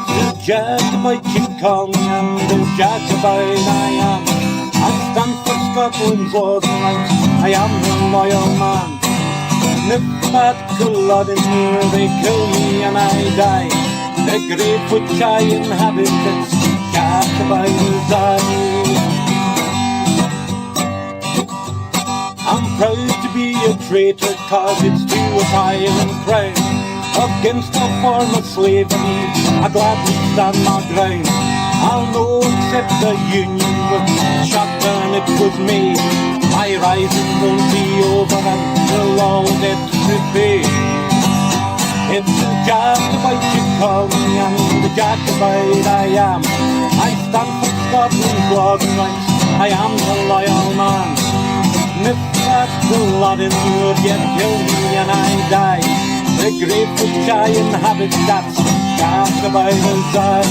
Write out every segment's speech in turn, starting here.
The Jacobite you call me, and the Jacobite I am. I stand for Scotland's laws and rights, I am the loyal man. And if that blood in here, they kill me and I die. The grave which I inhabit, it's Jacobite as I. I'm proud to be a traitor, cause it's to a tyrant crown. Against all form of slavery, I gladly stand my ground. I'll no accept the union with shotgun it was made. My rising won't be over until all debts repaid. It's the Jacobite you call me, and the Jacobite I am. I stand for Scotland's laws and rights, I am the loyal man. And if that blood in would yet kill me and I die, the grave which I inhabit, that's Jacobite as I.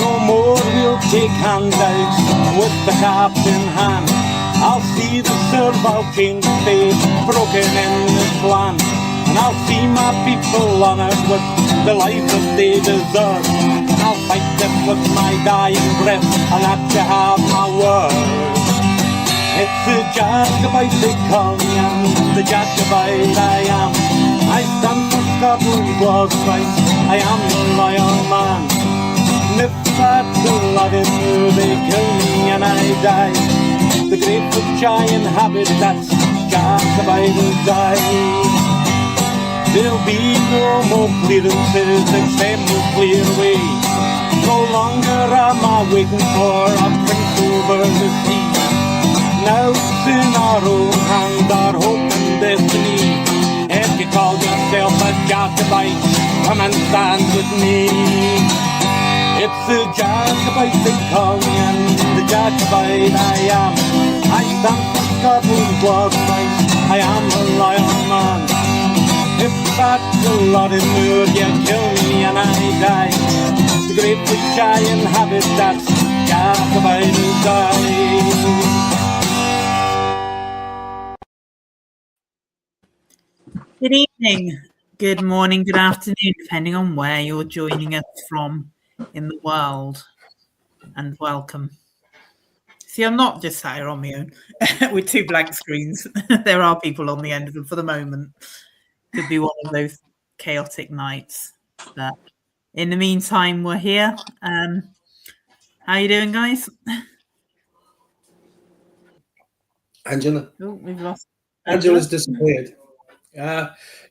No more we'll take handouts with the caps in hand. I'll see the servile chains fade broken in this land. And I'll see my people honoured with the life that they deserve. And I'll fight them with my dying breath, and that you have my word. It's the Jacobite they call me, and the Jacobite I am. I stand for Scotland's laws and rights, I am the loyal man. And if that blood in me, they kill me and I die, the grave which I inhabit, that's Jacobite as I. There'll be no more clearances, except will clear away. No longer am I waiting for a prince over the sea. Now it's in our own hand, our hope and destiny. If you call yourself a Jacobite, come and stand with me. It's the Jacobite they call me, and the Jacobite I am. I stand for Scotland's laws and rights, I am a loyal man. If that blood in would yet kill me and I die, the grave which I inhabit, that's Jacobite as I. Good evening, good morning, good afternoon, depending on where you're joining us from in the world, and welcome. See, I'm not just sat here on my own with two blank screens. There are people on the end of them for the moment. Could be one of those chaotic nights. But in the meantime, we're here. How you doing, guys? Angela. Oh, we've lost Angela's disappeared.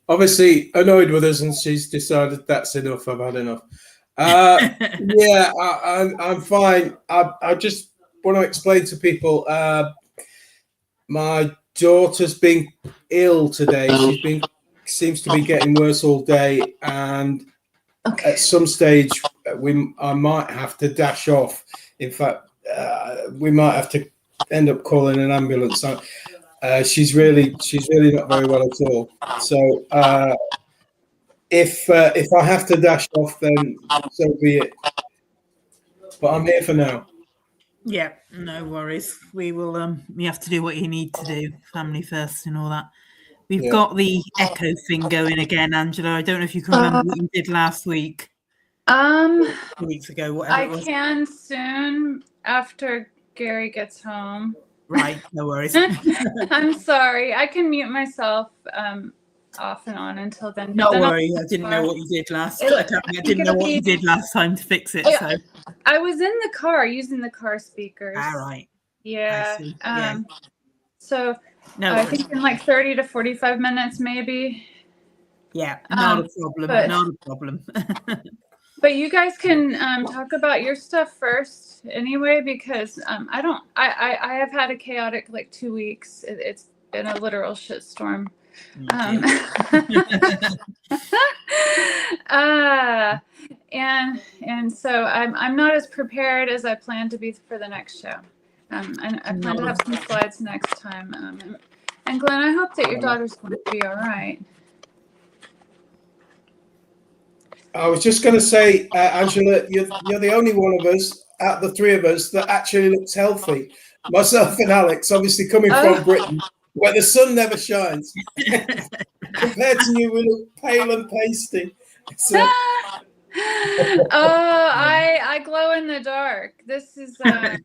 Obviously annoyed with us, and she's decided that's enough. I've had enough. Yeah, I'm fine. I just want to explain to people. My daughter's been ill today. Seems to be getting worse all day, and at some stage I might have to dash off. In fact, we might have to end up calling an ambulance. So, she's really not very well at all. So if I have to dash off, then so be it. But I'm here for now. Yeah, no worries. We will. You have to do what you need to do. Family first and all that. We've got the echo thing going again, Angela. I don't know if you can remember what you did last week. 2 weeks ago, whatever it was. I can soon after Gary gets home. Right, no worries. I'm sorry. I can mute myself off and on until then. No worry. I didn't know what you did last. I didn't know what you did last time to fix it. So I was in the car using the car speakers. All right. Yeah. Yeah. So. No, I think in like 30 to 45 minutes, maybe. Yeah, not a problem. Not a problem. But you guys can talk about your stuff first, anyway, because I have had a chaotic like 2 weeks. It's been a literal shitstorm. And so I'm not as prepared as I plan to be for the next show. I plan to have some slides next time. And Glenn, I hope that your daughter's going to be all right. I was just going to say, Angela, you're the only one of us, out of the three of us, that actually looks healthy. Myself and Alex, obviously coming from Britain, where the sun never shines. Compared to you, we look pale and pasty. So, Oh, I glow in the dark. This is that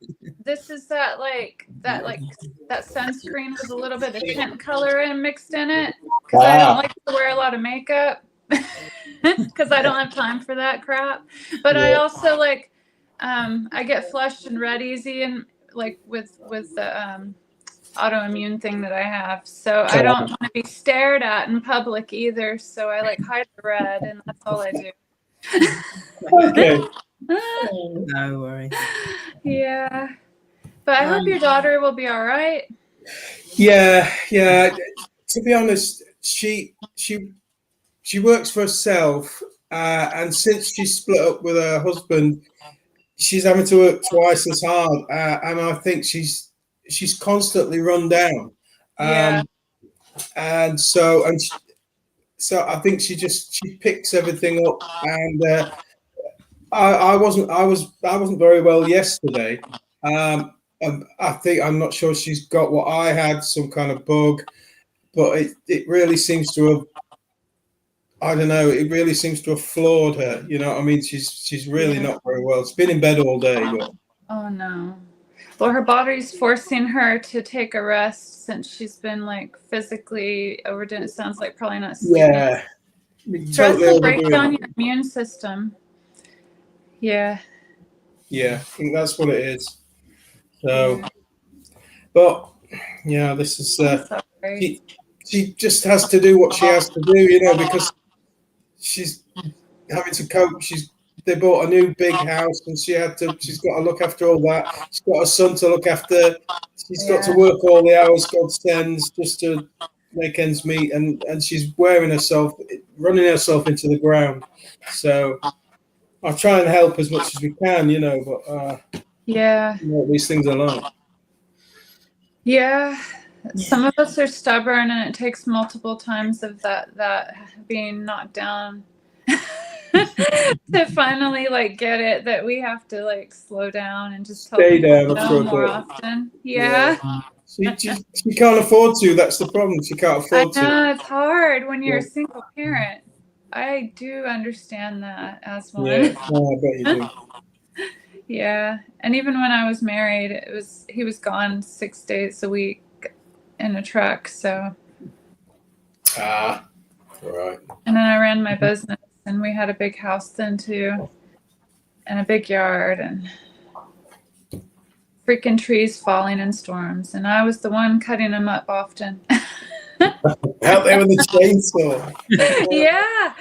sunscreen with a little bit of tint color mixed in it, because I don't like to wear a lot of makeup because I don't have time for that crap. But I also I get flushed and red easy, and with the autoimmune thing that I have, so I don't want to be stared at in public either. So I hide the red, and that's all I do. okay. No worries. Yeah, but I hope your daughter will be all right. Yeah. To be honest, she works for herself, and since she split up with her husband, she's having to work twice as hard, and I think she's constantly run down. Yeah. And so I think she picks everything up, and I wasn't very well yesterday. And I'm not sure she's got what I had, some kind of bug, but it really seems to have, I don't know, it really seems to have floored her. You know what I mean? She's really not very well. She's been in bed all day. But... Oh no. Well, her body's forcing her to take a rest since she's been physically overdone. It sounds like probably not sleeping. Yeah. Stress will break down your immune system. Yeah. Yeah, I think that's what it is. So, but yeah, this is she just has to do what she has to do, because she's having to cope. They bought a new big house, and she's got to look after all that. She's got a son to look after. She's got to work all the hours God sends just to make ends meet, and she's running herself into the ground. So I'll try and help as much as we can, but these things are like. Yeah. Some of us are stubborn, and it takes multiple times of that being knocked down to finally get it that we have to slow down and just stay down more often. Yeah. She can't afford to. That's the problem. She can't afford to. I know, it's hard when you're a single parent. I do understand that as one. Yeah, I bet you do. Yeah, and even when I was married, he was gone 6 days a week in a truck. So. Right. And then I ran my business, and we had a big house then too, and a big yard, and freaking trees falling in storms, and I was the one cutting them up often. Out there with the chainsaw. Yeah.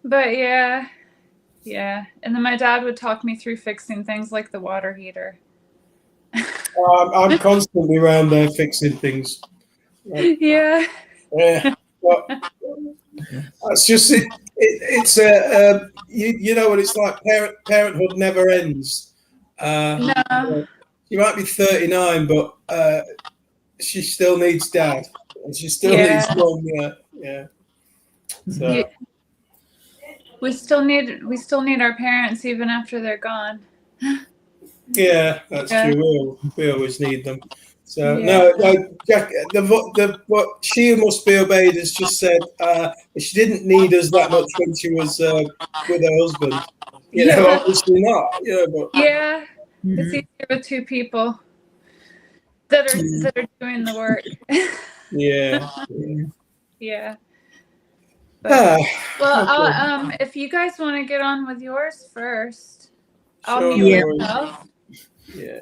But yeah. And then my dad would talk me through fixing things like the water heater. I'm constantly around there fixing things. Yeah. Well, that's just it. It's you know what it's like. Parenthood never ends. No. She might be 39, but she still needs dad, and she still needs mom. Yeah. So. We still need our parents even after they're gone. Yeah, that's true. We always need them. So no, Jack. What she must be obeyed has just said she didn't need us that much when she was with her husband. Obviously not. But it's easier with two people that are doing the work. Yeah. But, if you guys want to get on with yours first, I'll mute myself.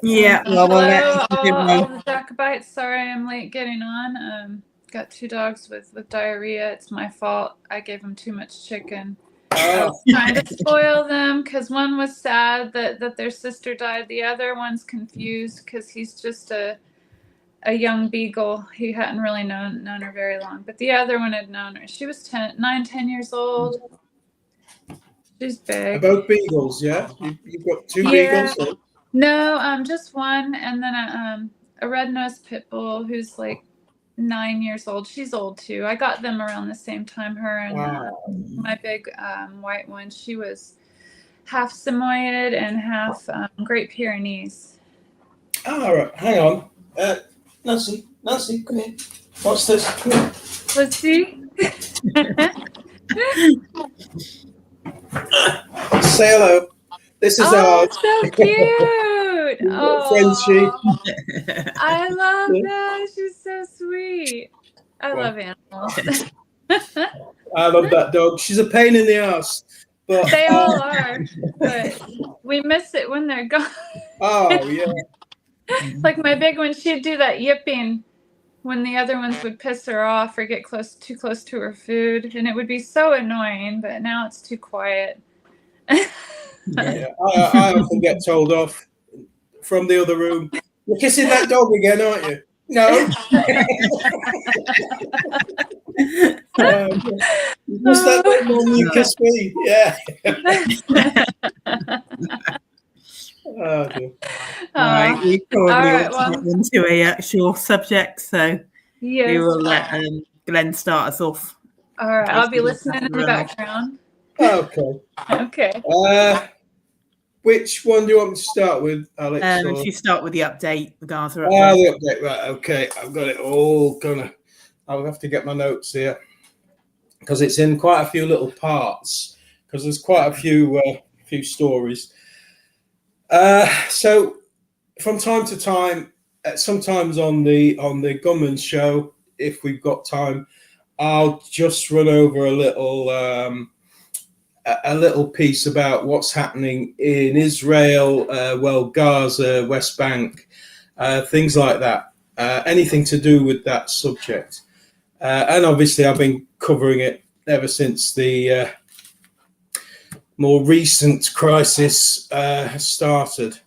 Yeah. Hello, all the Jacobites. Sorry I'm late getting on. Got 2 dogs with diarrhea. It's my fault. I gave them too much chicken. I was trying to spoil them because one was sad that their sister died. The other one's confused because he's just a young beagle. He hadn't really known her very long, but the other one had known her. She was 10 years old. She's big. Both beagles, yeah? You've got 2 beagles? Or? No, just one, and then a red-nosed pit bull who's 9 years old. She's old too. I got them around the same time. Her and my big white one. She was half Samoyed and half Great Pyrenees. All right, hang on. Nancy, come here. What's this? Come here. Let's see. Say hello. This is Oh, our so cute. Frenchie. Oh, I love that. She's so sweet. I love animals. I love that dog. She's a pain in the ass, but They all are, but we miss it when they're gone. oh yeah. Like my big one, she'd do that yipping when the other ones would piss her off or get too close to her food, and it would be so annoying. But now it's too quiet. Yeah, I often get told off from the other room. You're kissing that dog again, aren't you? No. What's that dog when you kiss me? Yeah. Oh, dear. Right, we probably right, want to get into a actual subject, so yes. we will let Glenn start us off. All right, I'll be listening in the background. Okay. Okay. Which one do you want me to start with, Alex? If you start with the update, the Gaza Oh, update. the update, right? Okay, I've got it all gonna. I'll have to get my notes here because it's in quite a few little parts. Because there's quite a few stories. So from time to time, sometimes on the Gunman show, if we've got time, I'll just run over a little piece about what's happening in Israel, Gaza, West Bank, things like that. Anything to do with that subject. And obviously, I've been covering it ever since the more recent crisis started.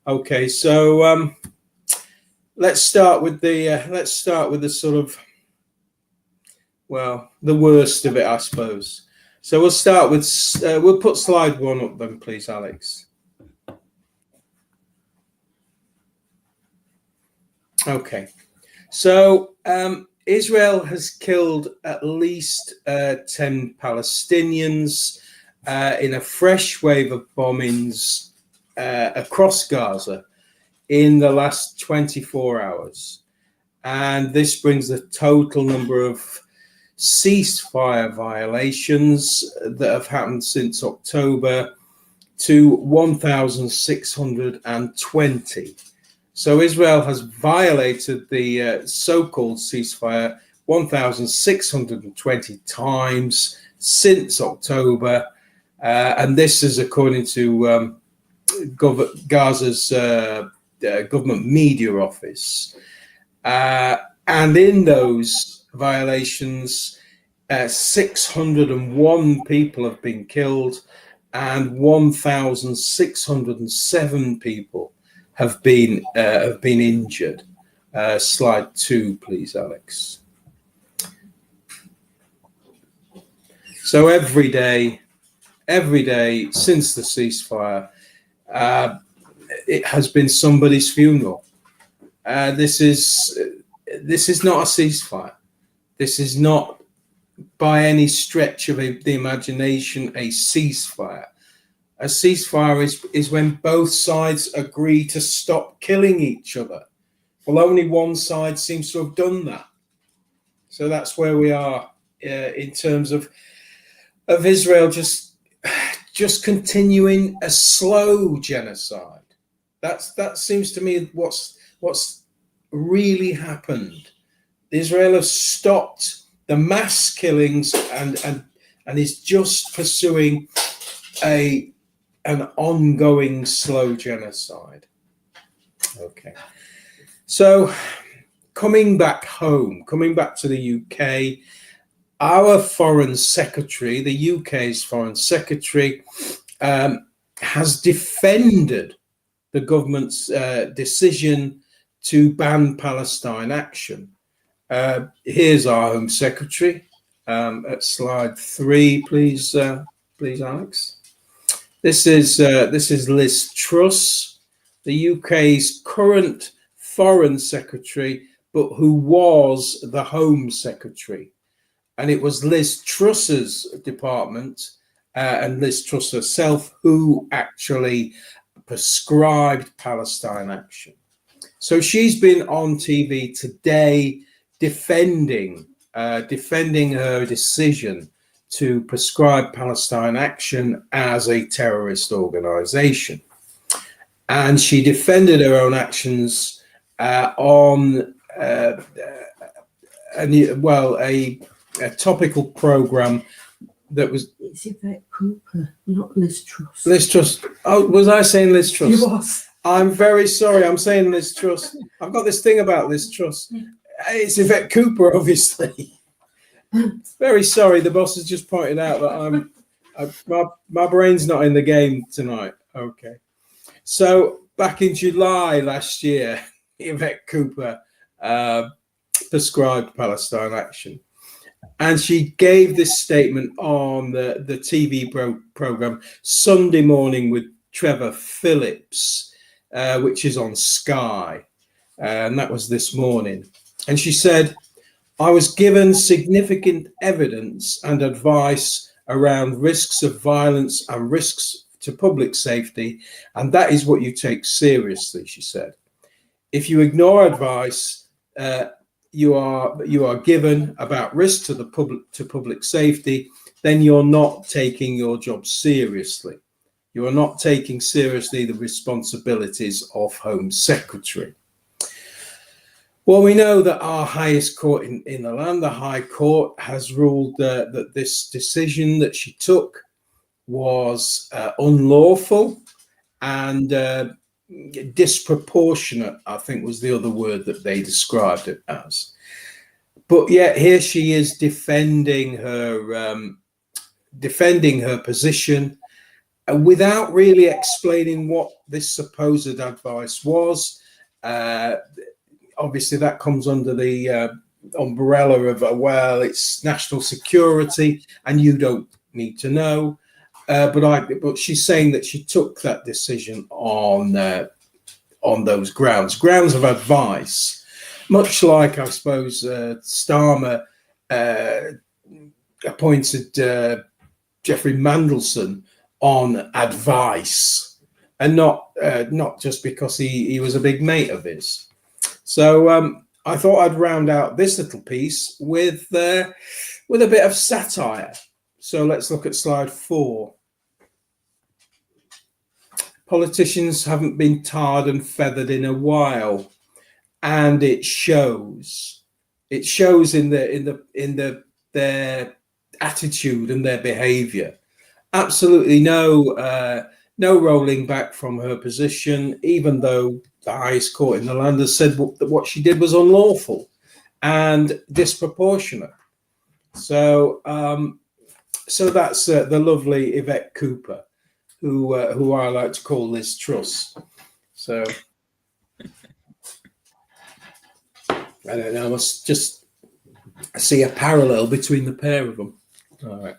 Okay, so let's start with the sort of, well, the worst of it, I suppose. So we'll start with we'll put slide 1 up then, please, Alex. Okay, so Israel has killed at least 10 Palestinians in a fresh wave of bombings across Gaza in the last 24 hours. And this brings the total number of ceasefire violations that have happened since October to 1,620. So Israel has violated the so-called ceasefire 1,620 times since October. And this is according to Gaza's government media office. And in those violations, 601 people have been killed and 1,607 people have been injured. Slide 2, please, Alex. So every day since the ceasefire, it has been somebody's funeral. This is not a ceasefire. This is not, by any stretch of the imagination, a ceasefire. A ceasefire is when both sides agree to stop killing each other. Well, only one side seems to have done that. So that's where we are in terms of Israel just continuing a slow genocide. That seems to me what's really happened. Israel has stopped the mass killings and is just pursuing an ongoing slow genocide. Okay. So coming back to the UK, our foreign secretary, the UK's foreign secretary, has defended the government's decision to ban Palestine action. Here's our Home Secretary at slide 3, please, Alex. This is Liz Truss, the UK's current Foreign Secretary, but who was the Home Secretary. And it was Liz Truss's department and Liz Truss herself who actually prescribed Palestine action. So she's been on TV today defending her decision to prescribe Palestine Action as a terrorist organization. And she defended her own actions on a topical program that was. It's Yvette Cooper, not Liz Truss. Liz Truss. Oh, was I saying Liz Truss? You was. I'm very sorry. I'm saying Liz Truss. I've got this thing about Liz Truss. It's Yvette Cooper, obviously. Very sorry. The boss has just pointed out that my brain's not in the game tonight. Okay. So back in July last year, Yvette Cooper prescribed Palestine Action. And she gave this statement on the TV program Sunday Morning with Trevor Phillips, which is on Sky. And that was this morning. And she said, I was given significant evidence and advice around risks of violence and risks to public safety, and that is what you take seriously, she said. If you ignore advice you are given about risk to public safety, then you're not taking your job seriously. You are not taking seriously the responsibilities of Home Secretary. Well, we know that our highest court in the land, the High Court, has ruled that this decision that she took was unlawful and disproportionate, I think was the other word that they described it as. But yet here she is defending her position without really explaining what this supposed advice was. Obviously, that comes under the umbrella of, it's national security and you don't need to know. But she's saying that she took that decision on those grounds of advice, much like I suppose Starmer appointed Jeffrey Mandelson on advice, and not just because he was a big mate of his. So I thought I'd round out this little piece with a bit of satire. So let's look at slide 4. Politicians haven't been tarred and feathered in a while, and it shows. It shows in their attitude and their behaviour. Absolutely no rolling back from her position, even though the highest court in the land has said that what she did was unlawful and disproportionate. So that's the lovely Yvette Cooper, who I like to call Liz Truss. So I don't know. I must just see a parallel between the pair of them. All right.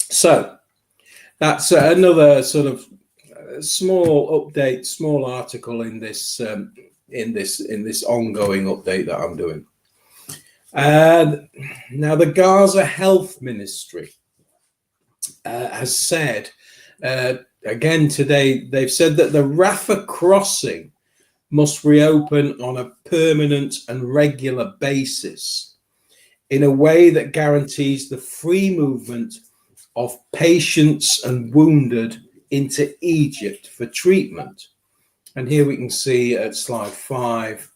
So that's another sort of small update, small article in this ongoing update that I'm doing. Now the Gaza Health Ministry has said again today, they've said that the Rafah crossing must reopen on a permanent and regular basis in a way that guarantees the free movement of patients and wounded into Egypt for treatment. And here we can see at slide 5,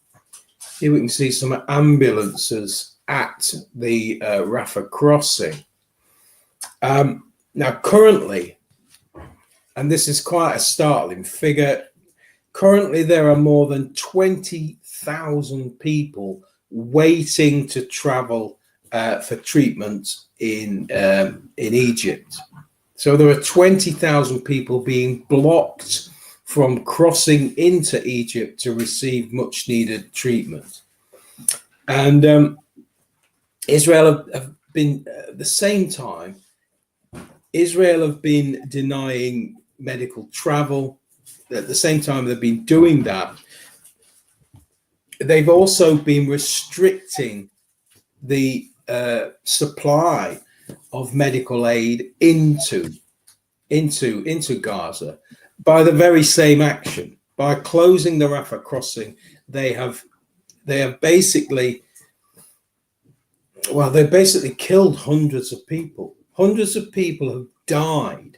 here we can see some ambulances at the Rafah crossing. Now currently, and this is quite a startling figure, currently there are more than 20,000 people waiting to travel for treatment in Egypt. So there are 20,000 people being blocked from crossing into Egypt to receive much needed treatment. And Israel have been, at the same time, Israel have been denying medical travel. At the same time they've been doing that, they've also been restricting the supply of medical aid into Gaza by the very same action. By closing the Rafah crossing, they have basically, well, they've basically killed hundreds of people. Hundreds of people have died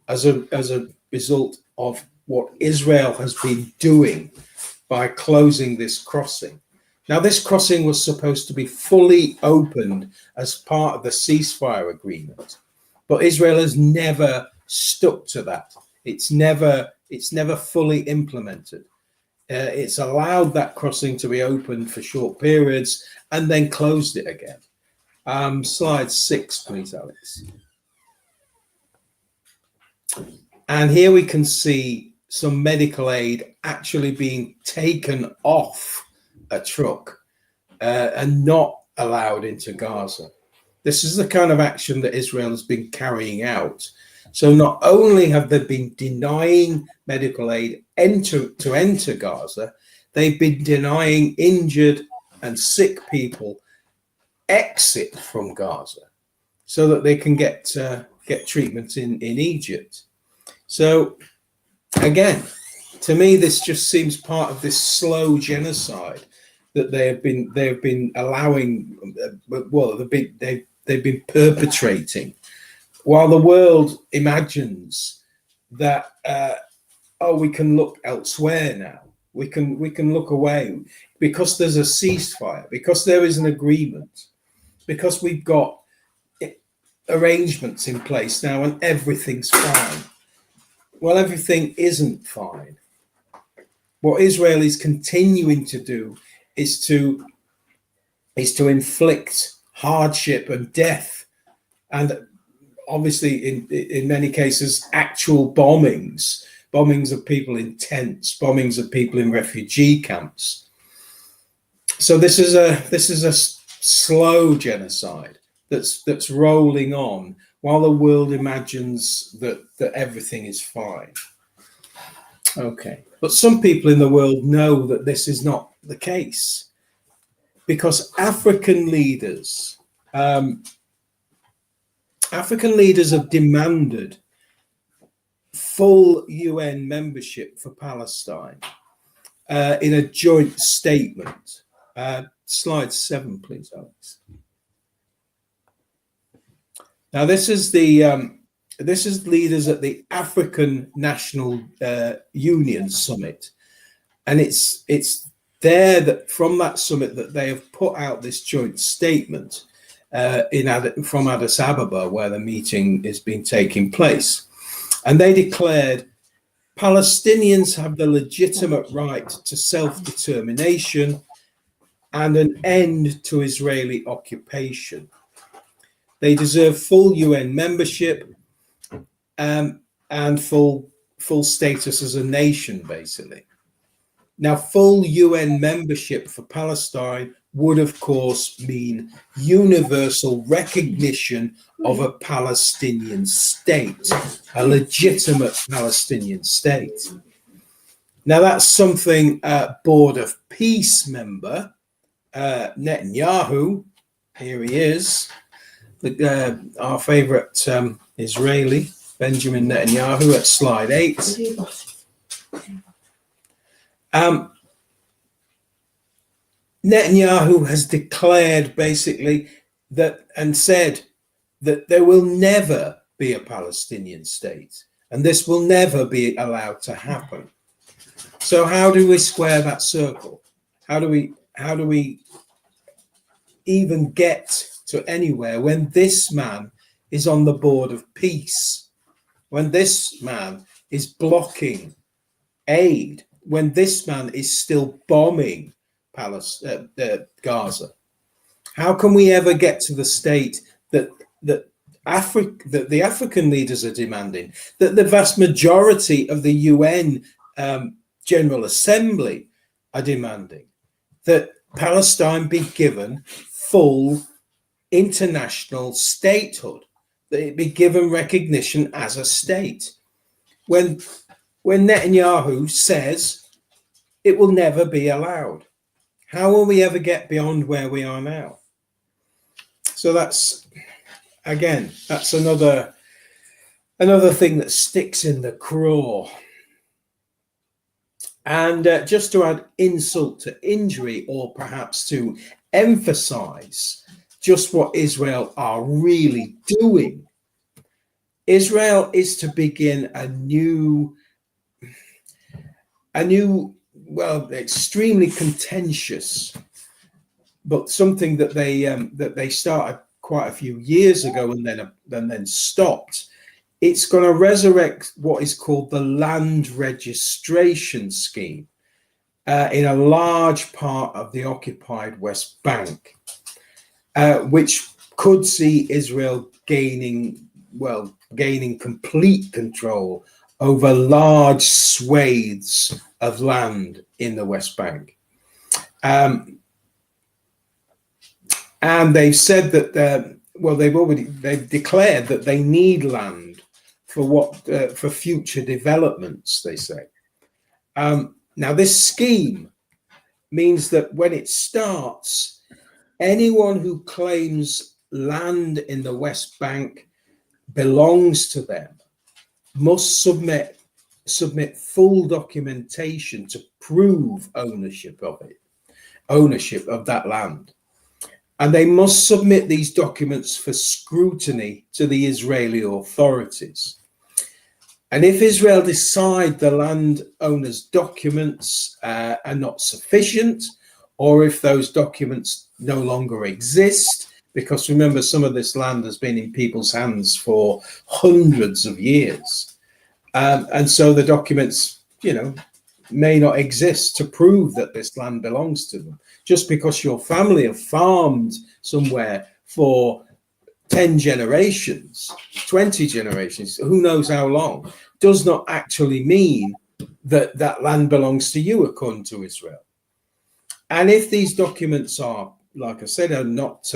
as a result of what Israel has been doing by closing this crossing. Now, this crossing was supposed to be fully opened as part of the ceasefire agreement, but Israel has never stuck to that. It's never fully implemented. It's allowed that crossing to be opened for short periods and then closed it again. Slide 6, please, Alex. And here we can see some medical aid actually being taken off a truck and not allowed into Gaza. This is the kind of action that Israel has been carrying out. So not only have they been denying medical aid to enter Gaza, they've been denying injured and sick people exit from Gaza so that they can get treatment in Egypt. So again, to me, this just seems part of this slow genocide that they have been allowing. Well, they've been perpetrating, while the world imagines that we can look elsewhere now. We can look away because there's a ceasefire, because there is an agreement, because we've got arrangements in place now, and everything's fine. Well, everything isn't fine. What Israel is continuing to do is to inflict hardship and death, and obviously in many cases actual bombings of people in tents, bombings of people in refugee camps. So this is a slow genocide that's rolling on while the world imagines that everything is fine. Okay, but some people in the world know that this is not the case, because African leaders have demanded full UN membership for Palestine in a joint statement. Slide 7, please, Alex. Now, this is leaders at the African National Union Summit, and it's there that from that summit that they have put out this joint statement from Addis Ababa, where the meeting is been taking place, and they declared Palestinians have the legitimate right to self-determination and an end to Israeli occupation. They deserve full UN membership and full status as a nation, basically. Now, full UN membership for Palestine would, of course, mean universal recognition of a Palestinian state, a legitimate Palestinian state. Now, that's something Board of Peace member Netanyahu, here he is, our favorite Israeli, Benjamin Netanyahu, at slide 8. Netanyahu has declared basically that and said that there will never be a Palestinian state, and this will never be allowed to happen. So how do we square that circle? How do we even get to anywhere when this man is on the Board of Peace, when this man is blocking aid, when this man is still bombing Gaza? How can we ever get to the state that the African leaders are demanding, that the vast majority of the UN General Assembly are demanding, that Palestine be given full international statehood, that it be given recognition as a state, when Netanyahu says it will never be allowed? How will we ever get beyond where we are now? So that's another thing that sticks in the craw. And just to add insult to injury, or perhaps to emphasize just what Israel are really doing, Israel is to begin a new, well, extremely contentious, but something that they started quite a few years ago and then stopped. It's going to resurrect what is called the land registration scheme in a large part of the occupied West Bank, which could see Israel gaining complete control over large swathes of land in the West Bank. And they've said that they've declared that they need land for future developments, they say. Now, this scheme means that when it starts, anyone who claims land in the West Bank belongs to them must submit full documentation to prove ownership of that land. And they must submit these documents for scrutiny to the Israeli authorities. And if Israel decide the landowner's documents are not sufficient, or if those documents no longer exist, because remember, some of this land has been in people's hands for hundreds of years. And so the documents, may not exist to prove that this land belongs to them. Just because your family have farmed somewhere for 10 generations, 20 generations, who knows how long, does not actually mean that that land belongs to you, according to Israel. And if these documents are, like I said, are not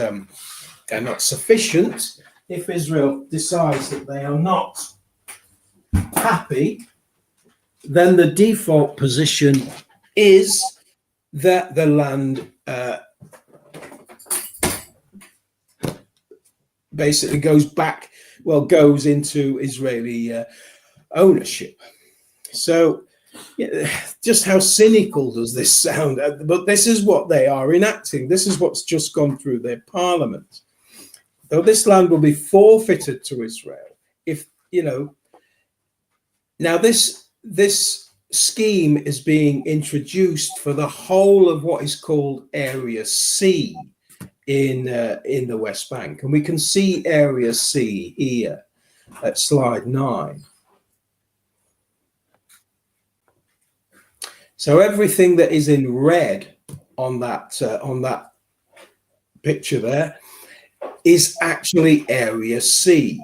sufficient, if Israel decides that they are not happy, then the default position is that the land basically goes into Israeli ownership. So just how cynical does this sound? But this is what they are enacting. This is what's just gone through their parliament. Though this land will be forfeited to Israel if, now this scheme is being introduced for the whole of what is called Area C in the West Bank. And we can see Area C here at slide 9. So everything that is in red on that picture there is actually Area C.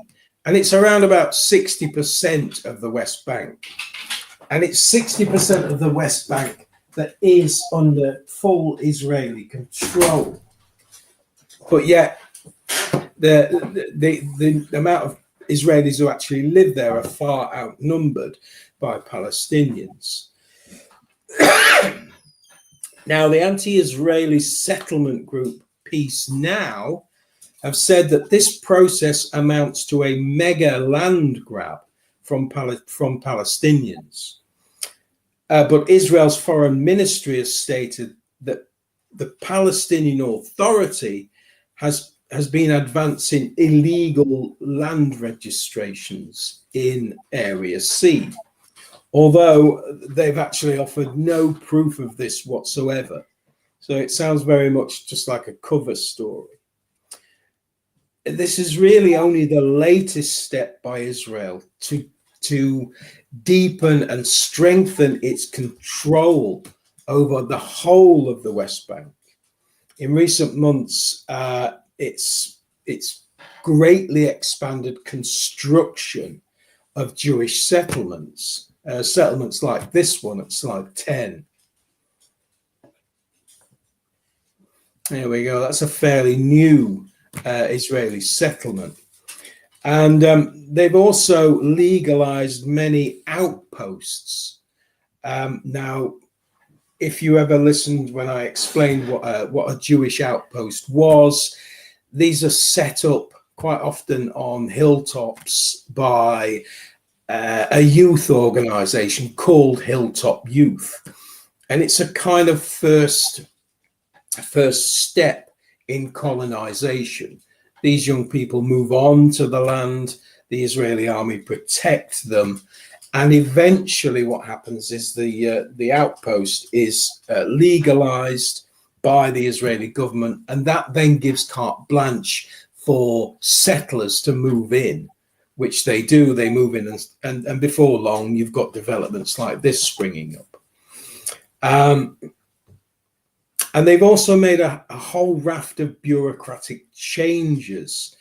And it's around about 60% of the West Bank. And it's 60% of the West Bank that is under full Israeli control. But yet, the amount of Israelis who actually live there are far outnumbered by Palestinians. Now, the anti-Israeli settlement group Peace Now have said that this process amounts to a mega land grab from Palestinians. But Israel's foreign ministry has stated that the Palestinian Authority has been advancing illegal land registrations in Area C, although they've actually offered no proof of this whatsoever. So it sounds very much just like a cover story. This is really only the latest step by Israel to deepen and strengthen its control over the whole of the West Bank. In recent months, it's greatly expanded construction of Jewish settlements like this one at slide 10. There we go. That's a fairly new Israeli settlement. And they've also legalized many outposts. Now, if you ever listened when I explained what a Jewish outpost was, these are set up quite often on hilltops by a youth organisation called Hilltop Youth, and it's a kind of first step in colonisation. These young people move on to the land. The Israeli army protect them, and eventually, what happens is the outpost is legalised by the Israeli government, and that then gives carte blanche for settlers to move in, which they do. They move in, and before long, you've got developments like this springing up. And they've also made a whole raft of bureaucratic changes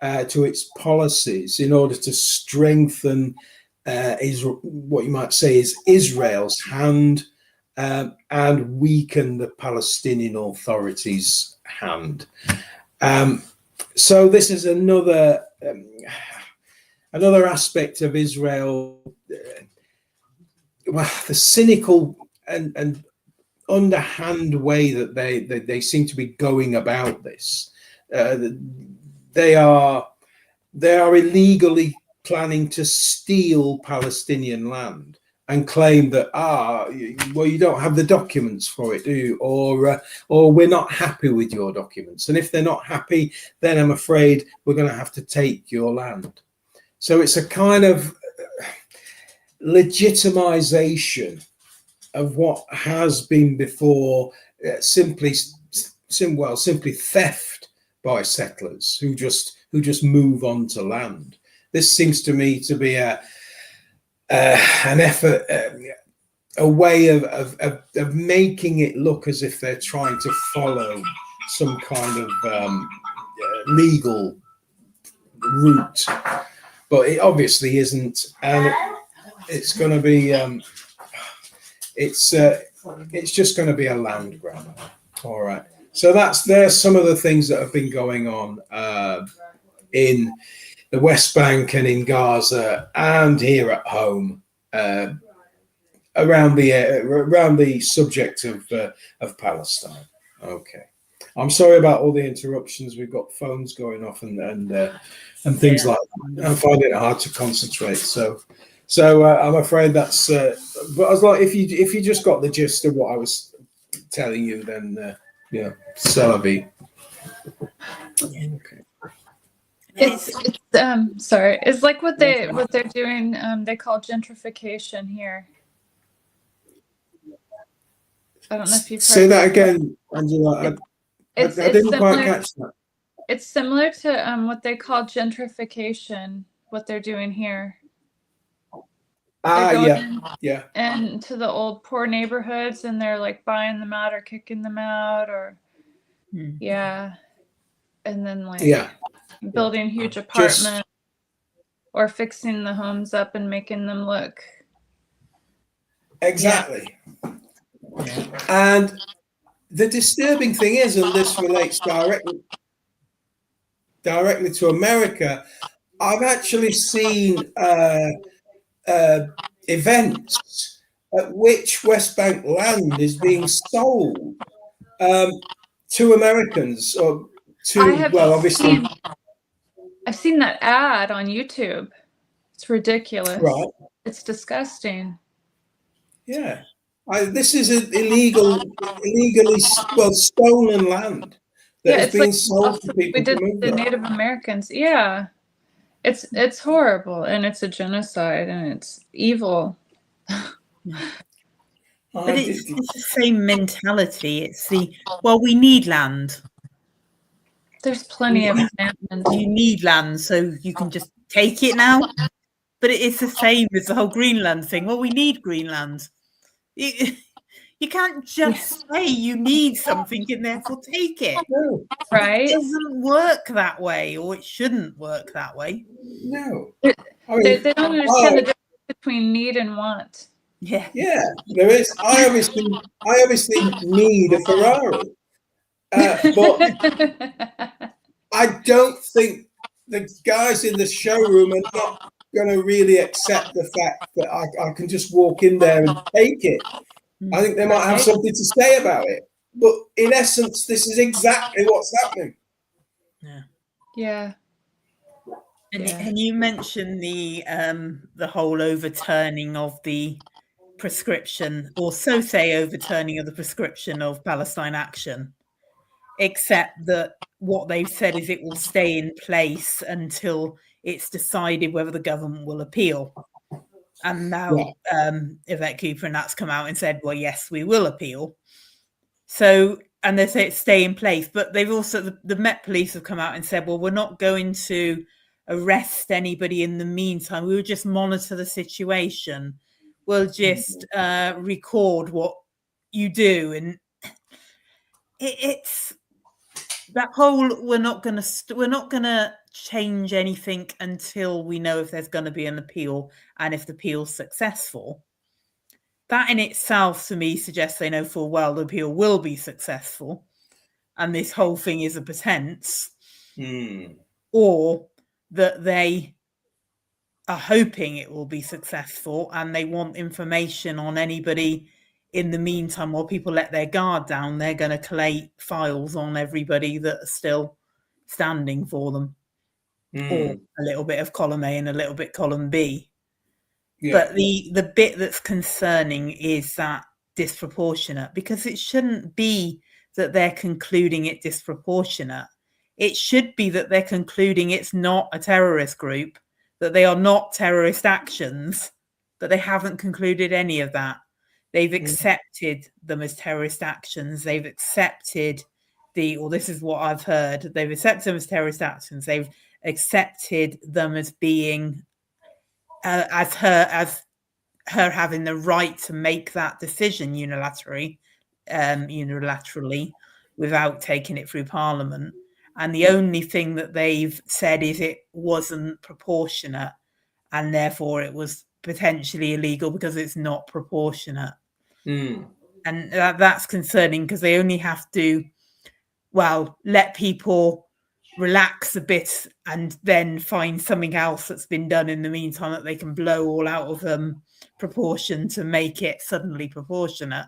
to its policies in order to strengthen what you might say is Israel's hand and weaken the Palestinian Authority's hand. So this is another aspect of Israel, the cynical and underhand way that they seem to be going about this. They are illegally planning to steal Palestinian land and claim that well, you don't have the documents for it, do you? Or we're not happy with your documents, and if they're not happy, then I'm afraid we're going to have to take your land. So it's a kind of legitimization of what has been before simply theft by settlers who just move on to land. This seems to me to be an effort, a way of making it look as if they're trying to follow some kind of legal route, but it obviously isn't, and it's going to be it's just going to be a land grab. All right. So there's some of the things that have been going on in the West Bank and in Gaza and here at home around the subject of Palestine. Okay. I'm sorry about all the interruptions. We've got phones going off and things like that. I find it hard to concentrate. So I'm afraid that's. But I was like, if you just got the gist of what I was telling you, then c'est la vie. Okay. It's sorry. It's like what they're doing. They call gentrification here. I don't know if you've heard. Say that again, Angela. I didn't quite catch that. It's similar to what they call gentrification. What they're doing here. Yeah. And to the old poor neighborhoods, and they're like buying them out or kicking them out, or and then building huge apartments or fixing the homes up and making them look exactly. And the disturbing thing is, and this relates directly to America, I've actually seen events at which West Bank land is being sold to Americans, or obviously. I've seen that ad on YouTube. It's ridiculous. Right. It's disgusting. Yeah. This is illegally stolen land that is being sold to people. We did the Native Americans. Yeah. It's horrible, and it's a genocide, and it's evil. But it's the same mentality. It's we need land. There's plenty of land. You need land, so you can just take it now. But it's the same as the whole Greenland thing. Well, we need Greenland. You can't just say you need something and therefore take it. No. Right? It doesn't work that way, or it shouldn't work that way. No. They don't understand the difference between need and want. Yeah, there is. I obviously need a Ferrari, but I don't think the guys in the showroom are not going to really accept the fact that I can just walk in there and take it. I think they might have something to say about it, but in essence, this is exactly what's happening. Yeah. And you mentioned the whole overturning of the prescription, or so say overturning of the prescription of Palestine Action, except that what they've said is it will stay in place until it's decided whether the government will appeal. And now Yvette Cooper and that's come out and said, well, yes, we will appeal. So, and they say it stay in place, but they've also, the Met Police have come out and said, well, we're not going to arrest anybody in the meantime. We will just monitor the situation. We'll just record what you do. And it's that whole, we're not going to change anything until we know if there's going to be an appeal and if the appeal's successful. That in itself, to me, suggests they know full well the appeal will be successful, and this whole thing is a pretense, or that they are hoping it will be successful, and they want information on anybody in the meantime while people let their guard down. They're going to collate files on everybody that are still standing for them, or a little bit of column A and a little bit column B. Yeah. But the bit that's concerning is that disproportionate, because it shouldn't be that they're concluding it disproportionate. It should be that they're concluding it's not a terrorist group, that they are not terrorist actions, but they haven't concluded any of that. They've accepted them as terrorist actions. They've accepted this is what I've heard, they've accepted them as terrorist actions. They've accepted them as being as her having the right to make that decision unilaterally without taking it through Parliament. And the only thing that they've said is it wasn't proportionate, and therefore it was potentially illegal because it's not proportionate. And that's concerning, because they only have to, let people relax a bit and then find something else that's been done in the meantime that they can blow all out of proportion to make it suddenly proportionate,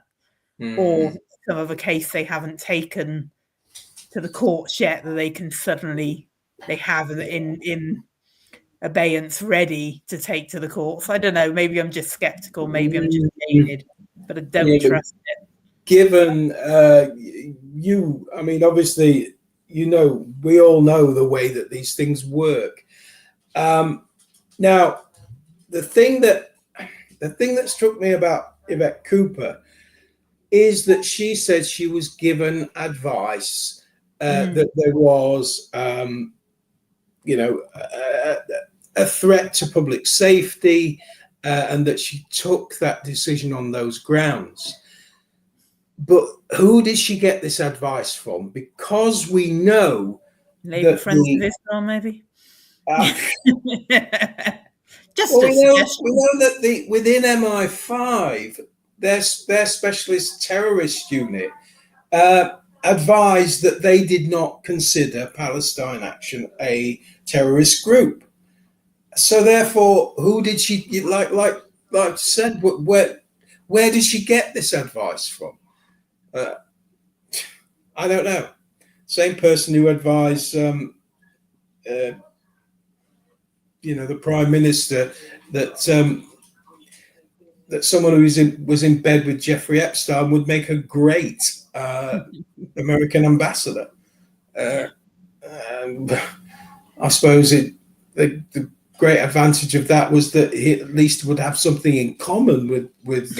or some other case they haven't taken to the courts yet that they can suddenly, they have in abeyance ready to take to the courts. I don't know, maybe I'm just skeptical, maybe I'm just jaded, but I don't trust it. Given obviously, we all know the way that these things work. Now, the thing that struck me about Yvette Cooper is that she said she was given advice that there was, a threat to public safety, and that she took that decision on those grounds. But who did she get this advice from? Because we know Labour Friends of Israel, maybe. Just we know that within MI5, their specialist terrorist unit advised that they did not consider Palestine Action a terrorist group. So therefore, who did she like said? Where did she get this advice from? I don't know. Same person who advised, the Prime Minister that someone who was in bed with Jeffrey Epstein would make a great American ambassador. And I suppose the great advantage of that was that he at least would have something in common with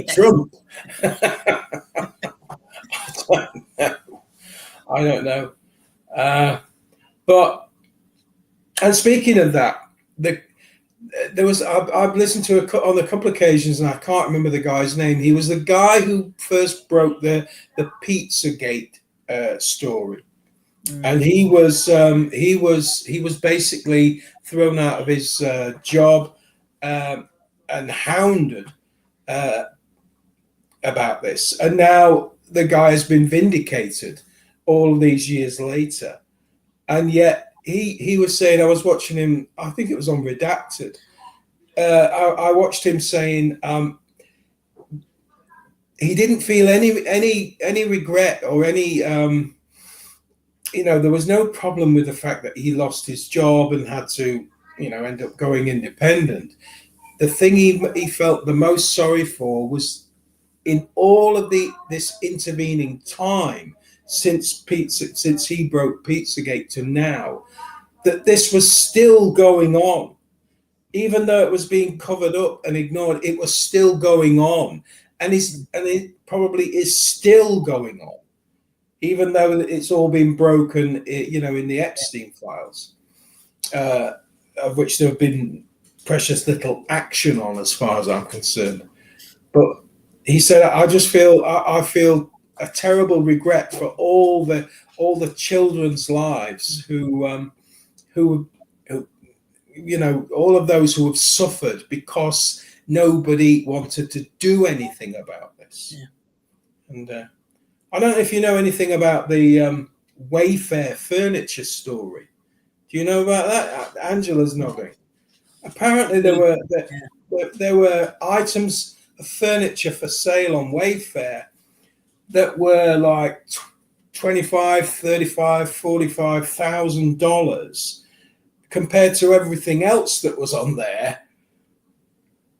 Trump. I don't know. And speaking of that, there was I've listened to on a couple of occasions, and I can't remember the guy's name. He was the guy who first broke the Pizzagate story, and he was basically thrown out of his job and hounded about this, and now the guy has been vindicated all these years later, and yet he was saying, I was watching him, I think it was on Redacted, I watched him saying he didn't feel any regret or any there was no problem with the fact that he lost his job and had to, end up going independent. The thing he felt the most sorry for was in all of this intervening time since he broke Pizzagate to now, that this was still going on. Even though it was being covered up and ignored, it was still going on, and it probably is still going on, even though it's all been broken, in the Epstein files, of which there have been precious little action on, as far as I'm concerned. But he said, I feel a terrible regret for all the children's lives who all of those who have suffered because nobody wanted to do anything about this. Yeah. And I don't know if you know anything about the Wayfair furniture story. Do you know about that? Angela's nodding. Apparently there were items of furniture for sale on Wayfair that were like $25,000, $35,000, $45,000 compared to everything else that was on there.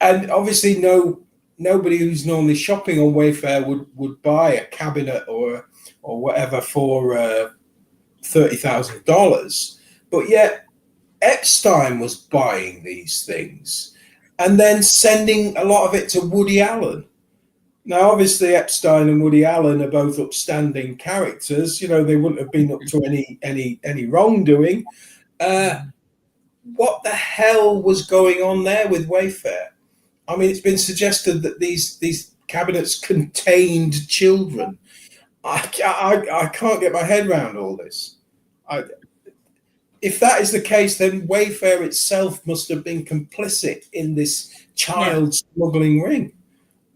And obviously nobody who's normally shopping on Wayfair would buy a cabinet or whatever for $30,000. But yet Epstein was buying these things and then sending a lot of it to Woody Allen. Now, obviously, Epstein and Woody Allen are both upstanding characters. They wouldn't have been up to any wrongdoing. What the hell was going on there with Wayfair? I mean, it's been suggested that these cabinets contained children. I can't get my head around all this. If that is the case, then Wayfair itself must have been complicit in this child smuggling ring.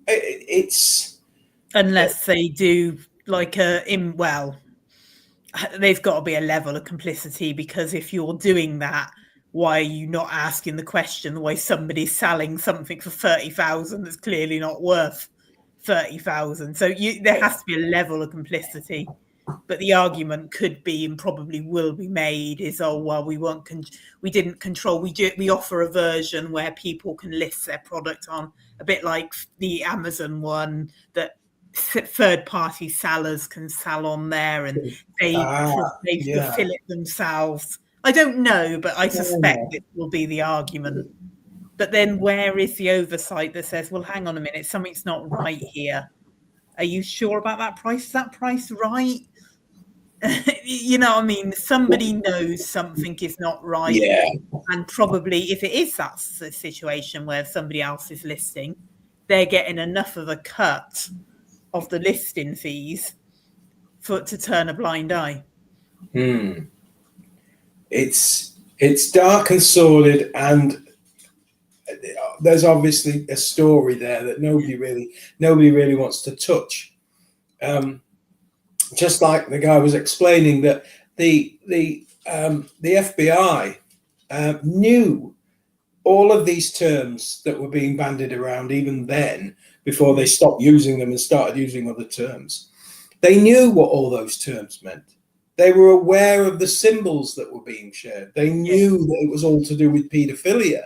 It's unless they do there's got to be a level of complicity, because if you're doing that, why are you not asking the question why somebody's selling something for 30,000 that's clearly not worth 30,000? So there has to be a level of complicity. But the argument could be, and probably will be made, is, we didn't control. We offer a version where people can list their product on, a bit like the Amazon one, that third-party sellers can sell on there, and they fulfill it themselves. I don't know, but I suspect it will be the argument. But then where is the oversight that says, well, hang on a minute, something's not right here? Are you sure about that price? Is that price right? You know what I mean? Somebody knows something is not right. Yeah. And probably if it is that situation where somebody else is listing, they're getting enough of a cut of the listing fees to turn a blind eye. It's dark and sordid, and there's obviously a story there that nobody really wants to touch. Just like the guy was explaining, that the FBI knew all of these terms that were being bandied around even then, before they stopped using them and started using other terms. They knew what all those terms meant. They were aware of the symbols that were being shared. They knew that it was all to do with paedophilia,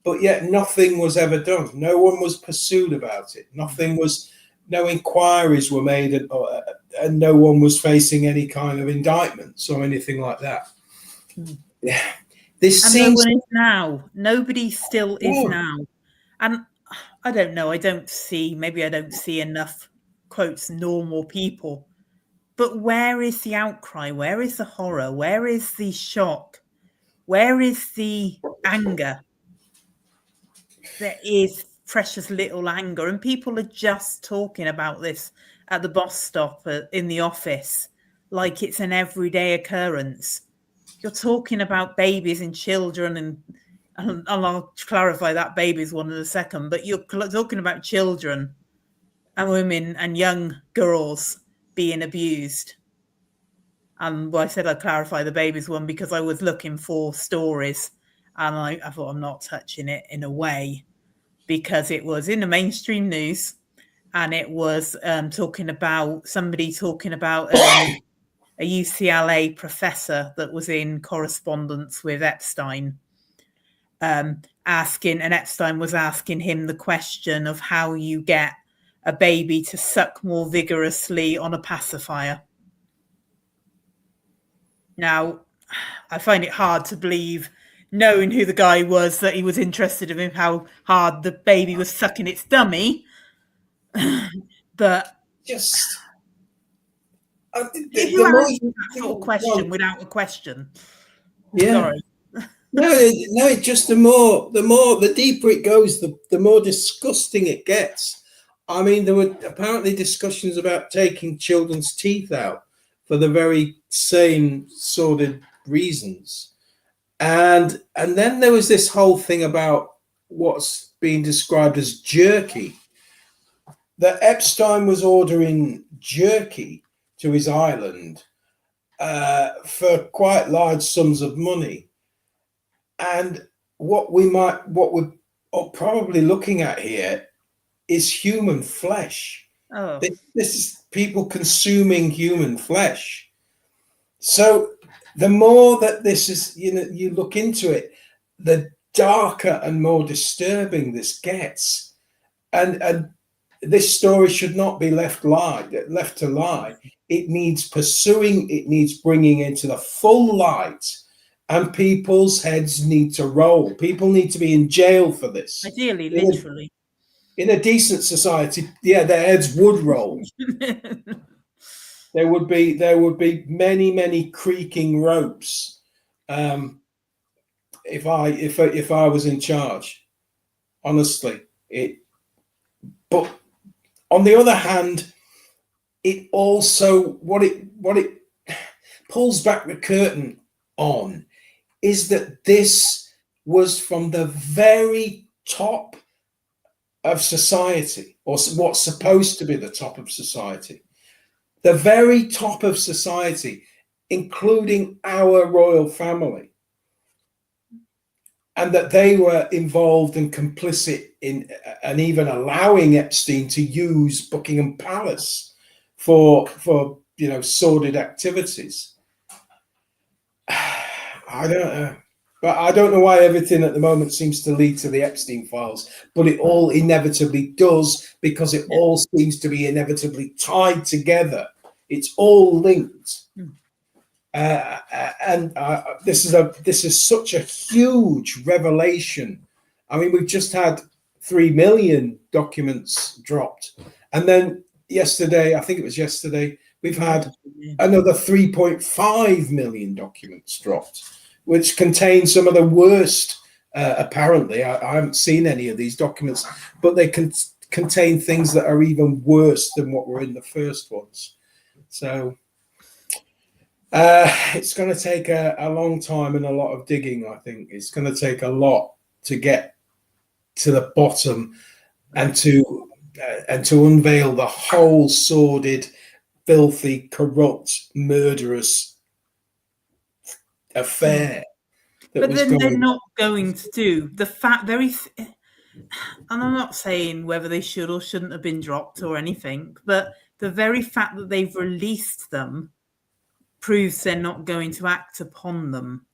but yet nothing was ever done. No one was pursued about it. No inquiries were made, and no one was facing any kind of indictments or anything like that. Yeah. No one is now. Nobody still is now. And I don't know. Maybe I don't see enough, quotes, normal people. But where is the outcry? Where is the horror? Where is the shock? Where is the anger? There is precious little anger. And people are just talking about this at the bus stop, in the office, like it's an everyday occurrence. You're talking about babies and children, and I'll clarify that babies one in a second, but you're talking about children and women and young girls being abused. And I said I'd clarify the babies one because I was looking for stories, and I thought I'm not touching it in a way, because it was in the mainstream news, and it was somebody talking about a UCLA professor that was in correspondence with Epstein, and Epstein was asking him the question of how you get a baby to suck more vigorously on a pacifier. Now, I find it hard to believe, knowing who the guy was, that he was interested in how hard the baby was sucking its dummy. But just who answers that sort of question without a question? Yeah. Sorry. No. Just the deeper it goes, the more disgusting it gets. I mean, there were apparently discussions about taking children's teeth out for the very same sordid reasons, and then there was this whole thing about what's being described as jerky. That Epstein was ordering jerky to his island for quite large sums of money. And what we're probably looking at here is human flesh. Oh. This is people consuming human flesh. So the more that this is, you look into it, the darker and more disturbing this gets. And this story should not be left to lie. It needs pursuing. It needs bringing into the full light, and people's heads need to roll. People need to be in jail for this. Ideally, literally. In a decent society, their heads would roll. There would be many creaking ropes. If I was in charge, honestly, But on the other hand, it also what it pulls back the curtain on is that this was from the very top of society, or what's supposed to be the top of society, the very top of society, including our royal family, and that they were involved and complicit in, and even allowing Epstein to use Buckingham Palace for sordid activities. I don't know. But I don't know why everything at the moment seems to lead to the Epstein files, but it all inevitably does, because it all seems to be inevitably tied together. It's all linked. This is such a huge revelation. I mean, we've just had 3 million documents dropped, and then yesterday, I think it was yesterday, we've had another 3.5 million documents dropped, which contain some of the worst. Apparently, I haven't seen any of these documents, but they contain things that are even worse than what were in the first ones. So it's going to take a long time and a lot of digging. I think it's going to take a lot to get to the bottom and to unveil the whole sordid, filthy, corrupt, murderous affair. But then they're not going to do the fact and I'm not saying whether they should or shouldn't have been dropped or anything, but the very fact that they've released them proves they're not going to act upon them,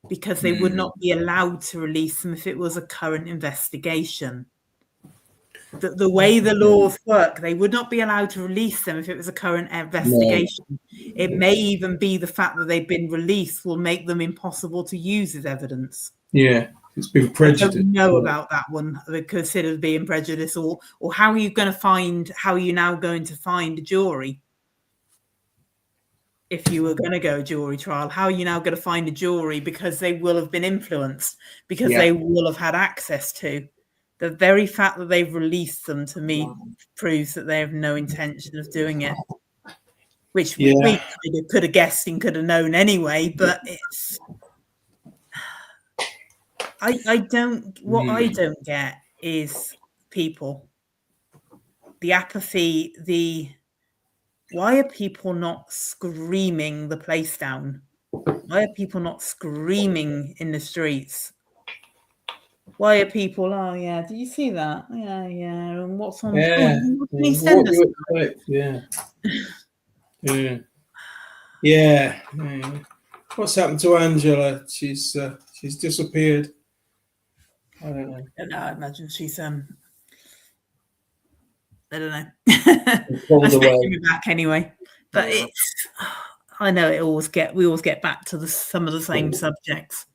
because they would not be allowed to release them if it was a current investigation. The way the laws work, they would not be allowed to release them if it was a current investigation. No. It may even be the fact that they've been released will make them impossible to use as evidence. Yeah, it's been prejudiced. I don't know about that one, considered being prejudiced, or how are you now going to find a jury? If you were going to go jury trial, how are you now going to find a jury? Because they will have been influenced, because they will have had access to. The very fact that they've released them, to me, proves that they have no intention of doing it, which we kind of could have guessed and could have known anyway. But it's, I don't get is people, the apathy, why are people not screaming the place down? Why are people not screaming in the streets? Why are people? Oh yeah, did you see that? Yeah. And what's on? Yeah. Can you send us? Yeah. Yeah. What's happened to Angela? She's disappeared. I don't know. I imagine she's I don't know. Pulled I expect away. she'll be back anyway. But Yeah. it's I know we always get back to some of the same subjects.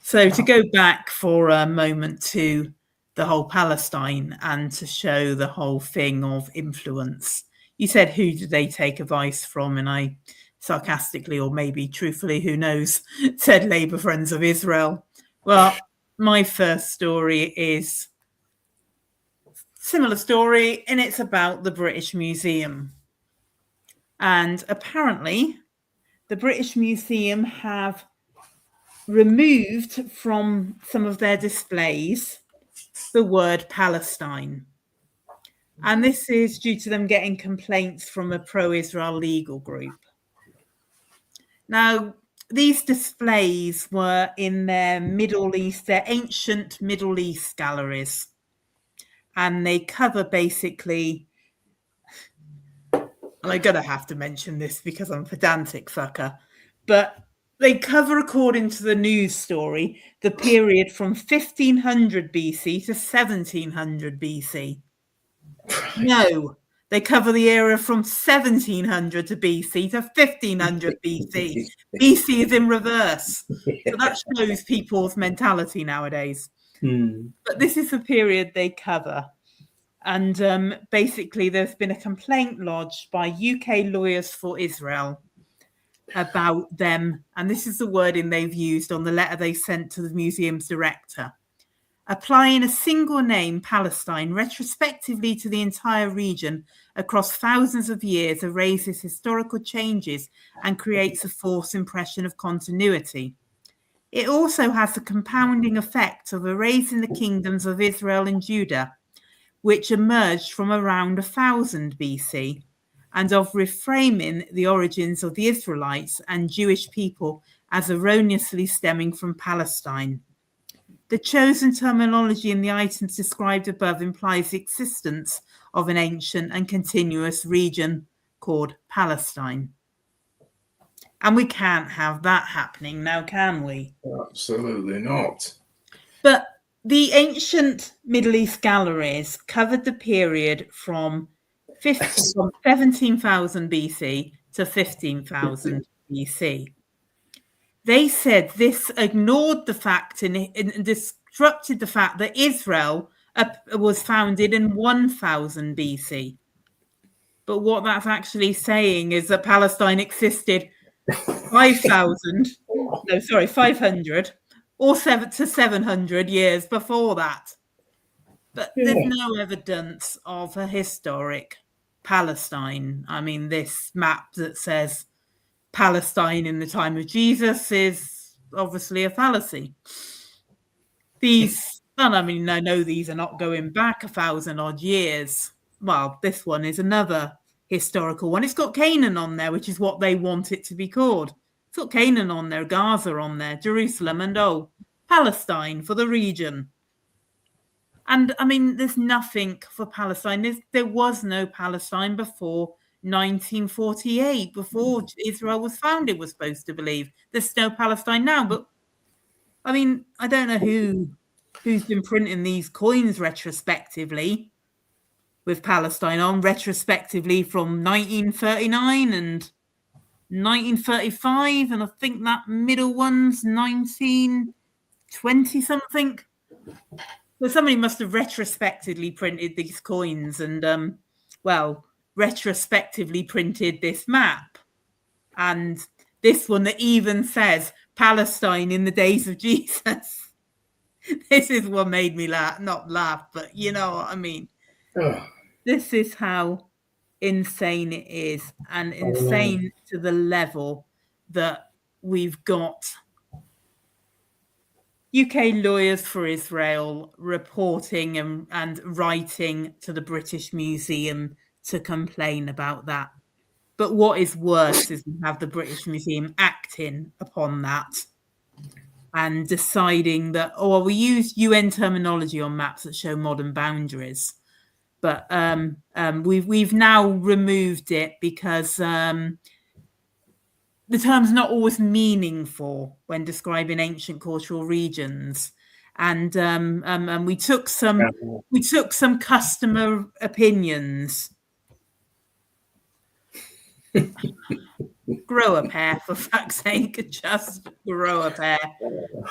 So to go back for a moment to the whole Palestine and to show the whole thing of influence. You said, who did they take advice from? And I sarcastically, or maybe truthfully, who knows, said Labour Friends of Israel. Well, my first story is similar story, and it's about the British Museum. And apparently, the British Museum have removed from some of their displays the word Palestine. And this is due to them getting complaints from a pro-Israel legal group. Now, these displays were in their Middle East, their ancient Middle East galleries. And they cover basically, and I'm going to have to mention this because I'm a pedantic fucker, but they cover, according to the news story, the period from 1500 BC to 1700 BC. No, they cover the era from 1700 to BC to 1500 BC. BC is in reverse. So that shows people's mentality nowadays. But this is the period they cover. And basically, there's been a complaint lodged by UK Lawyers for Israel about them. And this is the wording they've used on the letter they sent to the museum's director. Applying a single name, Palestine, retrospectively to the entire region across thousands of years erases historical changes and creates a false impression of continuity. It also has the compounding effect of erasing the kingdoms of Israel and Judah, which emerged from around 1000 BC, and of reframing the origins of the Israelites and Jewish people as erroneously stemming from Palestine. The chosen terminology in the items described above implies the existence of an ancient and continuous region called Palestine. And we can't have that happening now, can we? Absolutely not. But the ancient Middle East galleries covered the period from 17,000 BC to 15,000 BC. They said this ignored the fact and disrupted the fact that Israel was founded in 1000 BC. But what that's actually saying is that Palestine existed 500 or 700 years before that. But there's no evidence of a historic Palestine. I mean, this map that says Palestine in the time of Jesus is obviously a fallacy. I know these are not going back 1,000 odd years. Well, this one is another historical one. It's got Canaan on there, which is what they want it to be called. It's got Canaan on there, Gaza on there, Jerusalem, and Palestine for the region. And I mean, there's nothing for Palestine. There was no Palestine before 1948, before Israel was founded, we're supposed to believe. There's no Palestine now. But I mean, I don't know who's been printing these coins retrospectively with Palestine on, retrospectively from 1939 and 1935, and I think that middle one's 1920 something. So somebody must have retrospectively printed these coins and, retrospectively printed this map. And this one that even says Palestine in the days of Jesus. This is what made me not laugh, but you know what I mean. This is how insane it is, and insane to the level that we've got UK Lawyers for Israel reporting and writing to the British Museum to complain about that. But what is worse is we have the British Museum acting upon that and deciding that, we use UN terminology on maps that show modern boundaries. But we've now removed it because the term's not always meaningful when describing ancient cultural regions, and we took some customer opinions. Grow a pair, for fuck's sake! Just grow a pair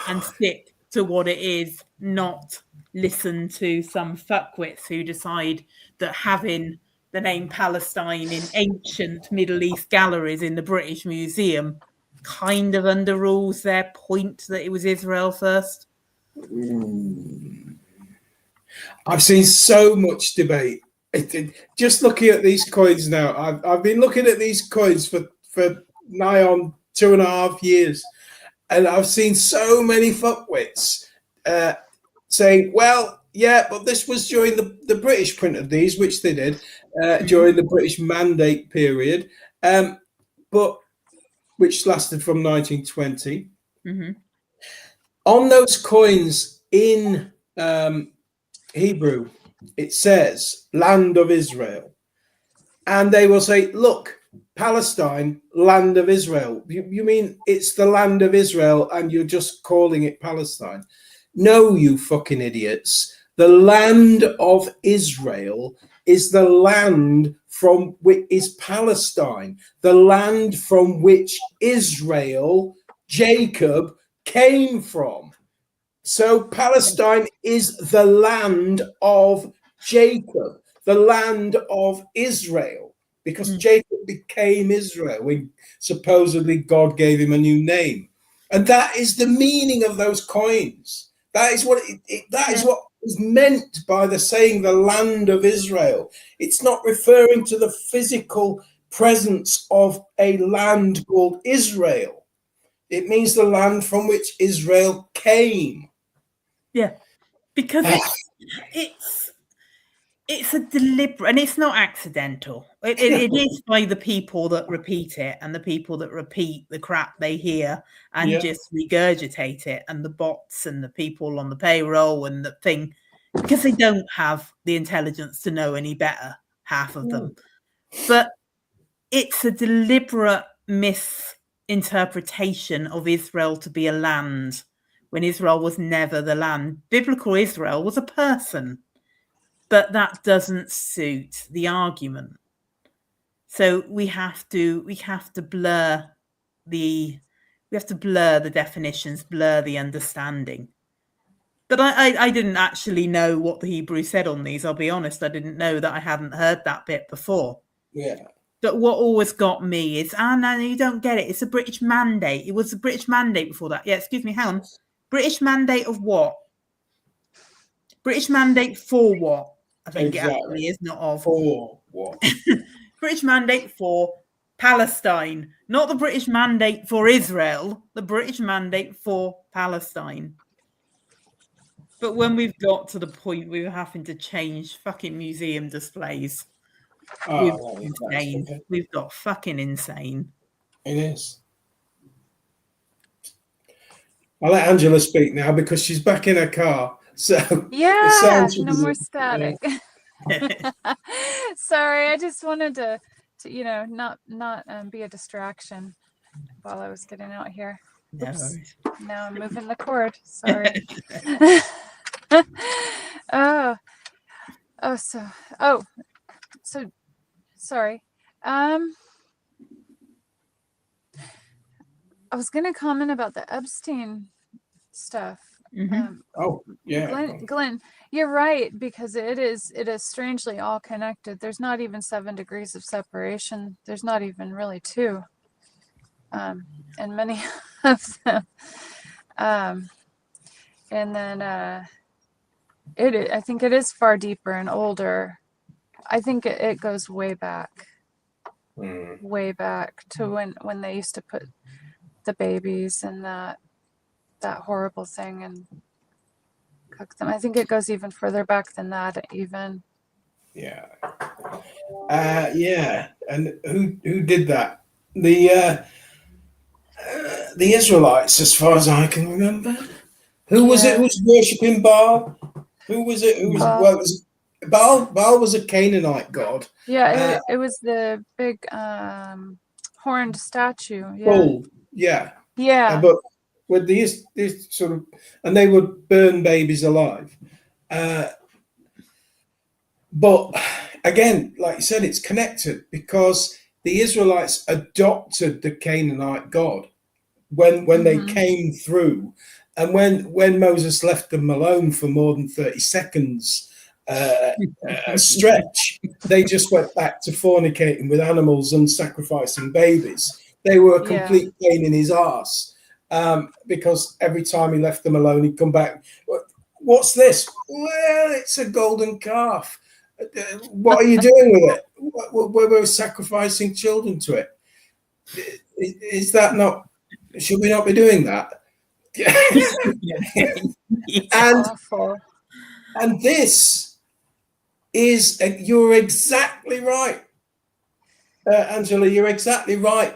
and stick to what it is, not listen to some fuckwits who decide that having the name Palestine in ancient Middle East galleries in the British Museum kind of underrules their point that it was Israel first. I've seen so much debate. Just looking at these coins now, I've been looking at these coins for nigh on 2.5 years, and I've seen so many fuckwits saying, well, yeah, but this was during the British print of these, which they did during the British Mandate period, but which lasted from 1920. Mm-hmm. On those coins in Hebrew, it says land of Israel, and they will say, look, Palestine, land of Israel. You mean it's the land of Israel and you're just calling it Palestine? No, you fucking idiots. The land of Israel is the land from which is Palestine, the land from which Israel, Jacob, came from. So Palestine is the land of Jacob, the land of Israel, because Jacob became Israel when supposedly God gave him a new name. And that is the meaning of those coins. That is what is what is meant by the saying the land of Israel. It's not referring to the physical presence of a land called Israel. It means the land from which Israel came. Yeah, because it's a deliberate, and it's not accidental. It is by the people that repeat it, and the people that repeat the crap they hear and just regurgitate it, and the bots and the people on the payroll and the thing, because they don't have the intelligence to know any better, half of them. But it's a deliberate misinterpretation of Israel to be a land, when Israel was never the land. Biblical Israel was a person, but that doesn't suit the argument. So we have to blur the definitions, blur the understanding. But I didn't actually know what the Hebrew said on these. I'll be honest, I didn't know that. I hadn't heard that bit before. Yeah. But what always got me is, no, you don't get it. It's a British mandate. It was a British mandate before that. Yeah, excuse me, hang on. British mandate of what? British mandate for what? I think exactly. It actually is, not of. For what? British mandate for Palestine, not the British mandate for Israel, the British mandate for Palestine. But when we've got to the point we were having to change fucking museum displays, we've got fucking insane. It is. I'll let Angela speak now because she's back in her car. So yeah, no more static. Sorry, I just wanted to not be a distraction while I was getting out here. Oops. Now I'm moving the cord. Sorry. So sorry. I was going to comment about the Epstein stuff. Mm-hmm. Glenn, you're right, because it is strangely all connected. There's not even 7 degrees of separation. There's not even really 2. And many of them. And then I think it is far deeper and older. I think it goes way back to when they used to put the babies in that horrible thing and cook them. I think it goes even further back than that even. Yeah. And who did that? The Israelites, as far as I can remember. Who was it who was worshipping Baal? Who was it? Baal was a Canaanite god. Yeah, it was the big horned statue. Yeah. bull, yeah. Yeah. But with these sort of, and they would burn babies alive. But again, like you said, it's connected because the Israelites adopted the Canaanite god when they came through, and when Moses left them alone for more than 30 seconds a stretch, they just went back to fornicating with animals and sacrificing babies. They were a complete pain in his arse, because every time he left them alone, he'd come back. What's this? Well, it's a golden calf. What are you doing with it? We're sacrificing children to it. Is that not? Should we not be doing that? and this is, you're exactly right, Angela. You're exactly right.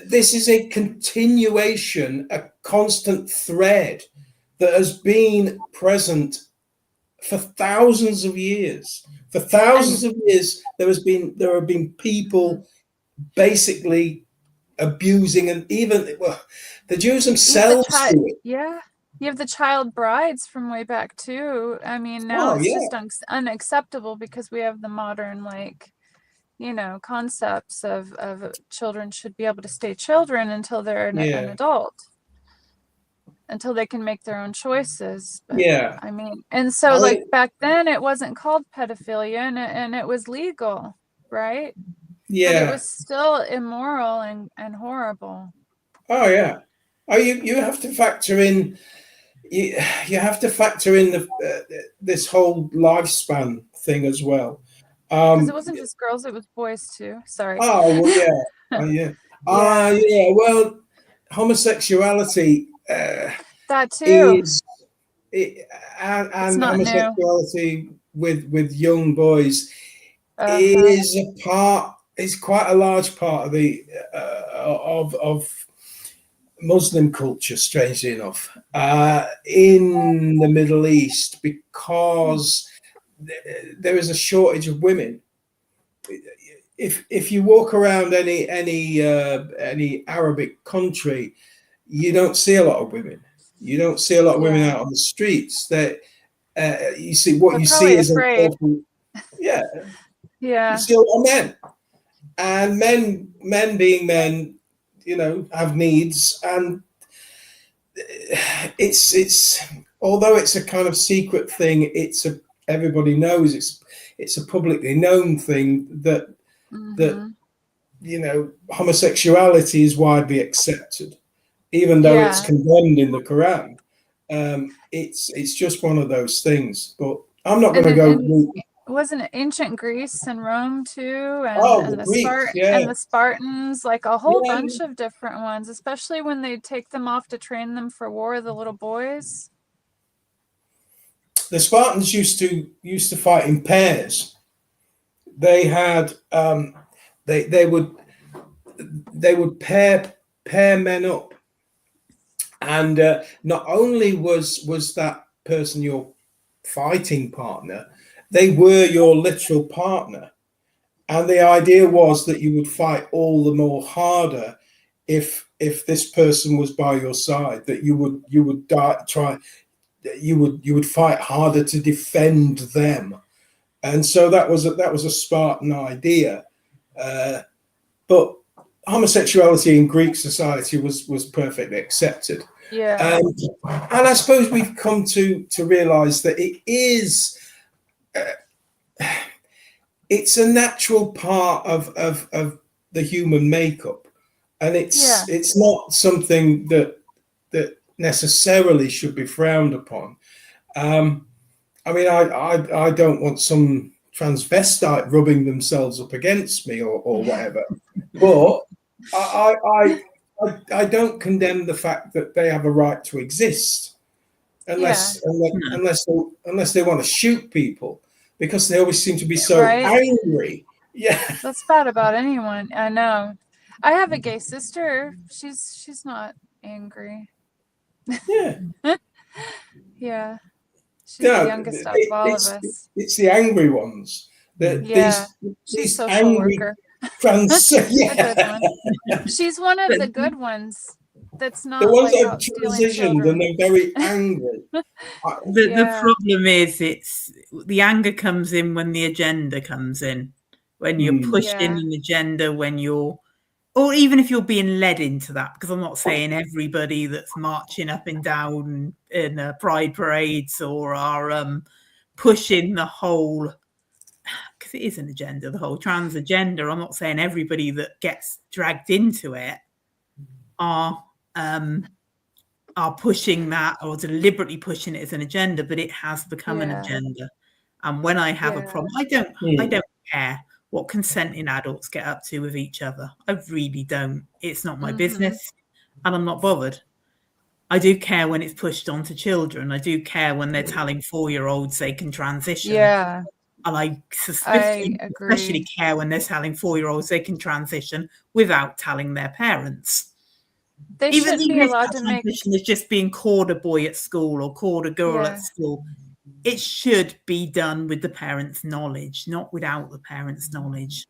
This is a continuation, a constant thread that has been present for thousands of years. For thousands of years, there have been people basically abusing, and even the Jews themselves do it. Yeah, you have the child brides from way back too. I mean, now it's just unacceptable because we have the modern, like, you know, concepts of children should be able to stay children until they're an adult, until they can make their own choices. But, I mean, and so like back then it wasn't called pedophilia, and it was legal, right? But it was still immoral and horrible. Oh yeah. Oh, you have to factor in. You have to factor in this whole lifespan thing as well. Because it wasn't just girls; it was boys too. Sorry. Oh well, yeah. Yeah. Well, homosexuality. That too. And homosexuality with young boys is quite a large part of the of Muslim culture, strangely enough, in the Middle East, because there is a shortage of women. If you walk around any Arabic country, you don't see a lot of women. You don't see a lot of women out on the streets. That you see what you see is you see a lot of men, and men being men, you know, have needs, and it's although it's a kind of secret thing, everybody knows it's a publicly known thing that you know, homosexuality is widely accepted, even though it's condemned in the Quran. It's just one of those things. But I'm not going to go. Wasn't it ancient Greece and Rome too, and the Spartans, like a whole bunch of different ones, especially when they take them off to train them for war, the little boys. The Spartans used to fight in pairs. They had they would pair men up, and not only was that person your fighting partner, they were your literal partner, and the idea was that you would fight all the more harder if this person was by your side, that you would fight harder to defend them. And so that was a Spartan idea, but homosexuality in Greek society was perfectly accepted. And I suppose we've come to realize that it's a natural part of the human makeup, and it's not something that necessarily should be frowned upon. I mean, I don't want some transvestite rubbing themselves up against me or whatever, but I don't condemn the fact that they have a right to exist, unless they want to shoot people, because they always seem to be so angry. Yeah, that's bad about anyone. I know. I have a gay sister. She's not angry. Yeah. Yeah. She's the youngest out of all of us. It's the angry ones. These she's a social angry, worker. Trans, A yeah. good one. She's one of the good ones. That's not The ones like that have out stealing transitioned and children. they're very angry. The Yeah. problem is it's the anger comes in when the agenda comes in. When you're pushing Yeah. an agenda, when you're, or even if you're being led into that, because I'm not saying everybody that's marching up and down in pride parades or are pushing the whole, because it is an agenda, the whole trans agenda. I'm not saying everybody that gets dragged into it are pushing that or deliberately pushing it as an agenda, but it has become an agenda. And when I have a problem, I don't care what consenting adults get up to with each other. I really don't. It's not my business, and I'm not bothered. I do care when it's pushed onto children. I do care when they're telling 4-year-olds they can transition. Yeah. And I agree. especially care when they're telling 4-year-olds they can transition without telling their parents. They shouldn't be allowed to make transition is just being called a boy at school or called a girl at school. It should be done with the parents' knowledge, not without the parents' knowledge.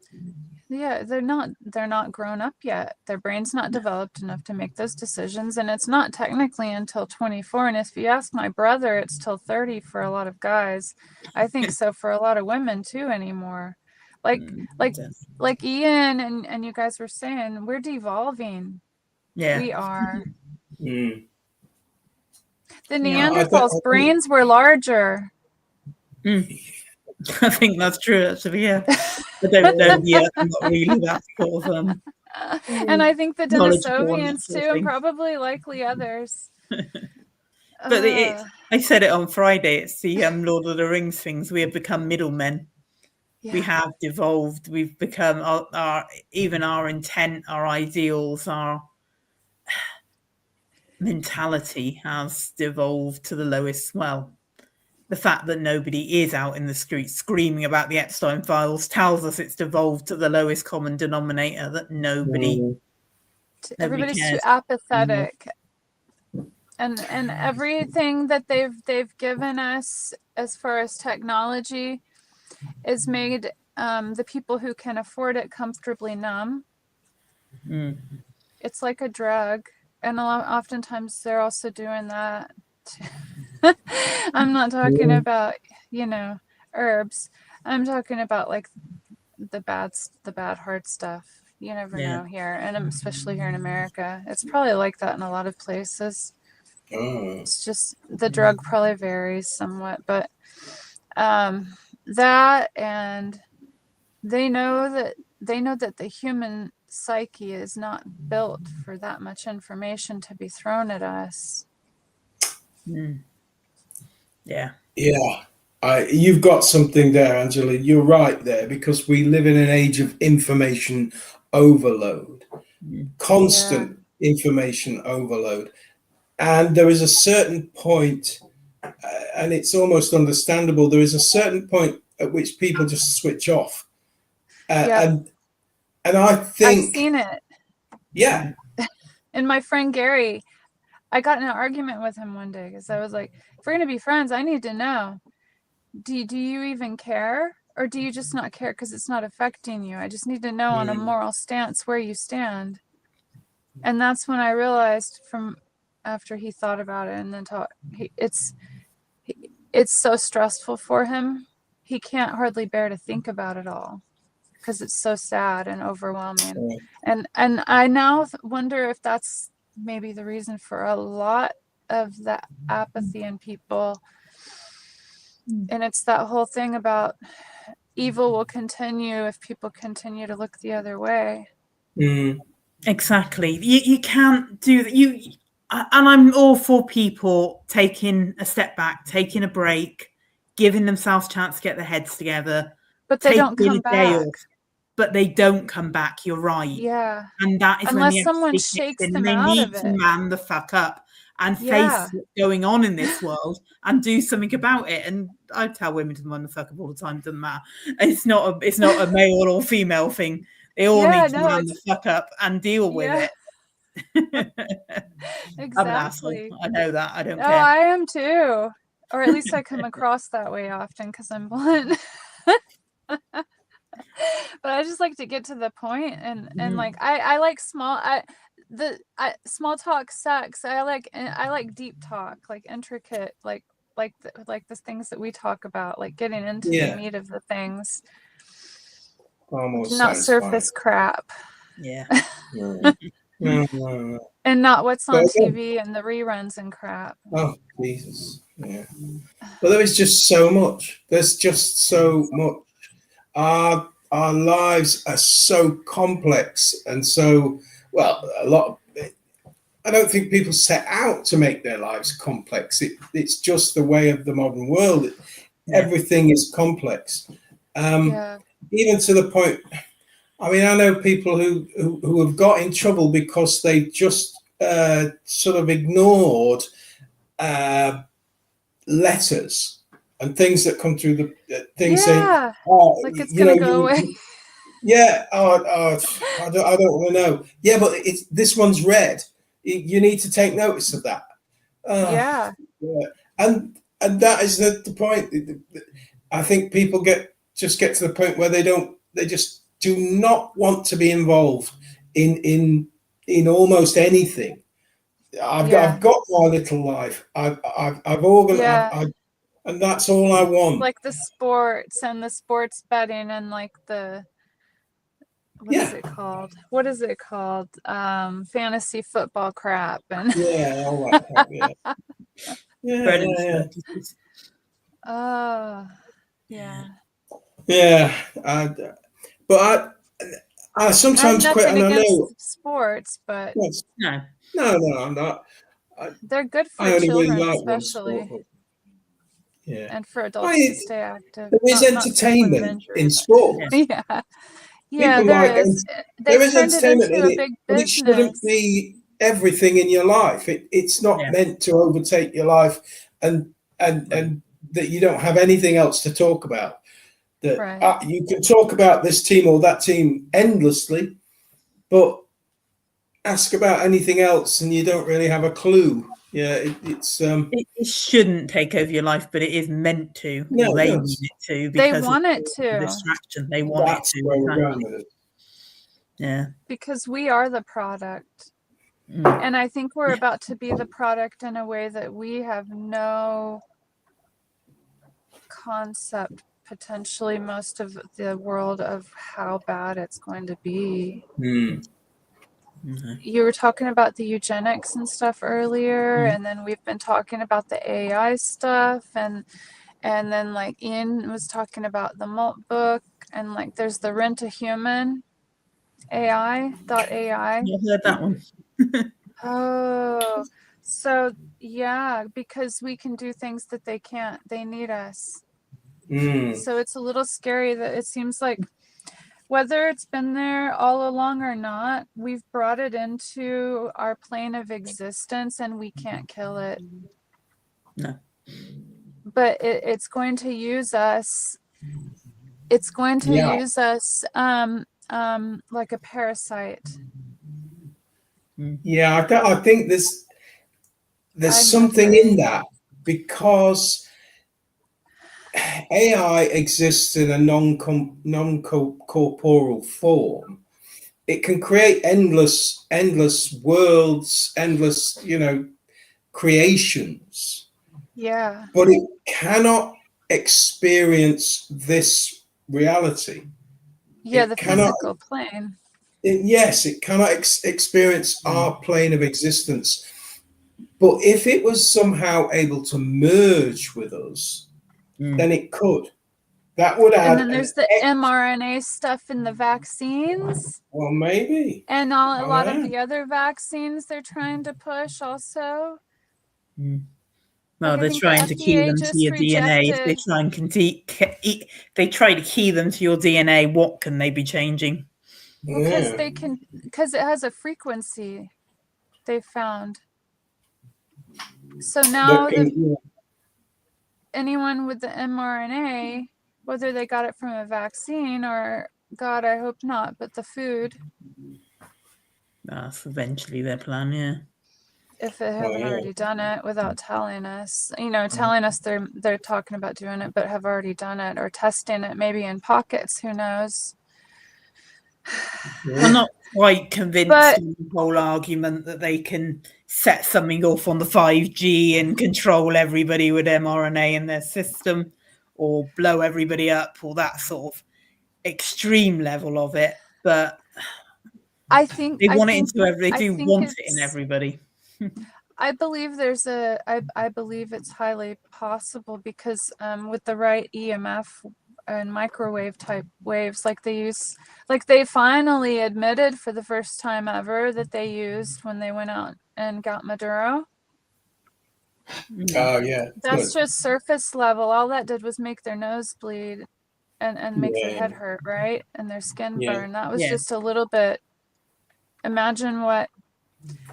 Yeah, they're not grown up yet. Their brain's not developed enough to make those decisions, and it's not technically until 24. And if you ask my brother, it's till 30 for a lot of guys. I think so for a lot of women too anymore. Like Ian and you guys were saying, we're devolving. Yeah. We are. The Yeah, Neanderthals' brains were larger. I think that's true, actually. Yeah, I don't know. Yeah, I'm not really that sort of. And I think the knowledgeable on Denisovians that sort too, of and probably likely others. But I said it on Friday. It's the Lord of the Rings things. We have become middlemen. Yeah. We have devolved. We've become our even our intent, our ideals, our mentality has devolved to the lowest. Well, the fact that nobody is out in the street screaming about the Epstein files tells us it's devolved to the lowest common denominator, that nobody everybody's cares. too apathetic. And everything that they've given us as far as technology is made the people who can afford it comfortably numb. It's like a drug, and oftentimes they're also doing that. I'm not talking about herbs. I'm talking about like the bad hard stuff. You never know here, and especially here in America. It's probably like that in a lot of places. It's just the drug probably varies somewhat, but that, and they know that the human psyche is not built for that much information to be thrown at us. Yeah. You've got something there, Angela. You're right there, because we live in an age of information overload, constant information overload. And there is a certain point, and it's almost understandable, there is a certain point at which people just switch off. And I think... I've seen it. Yeah. And my friend Gary, I got in an argument with him one day because I was like, if we're going to be friends, I need to know, do you even care? Or do you just not care because it's not affecting you? I just need to know on a moral stance where you stand. And that's when I realized, from after he thought about it and then it's so stressful for him. He can't hardly bear to think about it all because it's so sad and overwhelming. And I now wonder if that's maybe the reason for a lot of the apathy in people. And it's that whole thing about evil will continue if people continue to look the other way. Exactly. You can't do that. And I'm all for people taking a step back, taking a break, giving themselves a chance to get their heads together. But they don't come back. But they don't come back. You're right. Yeah. And that is unless when someone shakes them out of it. They need to man the fuck up and face what's going on in this world and do something about it. And I tell women to man the fuck up all the time. Doesn't matter. It's not a male or female thing. They all need to man the fuck up and deal with it. Exactly. I'm an asshole. I know that. I don't care. I am too. Or at least I come across that way often because I'm blunt. But I just like to get to the point, and like I like small talk sucks. I like deep talk, like intricate, like the things that we talk about, like getting into the meat of the things, Far more not satisfying. surface crap. Yeah. No. And not what's on But again- TV and the reruns and crap. Oh, Jesus. Yeah. But there is just so much. There's just so much. Our lives are so complex and so, well, I don't think people set out to make their lives complex. It's just the way of the modern world. Everything is complex. Even to the point, I mean, I know people who have got in trouble because they just sort of ignored letters and things that come through the things saying, like it's gonna go away. Yeah. I don't want to know. Yeah, but this one's red. You need to take notice of that. Yeah. And that is the point. I think people get to the point where they just do not want to be involved in almost anything. I've got my little life. I've organized. And that's all I want. Like the sports and the sports betting and like the what is it called? What is it called? Fantasy football crap and all that crap. But I sometimes quit, and I know sports, but no, I'm not. They're good for children, really especially. Sport, and for adults to stay active. There is entertainment in sport. Yeah, there is. There is entertainment in it, but it shouldn't be everything in your life. It's not meant to overtake your life, and that you don't have anything else to talk about. That you can talk about this team or that team endlessly, but ask about anything else, and you don't really have a clue. Yeah, it shouldn't take over your life, but it is meant to. No, they need it to. They want it to. Distraction. They want it to. Where we're going with it. Yeah. Because we are the product. And I think we're about to be the product in a way that we have no concept, potentially most of the world, of how bad it's going to be. You were talking about the eugenics and stuff earlier, and then we've been talking about the AI stuff, and then like Ian was talking about the Malt book, and like there's the Rent a Human AI. I heard that one. Oh, so yeah, because we can do things that they can't. They need us. So it's a little scary that it seems like, whether it's been there all along or not, we've brought it into our plane of existence and we can't kill it. No. But it's going to use us. It's going to use us like a parasite. Yeah, I think there's something in that, because AI exists in a non-corporeal form. It can create endless worlds, endless, creations. Yeah. But it cannot experience this reality. Yeah, the physical plane. It cannot experience our plane of existence. But if it was somehow able to merge with us, then it could. That would add. And then there's the mRNA stuff in the vaccines. Well, maybe. And a lot of the other vaccines they're trying to push also. Well, they're trying to key them to your DNA. If they try and they try to key them to your DNA, what can they be changing? Because because it has a frequency they found. So now anyone with the mRNA, whether they got it from a vaccine or, God, I hope not, but the food. That's eventually their plan, yeah. if they haven't already done it without telling us, telling us they're talking about doing it, but have already done it or testing it maybe in pockets. Who knows? I'm not quite convinced of the whole argument that they can set something off on the 5G and control everybody with mRNA in their system or blow everybody up or that sort of extreme level of it. But I think they want it into everybody. They do want it in everybody. I believe I believe it's highly possible because with the right EMF and microwave type waves like they finally admitted for the first time ever that they used when they went out and got Maduro. Oh yeah. That's just surface level. All that did was make their nose bleed and make their head hurt, right? And their skin burn. That was just a little bit. Imagine what.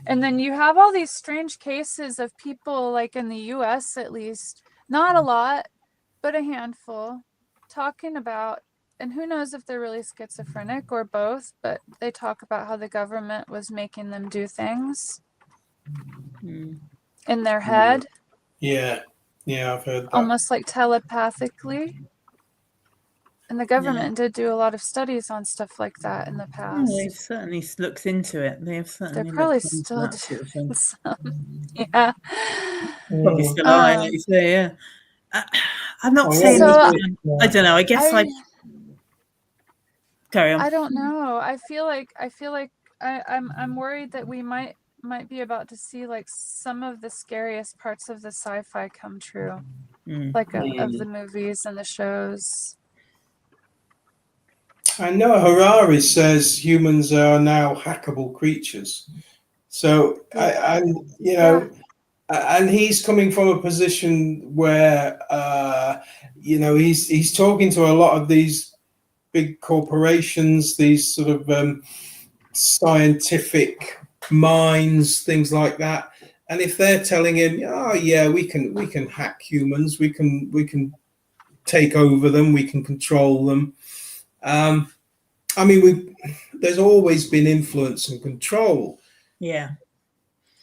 And then you have all these strange cases of people, like in the US at least, not a lot, but a handful, talking about, and who knows if they're really schizophrenic or both, but they talk about how the government was making them do things in their head. Yeah, I've heard that. Almost like telepathically. And the government did do a lot of studies on stuff like that in the past. They've certainly looked into it. They're probably still doing some. Yeah. Probably still are, like you say, yeah. I'm not saying I don't know. I guess carry on. I don't know. I feel like I'm worried that we might be about to see like some of the scariest parts of the sci-fi come true, like of the movies and the shows. I know Harari says humans are now hackable creatures. So and he's coming from a position where he's talking to a lot of these big corporations, these sort of scientific minds, things like that. And if they're telling him, oh yeah, we can hack humans, we can take over them, we can control them. I mean, there's always been influence and control. Yeah.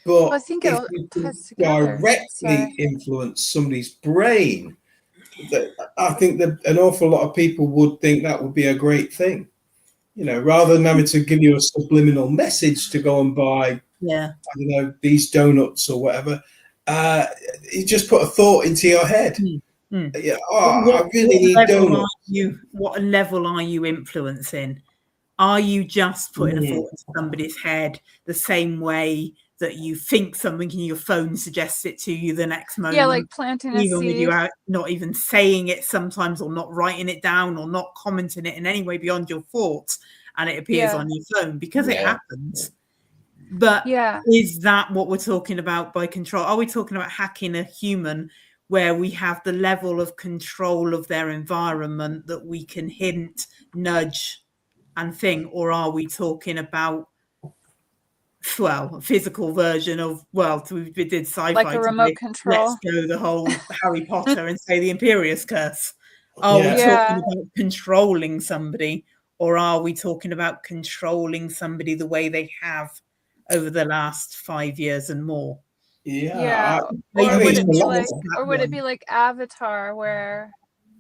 But I think if you can directly influence somebody's brain, I think that an awful lot of people would think that would be a great thing. Rather than having to give you a subliminal message to go and buy, I don't know, these donuts or whatever, you just put a thought into your head. Yeah, I really need donuts. What level are you influencing? Are you just putting a thought into somebody's head the same way that you think something in your phone suggests it to you the next moment? Yeah, like planting a seed. Even with you out, not even saying it sometimes, or not writing it down, or not commenting it in any way beyond your thoughts, and it appears on your phone because it happens. But is that what we're talking about by control? Are we talking about hacking a human where we have the level of control of their environment that we can hint, nudge, and thing? Or are we talking about, a physical version of, we did sci-fi like a remote control? Let's go the whole Harry Potter and say the Imperious Curse. Are we talking about controlling somebody, or are we talking about controlling somebody the way they have over the last 5 years and more? Or would it be like Avatar, where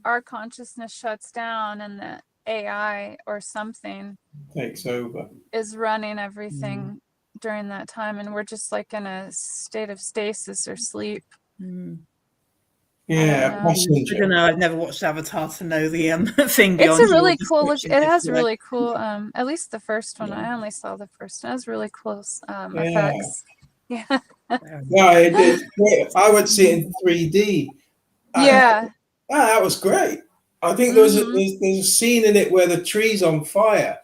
our consciousness shuts down and the AI or something takes over, is running everything during that time, and we're just like in a state of stasis or sleep? Yeah, I don't know. I've never watched Avatar to know the thing. It's a really cool. It has really cool. At least the first one. I only saw the first one. It has really cool effects. Yeah. It did. I went to see it in 3D. That was great. I think there's a scene in it where the tree's on fire,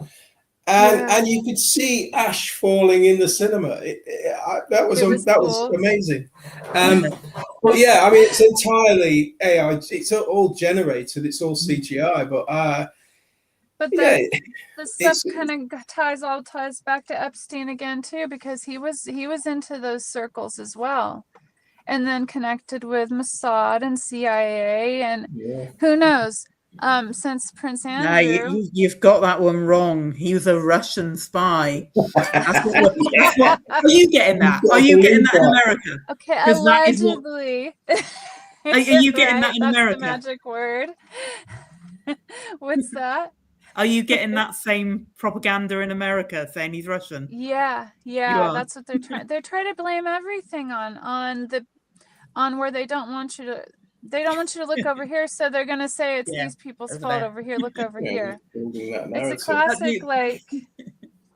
and you could see ash falling in the cinema. That was amazing. But yeah, I mean, it's entirely AI. It's all generated. It's all CGI. But the stuff kind of ties back to Epstein again too, because he was into those circles as well, and then connected with Mossad and CIA, and who knows. since Prince No, Andrew. you've got that one wrong. He was a Russian spy. That's what, are you getting that? Are you getting that in America? Okay, 'Cause that is what- allegedly. Are you getting Right? that in That's America? the magic word. What's that? Are you getting that same propaganda in America saying he's Russian? Yeah, You yeah, are. that's what they're trying. They're trying to blame everything on where they don't want you to. They don't want you to look over here, so they're gonna say it's Yeah, these people's over fault there. over here. Look over here. Building that It's a narrative. classic like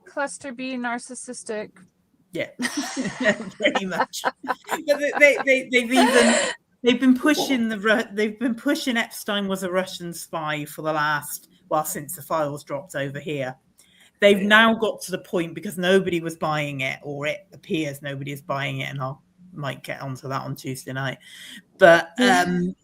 cluster B narcissistic. Yeah, pretty much. But they've been pushing Epstein was a Russian spy for the last, well, since the files dropped over here. They've now got to the point, because nobody was buying it, or it appears nobody is buying it, and I might get onto that on Tuesday night. But it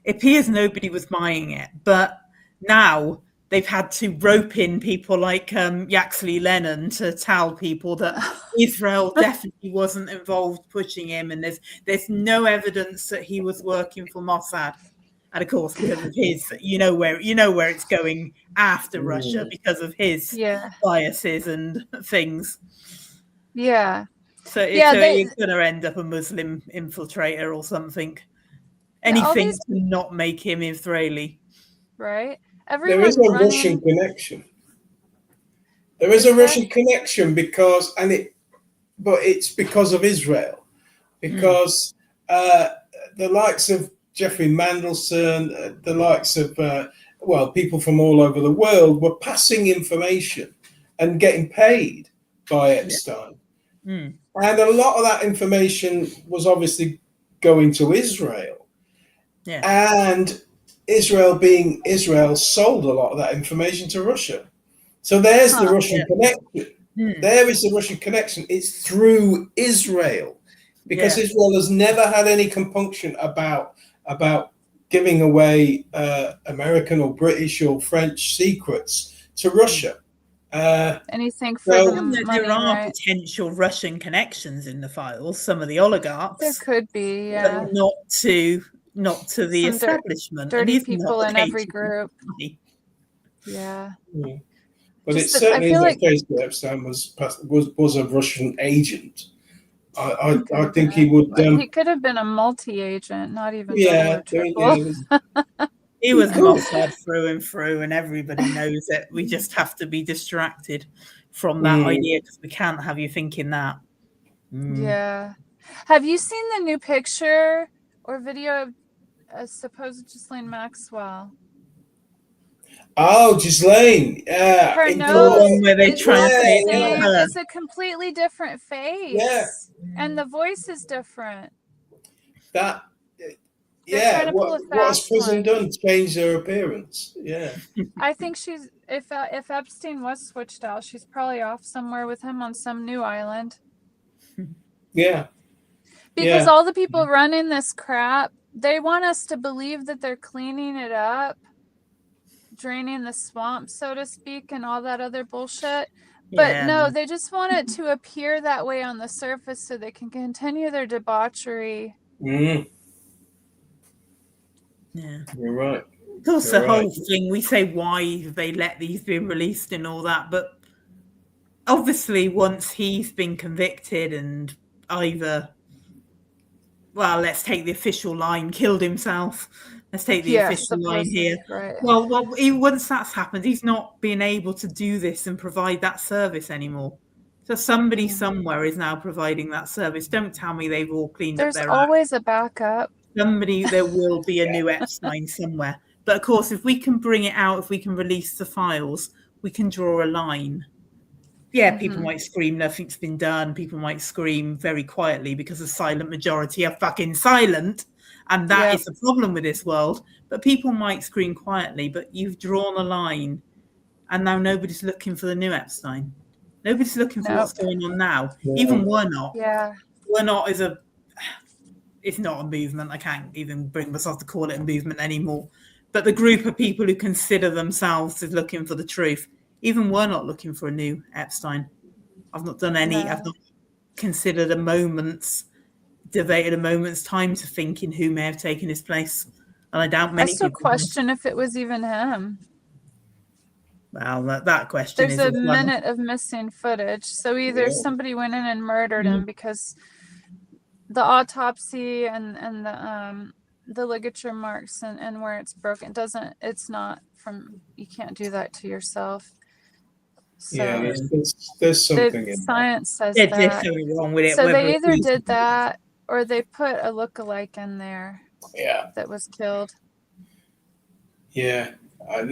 appears nobody was buying it. But now they've had to rope in people like Yaxley Lennon to tell people that Israel definitely wasn't involved pushing him, and there's no evidence that he was working for Mossad. And of course, because of his, you know where it's going after Russia, because of his biases and things. Yeah. So it's going to end up a Muslim infiltrator or something. Anything to not make him Israeli. Right. There is a Russian connection. There is a Russian connection but it's because of Israel. Because the likes of Jeffrey Mandelson, the likes of, people from all over the world were passing information and getting paid by Epstein. And a lot of that information was obviously going to Israel. Yeah. And Israel, being Israel, sold a lot of that information to Russia. So there's the Russian connection. There is the Russian connection. It's through Israel. Because Israel has never had any compunction about giving away American or British or French secrets to Russia. Anything for the money, there are right? potential Russian connections in the files. Some of the oligarchs. There could be, but not to the establishment. Dirty people in every group. Yeah. But it certainly is the case that Epstein was a Russian agent. I think he would. He could have been a multi-agent, not even double or triple. He was Mossad through and through, and everybody knows it. We just have to be distracted from that idea, because we can't have you thinking that. Yeah. Have you seen the new picture or video of supposed Ghislaine Maxwell? Oh, Ghislaine. Yeah. Her nose, where they try to say it's a completely different face. Yeah. And the voice is different. That, what has prison done? Changed her appearance. Yeah. I think if Epstein was switched out, she's probably off somewhere with him on some new island. Yeah. Because all the people running this crap, they want us to believe that they're cleaning it up, draining the swamp, so to speak, and all that other bullshit. But no, they just want it to appear that way on the surface so they can continue their debauchery. Yeah, you're right. Of course, the whole thing, we say why they let these be released and all that, but obviously once he's been convicted and either, well, let's take the official line, killed himself. Let's take the official line here. Right. Well, once that's happened, he's not being able to do this and provide that service anymore. So somebody somewhere is now providing that service. Don't tell me they've all cleaned up their There's always a backup. There will be a new Epstein somewhere. But of course, if we can bring it out, if we can release the files, we can draw a line. Yeah, people might scream, nothing's been done. People might scream very quietly because the silent majority are fucking silent. And that is the problem with this world. But people might scream quietly, but you've drawn a line. And now nobody's looking for the new Epstein. Nobody's looking for what's going on now. Even We're Not. Yeah. We're Not it's not a movement. I can't even bring myself to call it a movement anymore. But the group of people who consider themselves as looking for the truth, even We're Not looking for a new Epstein. I've not done any. I've not debated a moment's time to thinking who may have taken his place. And I doubt I many still people have. question if it was even him. Well, that question There's is a minute of missing footage. So either somebody went in and murdered him, because the autopsy and the ligature marks and where it's broken it's not from, you can't do that to yourself. So Yeah, there's something in science says there's that. something wrong with it. So whether they either it's- did that or they put a lookalike in there Yeah, that was killed. yeah. I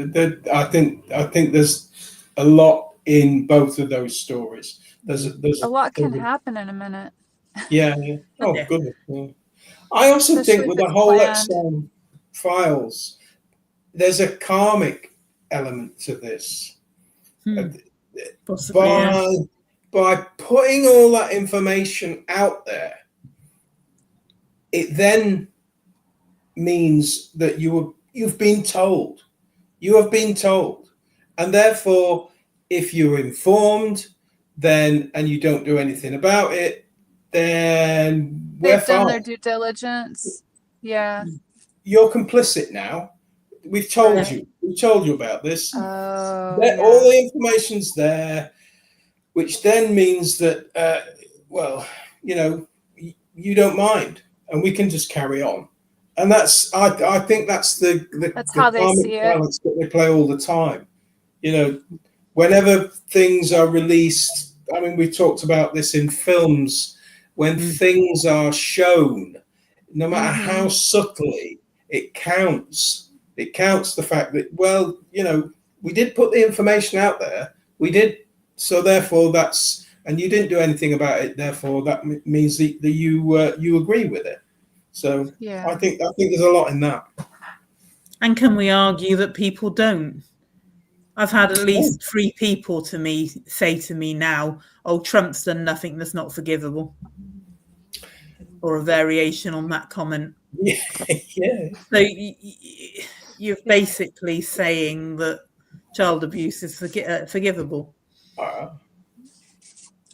think there's a lot in both of those stories. There's A lot can happen in a minute. Yeah, yeah. Oh, Yeah. goodness. Yeah. I also Especially think if with the it's whole planned. Exxon files, there's a karmic element to this. Possibly, yeah. By putting all that information out there, it then means that you've been told. You have been told. And therefore, if you're informed, then and you don't do anything about it, then They've done their due diligence. Yeah. You're complicit now. We've told you. We've told you about this. Oh, All the information's there, which then means that, you don't mind, and we can just carry on. And I think that's that's how they see it. balance that they play all the time. Whenever things are released, I mean, we talked about this in films, when things are shown, no matter how subtly, it counts. It counts the fact that, well, we did put the information out there. We did. So therefore and you didn't do anything about it. Therefore that means that you agree with it. So I think there's a lot in that. And can we argue that people don't? I've had at least 3 people say to me now, "Oh, Trump's done nothing that's not forgivable," or a variation on that comment. Yeah. So you're basically saying that child abuse is forgivable.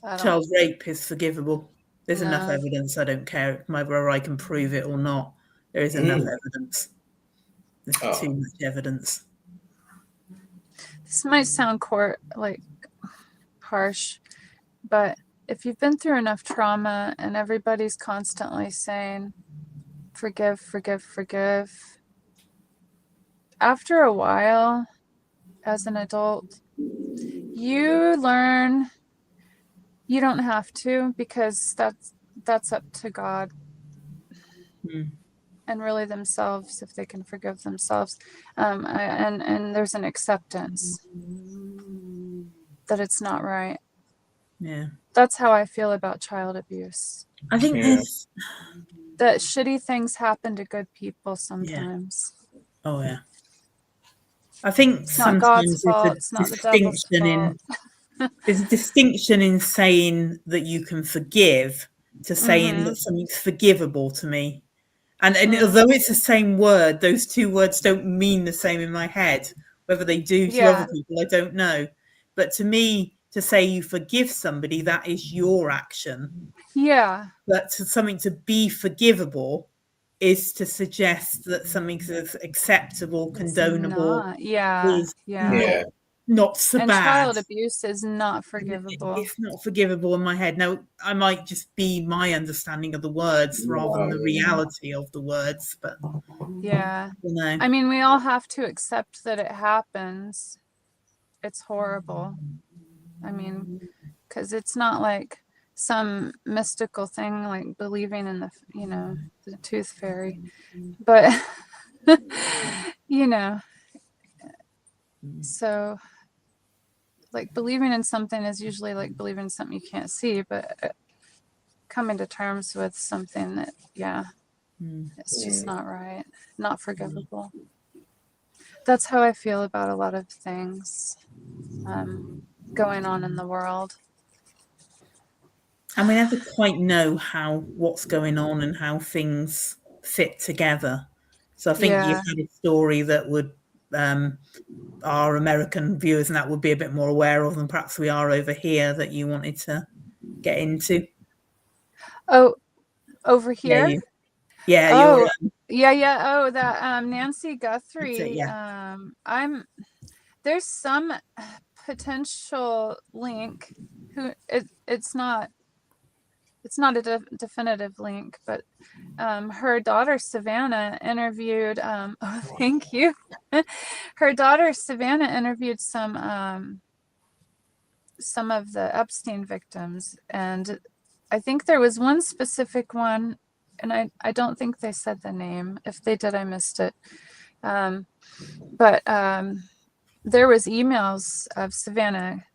Child rape is forgivable. There's enough evidence. I don't care whether I can prove it or not. There is enough evidence. There's too much evidence. This might sound harsh, but if you've been through enough trauma and everybody's constantly saying, forgive, forgive, forgive, after a while, as an adult, you learn you don't have to, because that's up to God and really themselves, if they can forgive themselves. And there's an acceptance that it's not right. Yeah. That's how I feel about child abuse. I think that shitty things happen to good people sometimes. Yeah. Oh yeah. I think it's not God's fault. It's not the devil's fault. There's a distinction in saying that you can forgive to saying that something's forgivable to me. And although it's the same word, those two words don't mean the same in my head. Whether they do to other people, I don't know. But to me, to say you forgive somebody, that is your action. Yeah. But something to be forgivable is to suggest that something's acceptable, condonable. Not so and bad. Child abuse is not forgivable. It's not forgivable in my head. Now, I might just be my understanding of the words rather than the reality of the words, but I mean, we all have to accept that it happens. It's horrible. I mean, because it's not like some mystical thing like believing in the tooth fairy, but so like believing in something is usually like believing in something you can't see, but coming to terms with something that it's just not right, not forgivable. That's how I feel about a lot of things going on in the world. And we never quite know what's going on and how things fit together. So I think you've had a story that would our American viewers and that would be a bit more aware of than perhaps we are over here, that you wanted to get into. Oh, over here? Yeah. Oh, yeah. Oh, that Nancy Guthrie. Yeah. There's some potential link. It's not a definitive link, but her daughter Savannah interviewed. Oh, thank you. Her daughter Savannah interviewed some of the Epstein victims, and I think there was one specific one, and I don't think they said the name. If they did, I missed it. But there was emails of Savannah,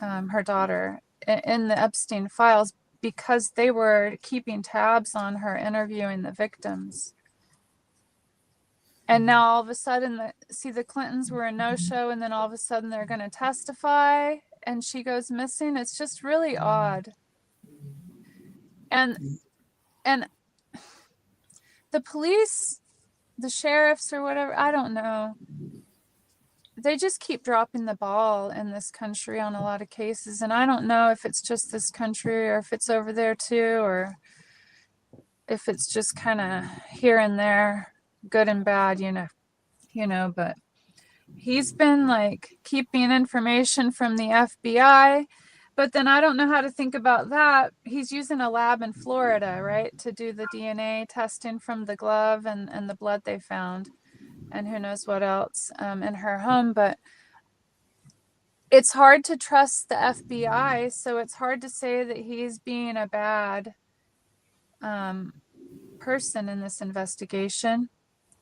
her daughter, in the Epstein files, because they were keeping tabs on her interviewing the victims. And now all of a sudden, the Clintons were a no-show, and then all of a sudden they're going to testify, and she goes missing. It's just really odd. And the police, the sheriffs or whatever, I don't know. They just keep dropping the ball in this country on a lot of cases. And I don't know if it's just this country or if it's over there too, or if it's just kind of here and there, good and bad, but he's been like keeping information from the FBI, but then I don't know how to think about that. He's using a lab in Florida, right, to do the DNA testing from the glove and the blood they found, and who knows what else in her home. But it's hard to trust the FBI, so it's hard to say that he's being a bad person in this investigation.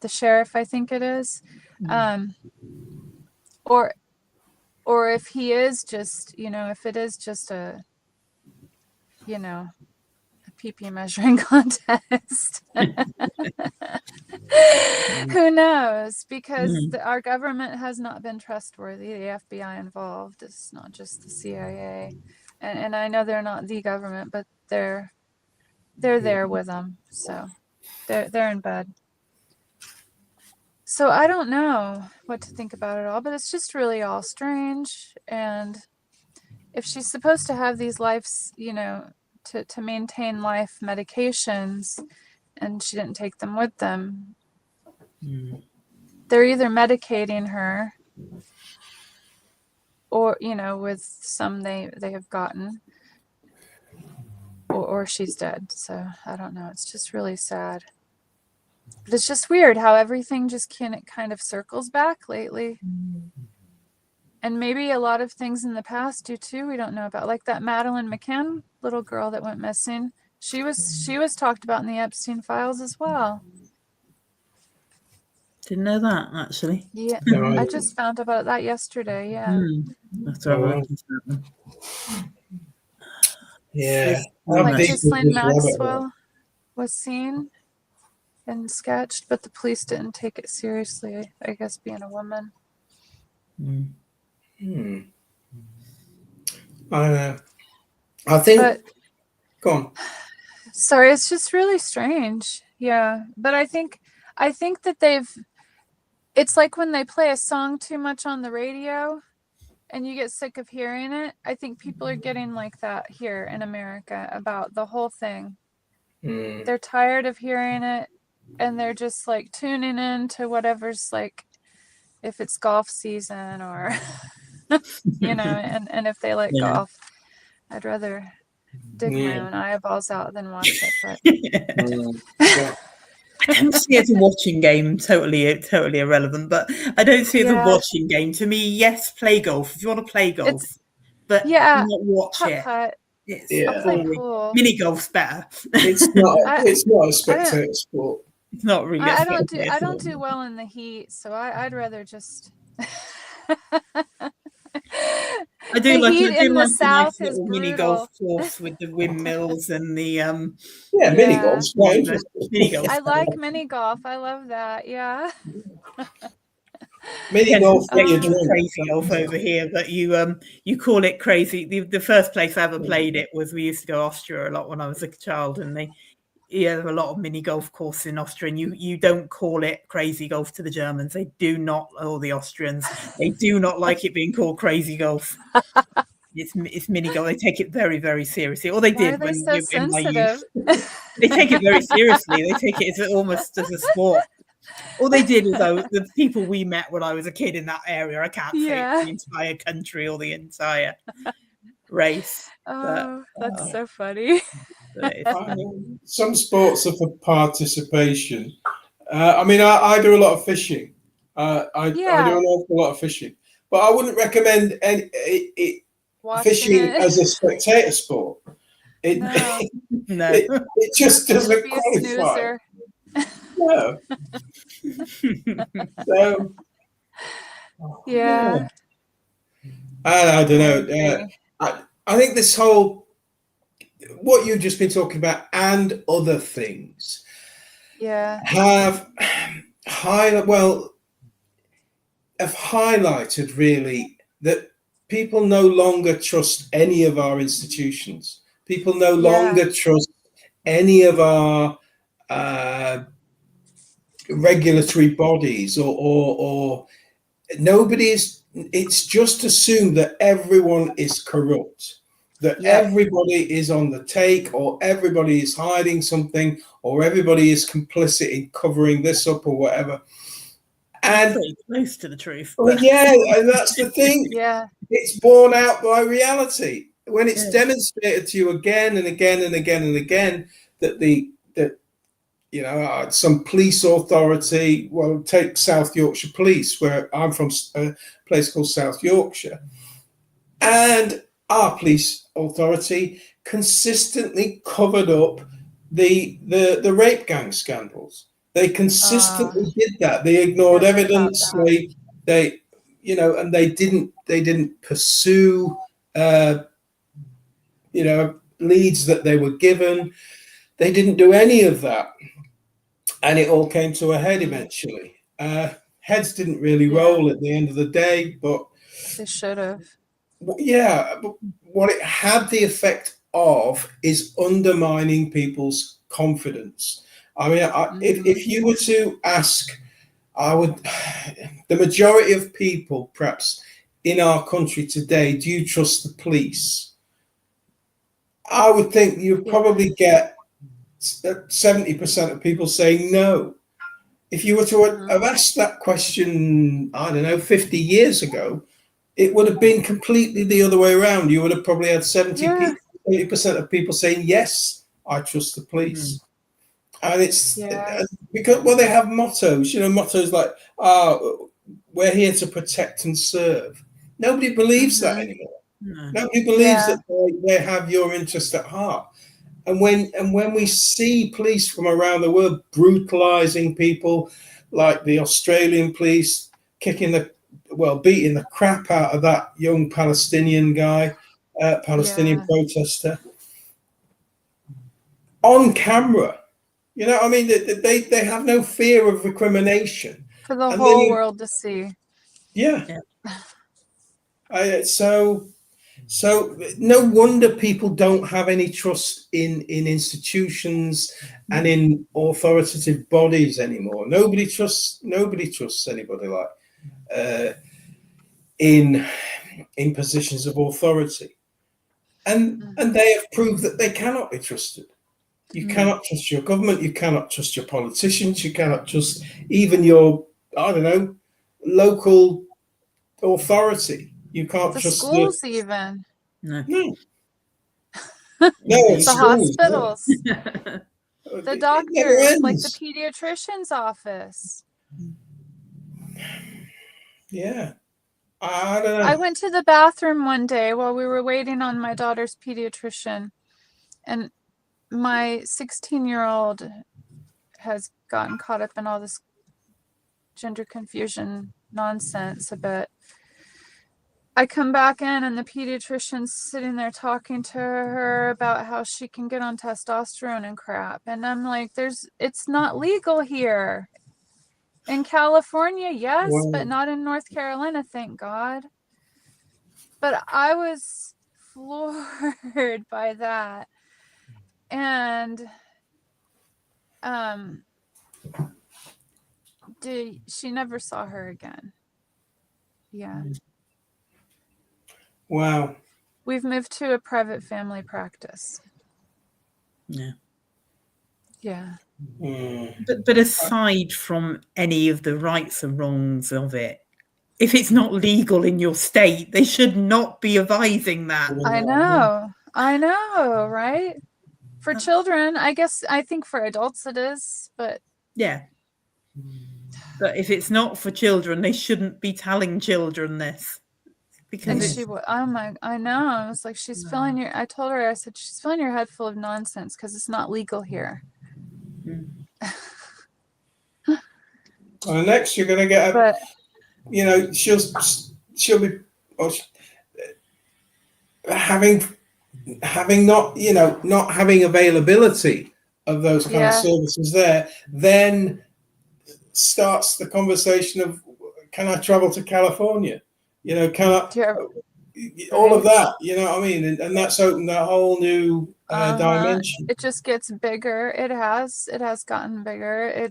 The sheriff, I think it is. Or if he is just, if it is just a pee-pee measuring contest. Who knows? Because our government has not been trustworthy. The FBI involved. It's not just the CIA. And I know they're not the government, but they're there with them. So they're in bed. So I don't know what to think about it all, but it's just really all strange. And if she's supposed to have these lives, to maintain life medications, and she didn't take them with them, they're either medicating her or, with some they have gotten, or she's dead. So I don't know. It's just really sad. But it's just weird how everything just kind of circles back lately. And maybe a lot of things in the past do too. We don't know about, like that Madeleine McCann little girl that went missing. She was talked about in the Epstein files as well. Didn't know that, actually. Yeah, I just found about that yesterday. Yeah. That's right. Yeah. Like Ghislaine Maxwell was seen and sketched, but the police didn't take it seriously, I guess, being a woman. I don't know. I think. Go on. Sorry, it's just really strange. Yeah, but I think that it's like when they play a song too much on the radio and you get sick of hearing it. I think people are getting like that here in America about the whole thing. They're tired of hearing it, and they're just like tuning in to whatever's, like, if it's golf season or and if they like golf, I'd rather dig my own eyeballs out than watch it. But I don't see it as a watching game, totally irrelevant, but I don't see it as a watching game. To me, yes, play golf if you want to play golf, but not watch it. I'll play pool. Mini golf's better. It's not a spectator sport. It's not really. I don't do well in the heat, so I'd rather just. I do like the nice South little mini golf course with the windmills and the mini golf's great. Mini golf. I like mini golf. I love that. Yeah. Mini golf, crazy golf over here, but you call it crazy. The first place I ever played it was, we used to go to Austria a lot when I was a child, and there are a lot of mini golf courses in Austria, and you don't call it crazy golf to the Germans. They do not, or the Austrians, they do not like it being called crazy golf. It's mini golf. They take it very, very seriously. Or they Why are did they when so we were in my youth. sensitive? They take it very seriously. They take it almost as a sport. All they did is, though, the people we met when I was a kid in that area, I can't say Yeah. the entire country or the entire race. Oh, that's so funny. Some sports are for participation. I mean, I do a lot of fishing. I do an awful lot of fishing, but I wouldn't recommend fishing it. as a spectator sport. It, No. it just doesn't Be a qualify. snoozer. No. So, Yeah. I don't know. agree. I think this whole, what you've just been talking about and other things Yeah. have highlighted really that people no longer trust any of our institutions. People no longer trust any of our regulatory bodies or nobody is. It's just assumed that everyone is corrupt, that everybody is on the take, or everybody is hiding something, or everybody is complicit in covering this up or whatever. And pretty close to the truth. Well, yeah, and that's the thing. Yeah. It's borne out by reality. When it's demonstrated to you again and again and again and again that some police authority, well, take South Yorkshire Police, where I'm from, a place called South Yorkshire, and our police authority consistently covered up the rape gang scandals. They consistently did that. They ignored evidence. They and they didn't pursue leads that they were given. They didn't do any of that. And it all came to a head eventually. Heads didn't really roll at the end of the day, but they should have. Yeah, but what it had the effect of is undermining people's confidence. I mean, if you were to ask, the majority of people, perhaps in our country today, do you trust the police? I would think you'd probably get 70% of people saying no. If you were to have asked that question, I don't know, 50 years ago, it would have been completely the other way around. You would have probably had 70% of people saying, yes, I trust the police. And it's because, they have mottos, mottos like, we're here to protect and serve. Nobody believes that anymore. Nobody believes that they have your interest at heart. And when we see police from around the world brutalizing people, like the Australian police beating the crap out of that young Palestinian guy, Palestinian protester, on camera, I mean, they have no fear of recrimination for the whole world to see. So no wonder people don't have any trust in institutions and in authoritative bodies anymore. Nobody trusts anybody like in positions of authority, and they have proved that they cannot be trusted. You cannot trust your government. You cannot trust your politicians. You cannot trust even your, I don't know, local authority. You can't trust schools even. No. The schools, hospitals. The doctors, like the pediatrician's office. Yeah. I don't know. I went to the bathroom one day while we were waiting on my daughter's pediatrician, and my 16-year-old has gotten caught up in all this gender confusion nonsense a bit. I come back in and the pediatrician's sitting there talking to her about how she can get on testosterone and crap. And I'm like, it's not legal here. In California, yes, but not in North Carolina, thank God. But I was floored by that. And she never saw her again. Yeah. Wow. We've moved to a private family practice. Yeah. Yeah. But aside from any of the rights and wrongs of it, if it's not legal in your state, they should not be advising that. I know, right? For children, I think for adults it is, but yeah. But if it's not for children, they shouldn't be telling children this. Because I know. I was like, I told her, I said, she's filling your head full of nonsense because it's not legal here. Next, you're going to get she'll be having not having availability of those kind of services there, then starts the conversation of, can I travel to California? Can I, all of that, you know what I mean? And that's opened that whole new dimension. It just gets bigger. It has gotten bigger.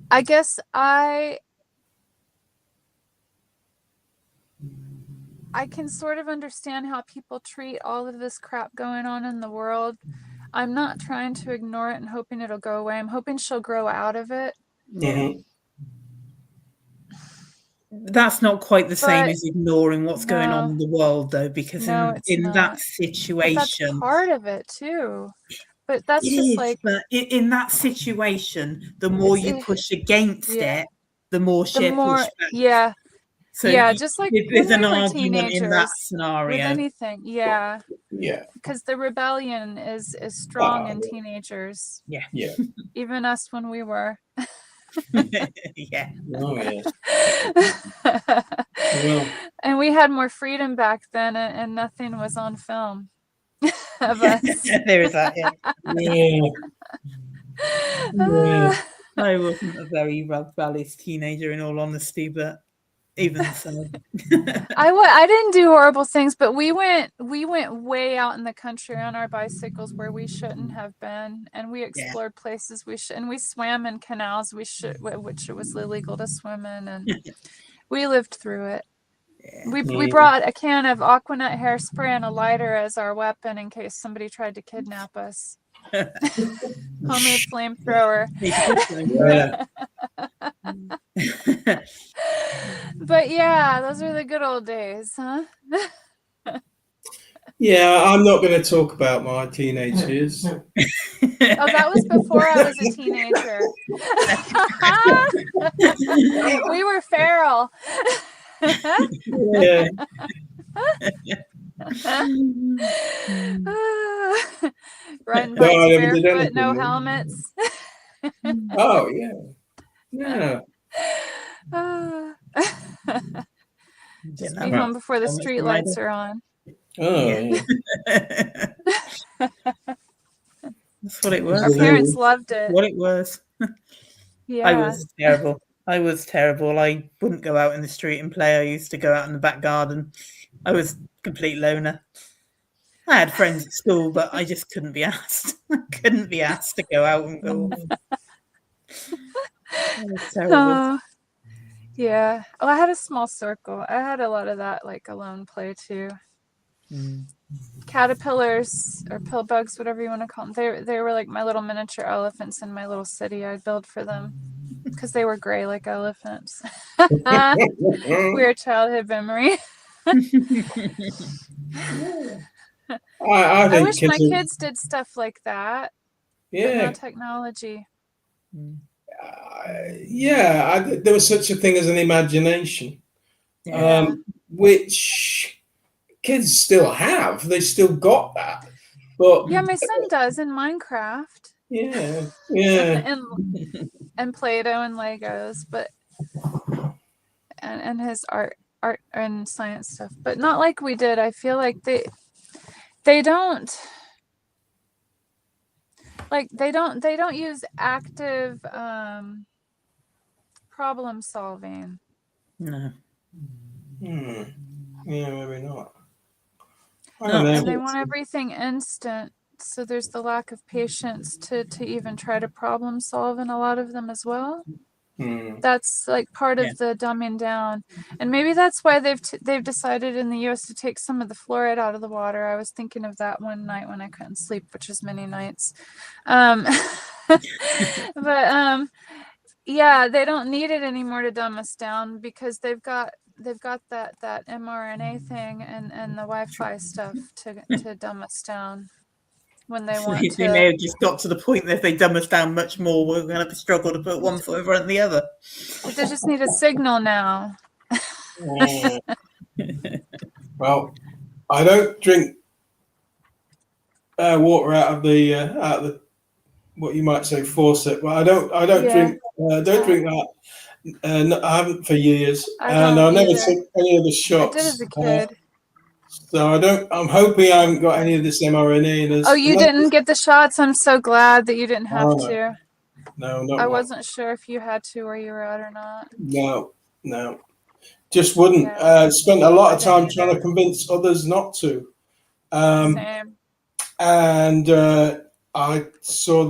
I guess I can sort of understand how people treat all of this crap going on in the world. I'm not trying to ignore it and hoping it'll go away. I'm hoping she'll grow out of it. Yeah. That's not quite the same as ignoring what's going on in the world, though, because in that situation, but that's part of it too. But that's but in that situation, the more you push against it, the more she'll push back. Yeah. So just like there's an argument in that scenario. With anything, yeah. Because the rebellion is strong in teenagers. Yeah. Even us when we were. Yeah. Oh yeah. And we had more freedom back then, and nothing was on film of us. There is that. Yeah. I wasn't a very rebellious teenager, in all honesty, but even so. I didn't do horrible things, but we went way out in the country on our bicycles where we shouldn't have been, and we explored places we should, and we swam in canals which it was illegal to swim in, and we lived through it. We brought a can of Aquanet hairspray and a lighter as our weapon in case somebody tried to kidnap us. Homemade flamethrower. But yeah, those were the good old days, huh? Yeah, I'm not going to talk about my teenage years. Oh, that was before I was a teenager. We were feral. Yeah. Riding bikes barefoot, no helmets. Oh yeah. Yeah. Just be home before the street lights are on. Oh yeah. That's what it was. Our parents loved it. What it was. Yeah. I was terrible. I wouldn't go out in the street and play. I used to go out in the back garden. I was a complete loner. I had friends at school, but I just couldn't be asked. I couldn't be asked to go out and go off. That was terrible. Yeah. Oh, I had a small circle. I had a lot of that, like alone play too. Caterpillars or pill bugs, whatever you want to call them. They were like my little miniature elephants in my little city. I'd build for them because they were gray like elephants. Weird childhood memory. I wish my kids did stuff like that. Yeah. No technology. There was such a thing as an imagination, which kids still have. They still got that. But yeah, my son does in Minecraft. Yeah. and Play-Doh and Legos, but and his art and science stuff, but not like we did. I feel like they don't use active problem solving. No. Yeah, maybe not. And they want everything instant, so there's the lack of patience to even try to problem solve in a lot of them as well. That's like part of the dumbing down, and maybe that's why they've decided in the U.S. to take some of the fluoride out of the water. I was thinking of that one night when I couldn't sleep, which is many nights. But yeah, they don't need it anymore to dumb us down because they've got that mRNA thing and the Wi-Fi stuff to dumb us down when they want to. They may have just got to the point that if they dumb us down much more, we're going to have to struggle to put one foot in front of the other. They just need a signal now. Well, I don't drink water out of the what you might say faucet. Well, I don't drink that. I haven't for years, and I never took any of the shots. I did as a kid. So I'm hoping I haven't got any of this mRNA in us. Oh, you didn't get the shots? I'm so glad that you didn't have to. No, not I wasn't sure if you had to where you were at or not. No. Just wouldn't. Spent a lot of time trying to convince others not to. Same. And I saw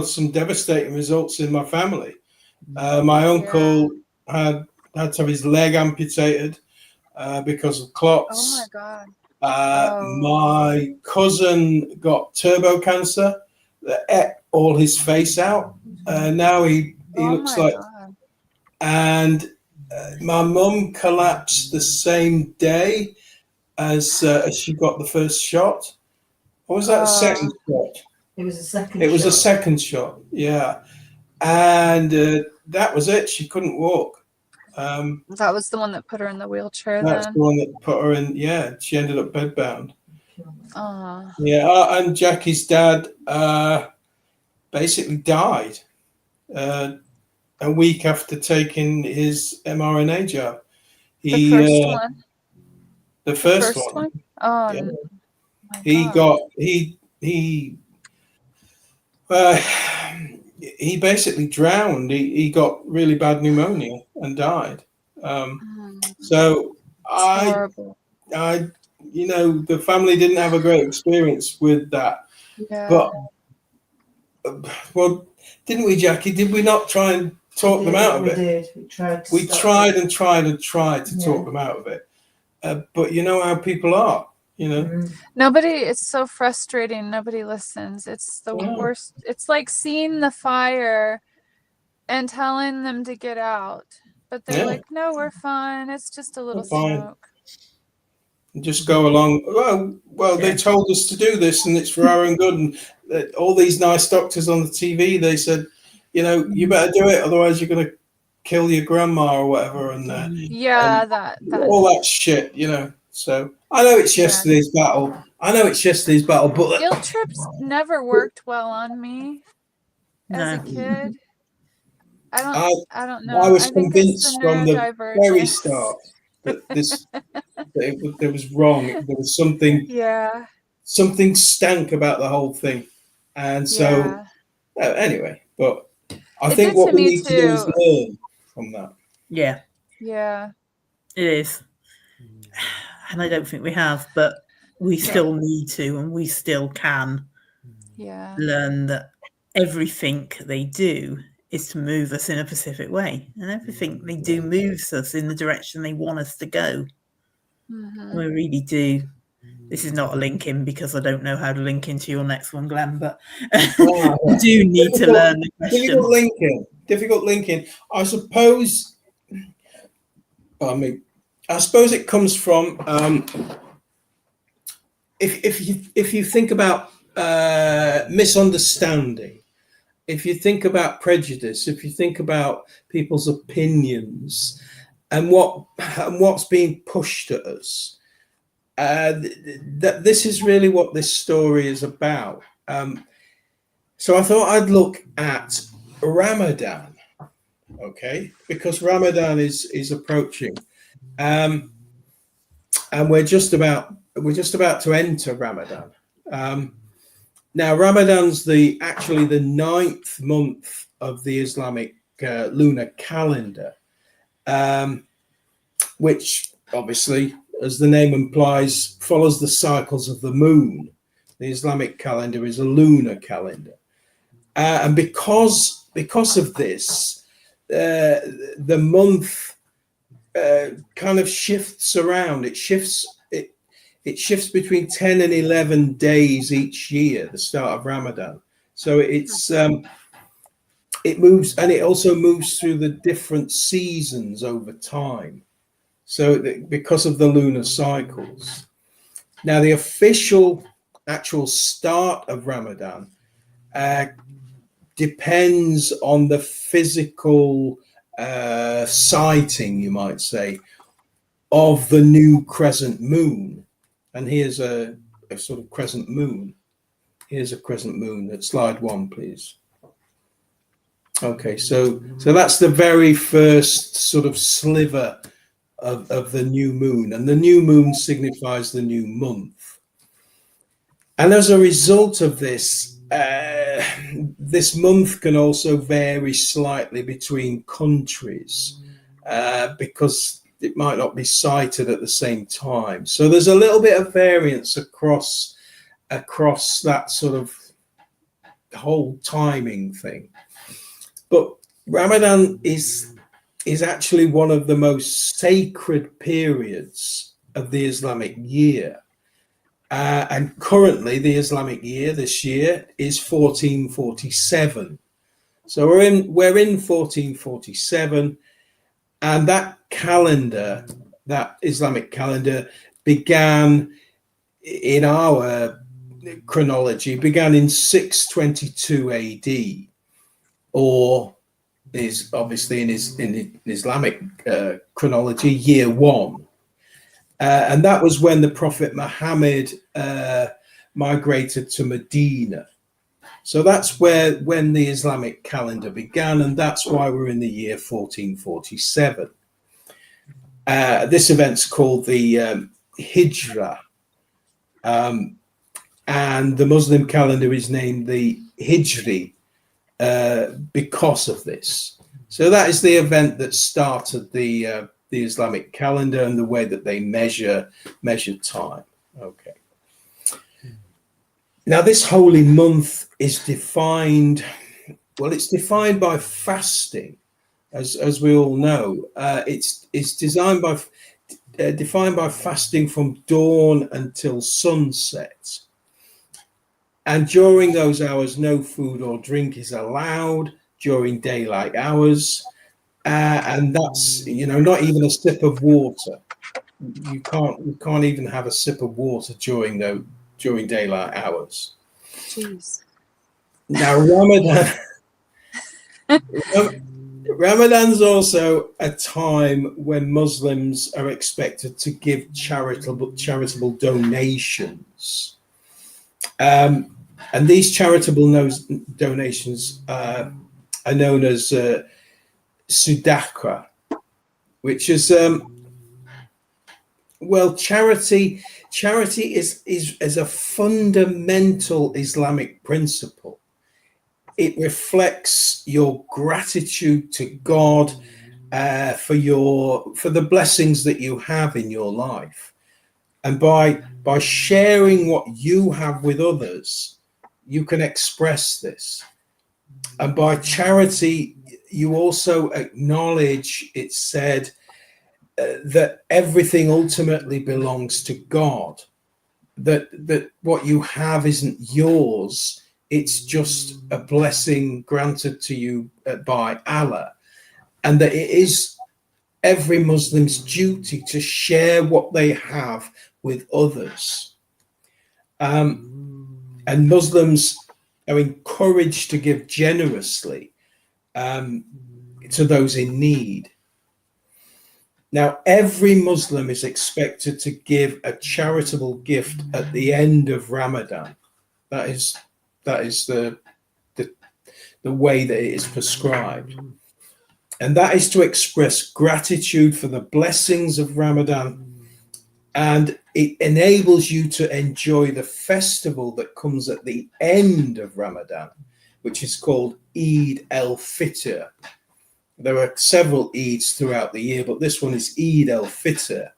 some devastating results in my family. My uncle had to have his leg amputated because of clots. Oh my God. My cousin got turbo cancer that ate all his face out. Now he looks like. God. And my mum collapsed the same day as she got the first shot. Or was that the second shot? It was a second. It was a second shot. Yeah, and that was it. She couldn't walk. That was the one that put her in the wheelchair. That's the one that put her in. Yeah, she ended up bedbound. Yeah, and Jackie's dad basically died a week after taking his mRNA jab. The first one. The first one. Oh. Yeah. He basically drowned. He got really bad pneumonia and died. So horrible. The family didn't have a great experience with that. Yeah. But well, didn't we, Jackie? Did we not try and talk them out of it? We did. We tried and tried to talk them out of it. But you know how people are. Nobody, it's so frustrating. Nobody listens. It's the worst. It's like seeing the fire and telling them to get out. But they're like, no, we're fine. It's just a little smoke. Just go along. Well, they told us to do this and it's for our own good. And all these nice doctors on the TV, they said, you better do it. Otherwise you're going to kill your grandma or whatever. And all that shit, So I know it's yesterday's battle. But guilt trips never worked well on me as a kid. I don't know. I was convinced from the very start that there was wrong. There was something. Yeah. Something stank about the whole thing, and so anyway. But I think what we need to do is learn from that. Yeah. Yeah. It is. And I don't think we have, but we still need to, and we still can learn that everything they do is to move us in a specific way. And everything they do moves us in the direction they want us to go. Mm-hmm. We really do. This is not a link in because I don't know how to link into your next one, Glenn, but we do need to learn the question. Difficult linking. I suppose it comes from if you think about misunderstanding, if you think about prejudice, if you think about people's opinions and what's being pushed at us, that this is really what this story is about. So I thought I'd look at Ramadan, okay, because Ramadan is approaching. And we're just about to enter Ramadan. Now Ramadan's actually the 9th month of the Islamic lunar calendar, which obviously, as the name implies, follows the cycles of the moon. The Islamic calendar is a lunar calendar, and because of this, the month kind of shifts around. It shifts between 10 and 11 days each year, the start of Ramadan. So it moves, and it also moves through the different seasons over time. So because of the lunar cycles. Now, the actual start of Ramadan depends on the physical sighting, you might say, of the new crescent moon. And here's a sort of crescent moon. Here's a crescent moon. At slide 1, please. Okay, so that's the very first sort of sliver of the new moon, and the new moon signifies the new month. And as a result of this, this month can also vary slightly between countries because it might not be sighted at the same time. So there's a little bit of variance across that sort of whole timing thing. But Ramadan is actually one of the most sacred periods of the Islamic year. And currently the Islamic year this year is 1447. So we're in 1447, and that calendar, that Islamic calendar, began in our chronology, began in 622 AD, or is obviously in Islamic chronology, year 1. And that was when the Prophet Muhammad migrated to Medina. So that's when the Islamic calendar began, and that's why we're in the year 1447. This event's called the Hijrah, and the Muslim calendar is named the Hijri because of this. So that is the event that started the Islamic calendar and the way that they measure time. Okay. Now, this holy month is defined. Well, it's defined by fasting, as we all know. It's defined by fasting from dawn until sunset. And during those hours, no food or drink is allowed during daylight hours. And that's, not even a sip of water. You can't even have a sip of water during daylight hours. Jeez. Now, Ramadan's also a time when Muslims are expected to give charitable donations. And these charitable donations are known as Sudaka, which is charity is a fundamental Islamic principle. It reflects your gratitude to God for the blessings that you have in your life, and by sharing what you have with others, you can express this. And by charity, you also acknowledge, it's said, that everything ultimately belongs to God, that what you have isn't yours, it's just a blessing granted to you by Allah, and that it is every Muslim's duty to share what they have with others. And Muslims are encouraged to give generously to those in need. Now, every Muslim is expected to give a charitable gift at the end of Ramadan. That is the way that it is prescribed. And that is to express gratitude for the blessings of Ramadan. And it enables you to enjoy the festival that comes at the end of Ramadan, which is called Eid al-Fitr. There are several Eids throughout the year, but this one is Eid al-Fitr.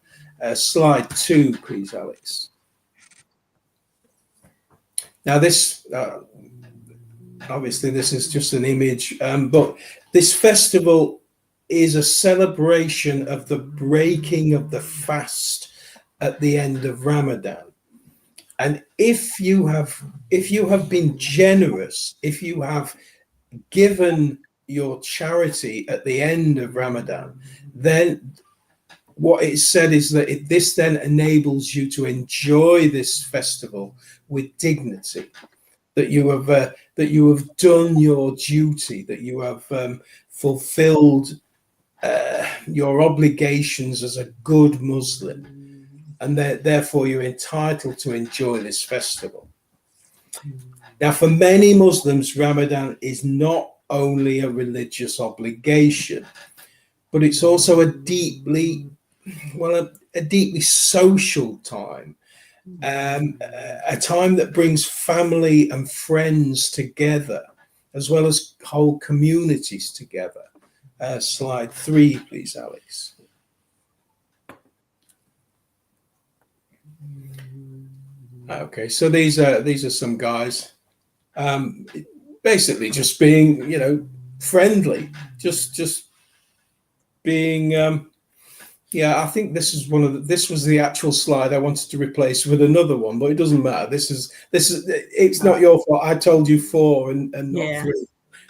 Slide 2, please, Alex. Now, this, obviously, this is just an image, but this festival is a celebration of the breaking of the fast at the end of Ramadan. And if you have been generous, if you have given your charity at the end of Ramadan, then what it said is that this then enables you to enjoy this festival with dignity, that you have done your duty, that you have fulfilled your obligations as a good Muslim, and therefore you're entitled to enjoy this festival. Now, for many Muslims, Ramadan is not only a religious obligation, but it's also a deeply social time, a time that brings family and friends together, as well as whole communities together. Slide 3, please, Alex. Okay, so these are some guys, basically just being, friendly, just being. I think this is this was the actual slide I wanted to replace with another one, but it doesn't matter. This is it's not your fault. I told you 4 and not 3.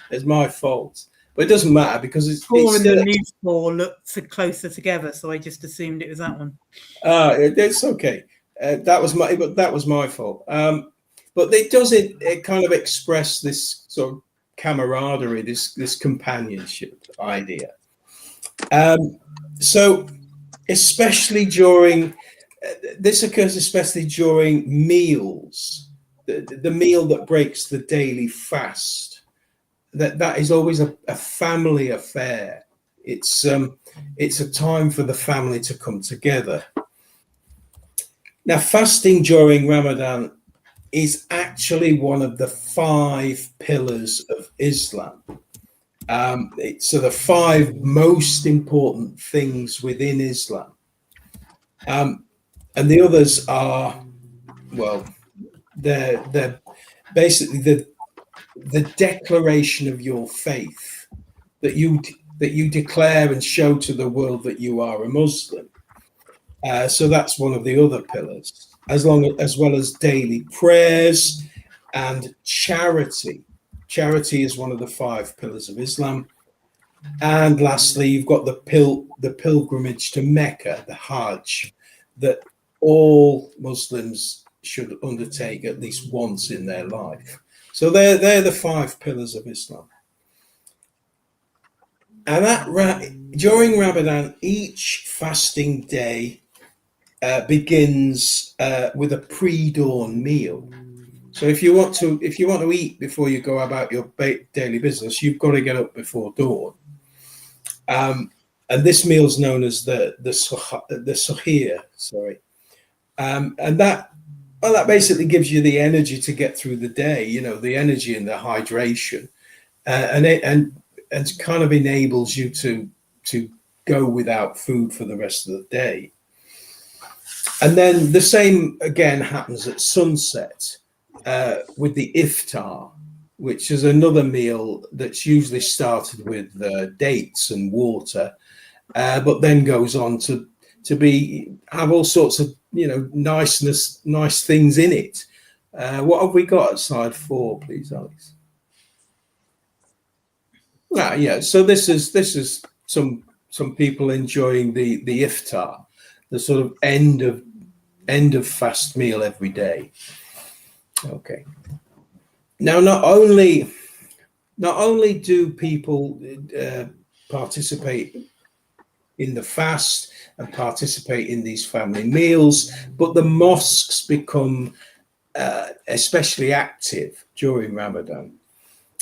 It's my fault. But it doesn't matter because it's 4 and the new 4 looked closer together, so I just assumed it was that one. It's okay. That was my fault. But it kind of express this sort of camaraderie, this companionship idea. So especially during this occurs especially during meals, the meal that breaks the daily fast. That is always a family affair. It's a time for the family to come together. Now, fasting during Ramadan is actually one of the 5 pillars of Islam. So the 5 most important things within Islam, and the others are, well, they're basically the declaration of your faith, that you declare and show to the world that you are a Muslim. So that's one of the other pillars, as well as daily prayers and charity. Charity is one of the 5 pillars of Islam. And lastly, you've got the pilgrimage to Mecca, the Hajj, that all Muslims should undertake at least once in their life. So they're the 5 pillars of Islam. And during Ramadan, each fasting day begins with a pre-dawn meal. So if you want to eat before you go about your daily business, you've got to get up before dawn. And this meal is known as the suhir. Sorry, and that basically gives you the energy to get through the day. The energy and the hydration, and kind of enables you to go without food for the rest of the day. And then the same again happens at sunset with the iftar, which is another meal that's usually started with dates and water, but then goes on to have all sorts of nice things in it. What have we got at slide 4, please, Alex? So this is some people enjoying the iftar, the sort of end of fast meal every day. Okay. Now, not only do people participate in the fast and participate in these family meals, but the mosques become especially active during Ramadan,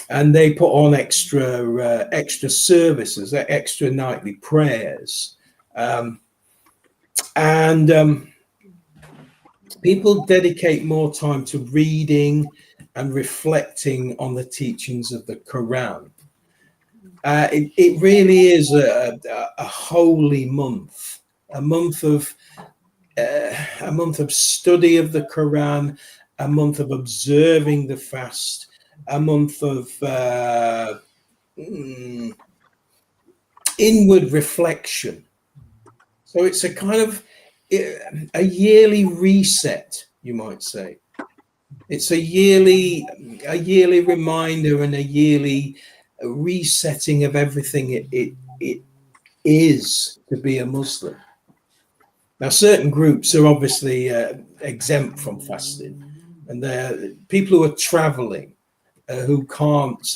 and they put on extra services, extra nightly prayers, and people dedicate more time to reading and reflecting on the teachings of the Quran. It really is a holy month, a month of study of the Quran, a month of observing the fast, a month of inward reflection. So it's a kind of a yearly reset, you might say. It's a yearly reminder and a yearly resetting of everything it is to be a Muslim. Now, certain groups are obviously exempt from fasting, and they're people who are traveling, who can't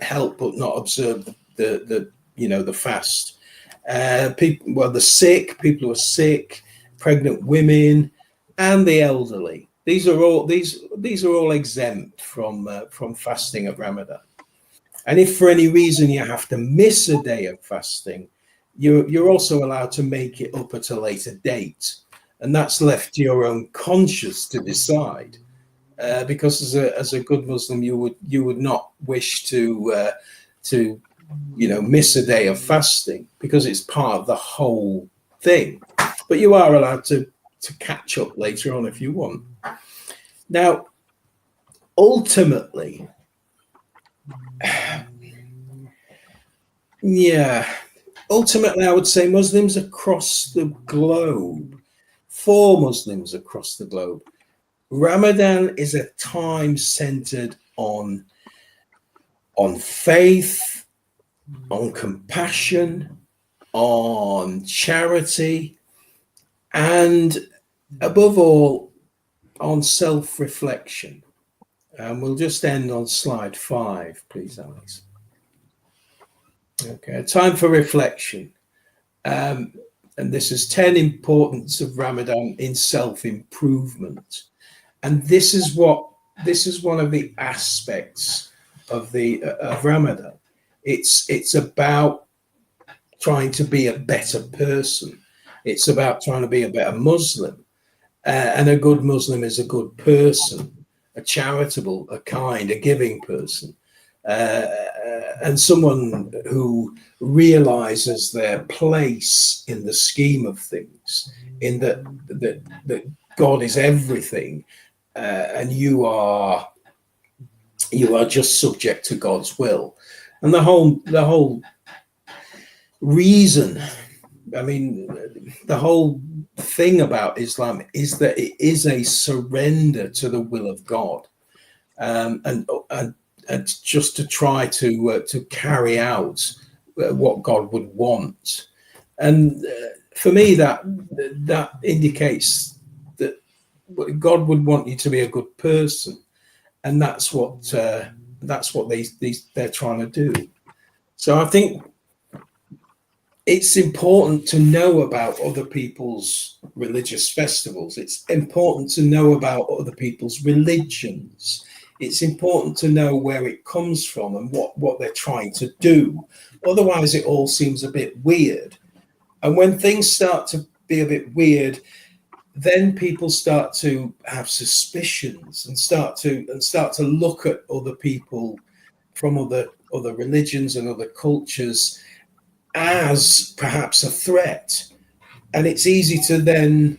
help but not observe the fast. The sick, people who are sick, pregnant women, and the elderly. These are all exempt from fasting at Ramadan. And if for any reason you have to miss a day of fasting, you're also allowed to make it up at a later date, and that's left to your own conscience to decide. Because as a good Muslim, you would not wish to miss a day of fasting, because it's part of the whole thing. But you are allowed to catch up later on if you want. Now, ultimately, I would say Muslims across the globe, for Muslims across the globe, Ramadan is a time centered on faith, on compassion, on charity, and above all, on self-reflection. And we'll just end on slide 5, please, Alex. Okay, time for reflection. And this is 10 importance of Ramadan in self-improvement. And this is one of the aspects of Ramadan. It's about trying to be a better person. It's about trying to be a better Muslim. And a good Muslim is a good person, a charitable, a kind, a giving person, and someone who realizes their place in the scheme of things, in that God is everything, and you are just subject to God's will. And the whole reason, I mean, the whole thing about Islam is that it is a surrender to the will of God, and just to try to carry out what God would want. And for me, that indicates that God would want you to be a good person, and that's what they're trying to do. So I think it's important to know about other people's religious festivals. It's important to know about other people's religions. It's important to know where it comes from and what they're trying to do. Otherwise, it all seems a bit weird. And when things start to be a bit weird, then people start to have suspicions and start to look at other people from other religions and other cultures as perhaps a threat. And it's easy to then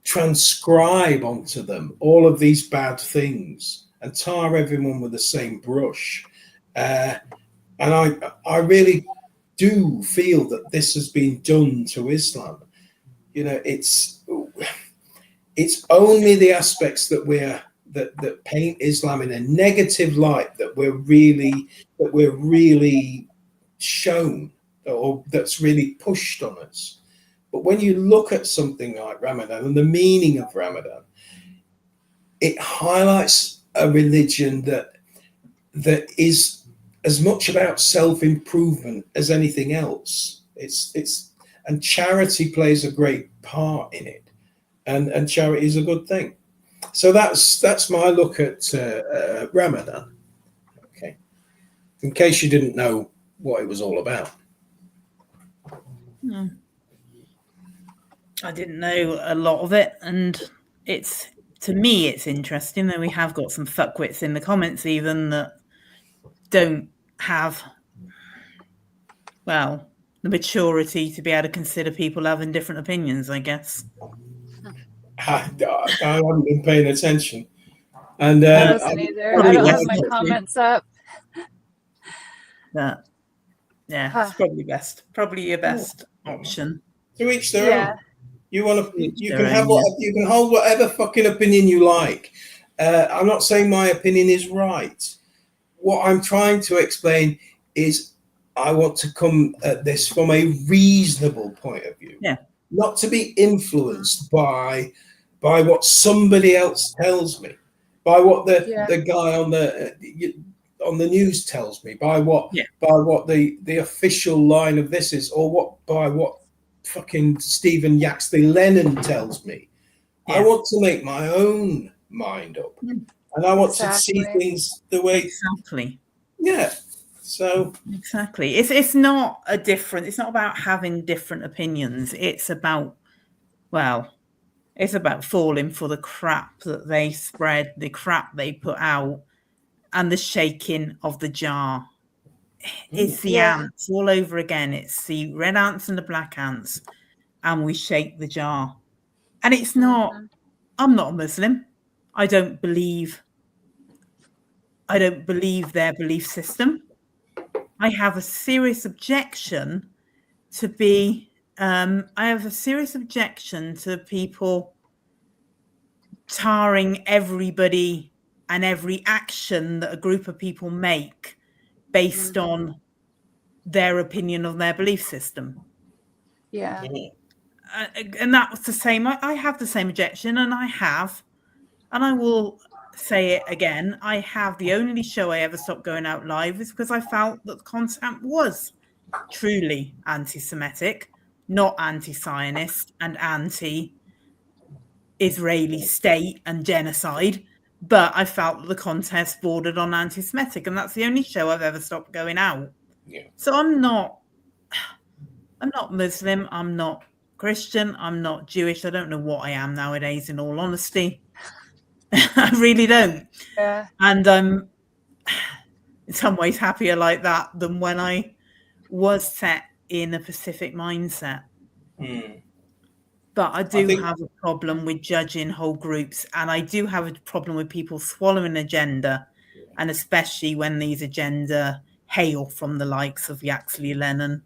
transcribe onto them all of these bad things and tar everyone with the same brush. And I really do feel that this has been done to Islam. It's only the aspects that paint Islam in a negative light that we're really shown, or that's really pushed on us. But when you look at something like Ramadan and the meaning of Ramadan, it highlights a religion that is as much about self-improvement as anything else. And charity plays a great part in it, and charity is a good thing. So that's my look at Ramadan. Okay, in case you didn't know what it was all about. I didn't know a lot of it, and to me it's interesting that we have got some fuckwits in the comments even that don't have the maturity to be able to consider people having different opinions, I guess. I haven't been paying attention, and I wasn't either. I don't have my comments up. But yeah, it's probably best. Probably your best option. To each their own. You want to. Each You their can have own, what you can hold whatever fucking opinion you like. I'm not saying my opinion is right. What I'm trying to explain is I want to come at this from a reasonable point of view. Yeah. Not to be influenced by what somebody else tells me, by what the guy on the news tells me, by what the official line of this is, or by what fucking Stephen Yaxley Lennon tells me. I want to make my own mind up, and I want to see things the way exactly. Yeah. So exactly, it's not a different. It's not about having different opinions. It's about it's about falling for the crap that they spread, the crap they put out, and the shaking of the jar. It's the ants all over again. It's the red ants and the black ants, and we shake the jar. And it's not. I'm not a Muslim. I don't believe their belief system. I have a serious objection to people tarring everybody and every action that a group of people make based on their opinion of their belief system. Yeah. And that's the same. I have the same objection, and I will say it again. I have the only show I ever stopped going out live is because I felt that the content was truly anti-Semitic, not anti-Zionist and anti-Israeli state and genocide. But I felt that the contest bordered on anti-Semitic, and that's the only show I've ever stopped going out. Yeah. So I'm not Muslim. I'm not Christian. I'm not Jewish. I don't know what I am nowadays, in all honesty. I really don't. Yeah. And I'm in some ways happier like that than when I was set in a Pacific mindset. But I do have a problem with judging whole groups, and I do have a problem with people swallowing agenda, and especially when these agenda hail from the likes of Yaxley Lennon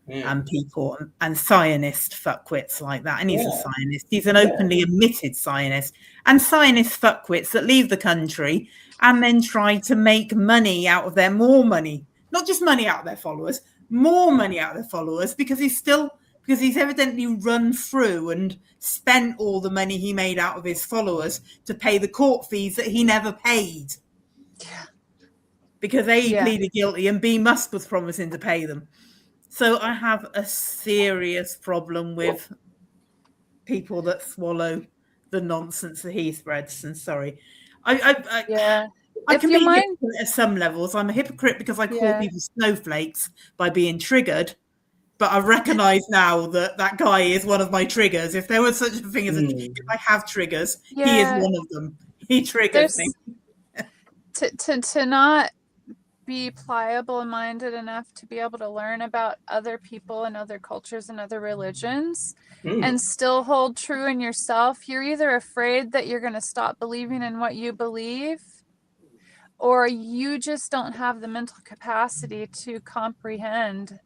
and people and Zionist fuckwits like that. And he's a Zionist. He's an openly admitted Zionist. And Zionist fuckwits that leave the country and then try to make money out of more money, not just money out of their followers, more money out of their followers, because he's evidently run through and spent all the money he made out of his followers to pay the court fees that he never paid. Yeah. Because A, he pleaded guilty, and B, Musk was promising to pay them. So I have a serious problem with people that swallow the nonsense that he spreads. And sorry, I can be hypocrite at some levels. I'm a hypocrite because I call people snowflakes by being triggered. But I recognise now that guy is one of my triggers. If there was such a thing as if I have triggers, he is one of them. He triggers me. To not be pliable-minded enough to be able to learn about other people and other cultures and other religions and still hold true in yourself. You're either afraid that you're going to stop believing in what you believe, or you just don't have the mental capacity to comprehend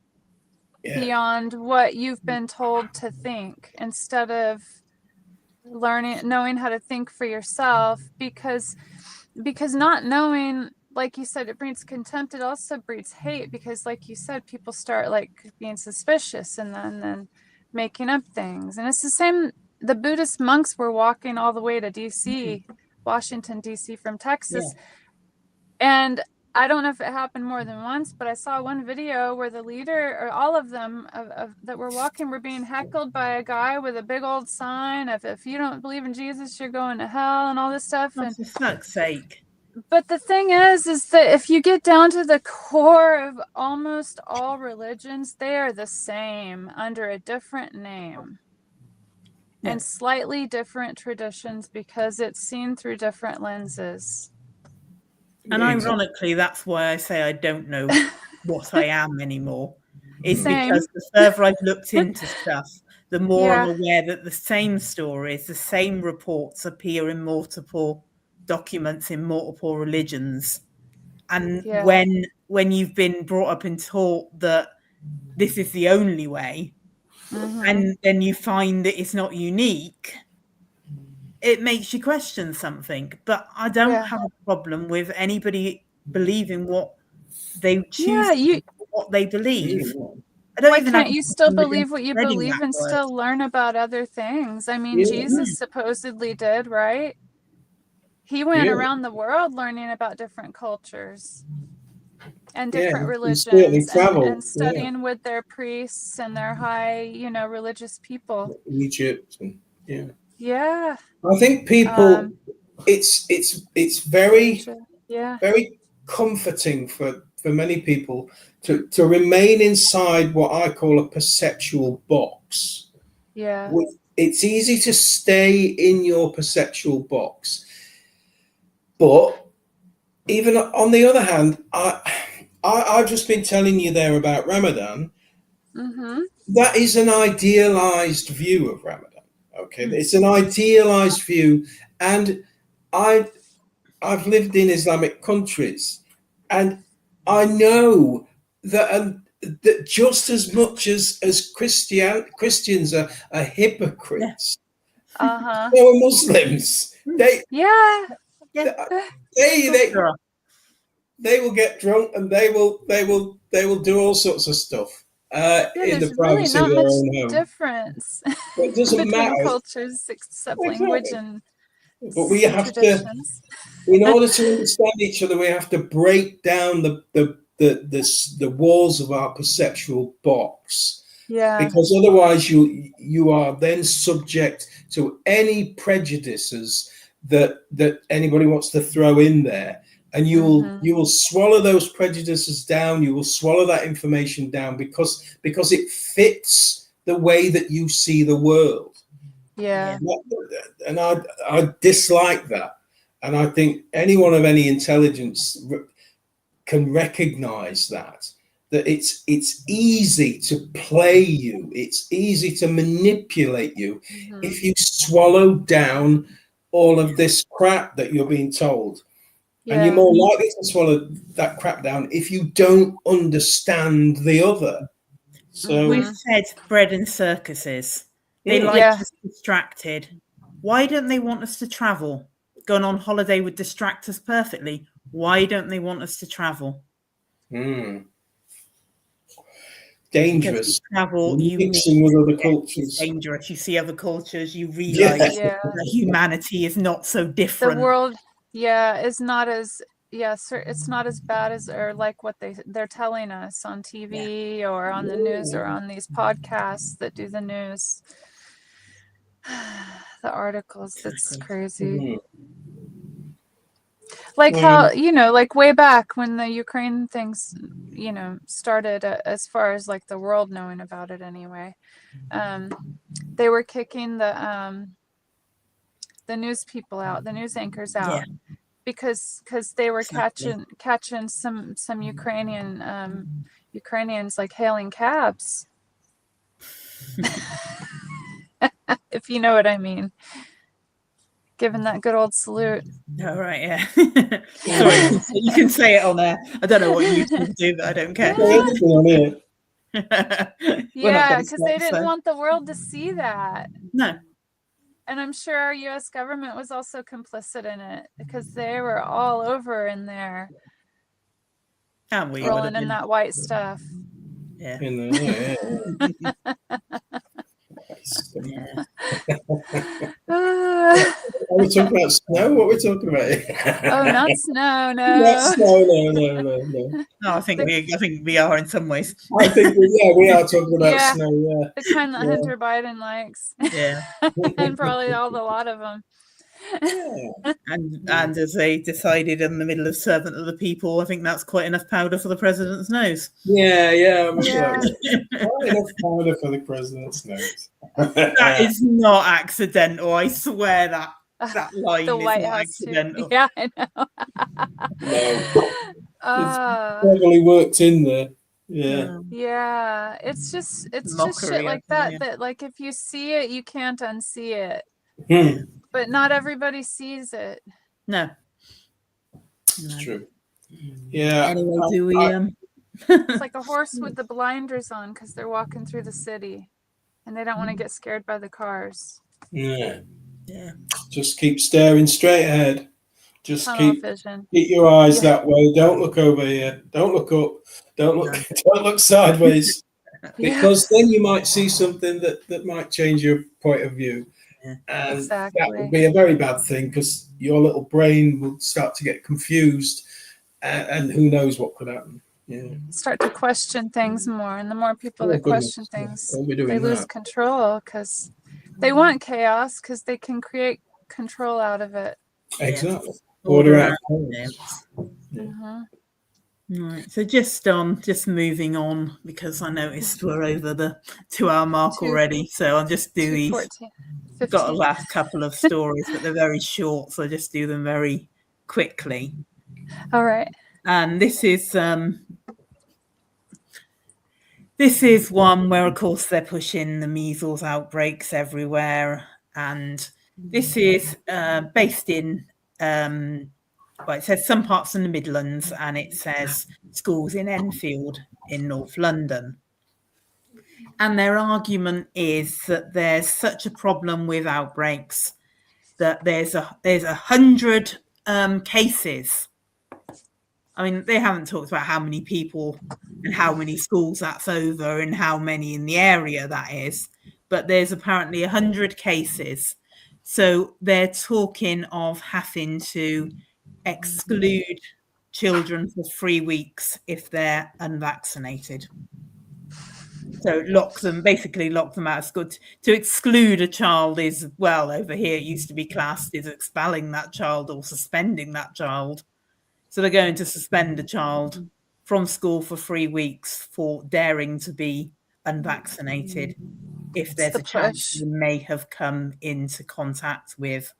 beyond what you've been told to think, instead of knowing how to think for yourself, because not knowing, like you said, it breeds contempt. It also breeds hate, because like you said, people start like being suspicious and then making up things. And it's the same. The Buddhist monks were walking all the way to DC, Washington, DC from Texas. And I don't know if it happened more than once, but I saw one video where the leader, or all of them that were walking, were being heckled by a guy with a big old sign of, if you don't believe in Jesus, you're going to hell, and all this stuff. For fuck's sake. But the thing is that if you get down to the core of almost all religions, they are the same under a different name and slightly different traditions, because it's seen through different lenses. And ironically, that's why I say I don't know what I am anymore. Is because the further I've looked into stuff, the more I'm aware that the same stories, the same reports appear in multiple documents in multiple religions. And when when you've been brought up and taught that this is the only way, and then you find that it's not unique, it makes you question something. But I don't have a problem with anybody believing what they choose, what they believe. I don't Why even can't have you still problem with believe what you spreading believe that and word. still learn about other things? I mean, Jesus supposedly did, right? He went around the world learning about different cultures and different religions and studying with their priests and their high, religious people. Egypt. And, Yeah. I think people, it's very, very comforting for many people to remain inside what I call a perceptual box. Yeah. It's easy to stay in your perceptual box. But even on the other hand, I've just been telling you there about Ramadan. That is an idealized view of Ramadan. Okay, it's an idealized view, and I've lived in Islamic countries, and I know that that just as much as Christians are hypocrites, so are Muslims. They will get drunk and they will do all sorts of stuff in the there's really privacy not of their much own home. difference It doesn't between matter. cultures except language and But we have traditions. in order to understand each other, we have to break down the walls of our perceptual box. Yeah. Because otherwise you are then subject to any prejudices that anybody wants to throw in there. And you will swallow those prejudices down, you will swallow that information down because it fits the way that you see the world. Yeah. And I dislike that. And I think anyone of any intelligence can recognize that it's easy to play you, it's easy to manipulate you if you swallow down all of this crap that you're being told. And you're more likely to swallow that crap down if you don't understand the other. So we've said bread and circuses. They like us distracted. Why don't they want us to travel? Going on holiday would distract us perfectly. Why don't they want us to travel? Dangerous. Travel, you mixing with other cultures. Dangerous. You see other cultures, you realize that humanity is not so different. The world, is not as it's not as bad as or like what they're telling us on TV or on the news or on these podcasts that do the news. The articles, that's crazy. Like how, like way back when the Ukraine things, started, as far as like the world knowing about it anyway, they were kicking the news people out, the news anchors out, because they were catching some Ukrainians like hailing cabs. If you know what I mean. Giving that good old salute. Oh, right, yeah. Sorry, you can say it on there. I don't know what you do, but I don't care. Yeah, because they didn't want the world to see that. No. And I'm sure our U.S. government was also complicit in it because they were all over in there. And we rolling in that white stuff. Yeah. Are we talking about snow? What are we talking about? Oh, not snow, no. Not snow, no. No, I think we are in some ways. I think we are talking about snow. Yeah, the kind that Hunter Biden likes. Yeah, and probably a lot of them. And as they decided in the middle of Servant of the People, I think that's quite enough powder for the president's nose. Yeah. I'm sure. Quite enough powder for the president's nose. That is not accidental. I swear that line the is White not House accidental. Too. Yeah, I know. It's probably worked in there. Yeah. It's just shit like that. That like if you see it, you can't unsee it. But not everybody sees it. No. It's true. Yeah. Anyway, do we? It's like a horse with the blinders on because they're walking through the city and they don't want to get scared by the cars. Yeah. Yeah. Just keep staring straight ahead. Just Tunnel keep vision. your eyes Yeah. that way. Don't look over here. Don't look up. Don't look. Don't look sideways. Because then you might see something that might change your point of view. Yeah. And Exactly. that would be a very bad thing because your little brain will start to get confused and who knows what could happen. Yeah. Start to question things more. And the more people that question things, Don't be doing they lose that. control because they want chaos because they can create control out of it. Exactly. Yeah. Order out. Right. So just moving on because I noticed we're over the 2-hour mark already. So I'll just do these. 14, Got a last couple of stories, but they're very short, so I'll just do them very quickly. All right. And this is one where, of course, they're pushing the measles outbreaks everywhere, and this is based in. Well, it says some parts in the Midlands, and it says schools in Enfield in North London. And their argument is that there's such a problem with outbreaks that there's 100 cases. I mean, they haven't talked about how many people and how many schools that's over and how many in the area that is, but there's apparently 100 cases. So they're talking of having to exclude children for 3 weeks if they're unvaccinated. So basically lock them out of school. To exclude a child is, well, over here it used to be classed as expelling that child or suspending that child. So they're going to suspend a child from school for 3 weeks for daring to be unvaccinated if there's a chance they may have come into contact with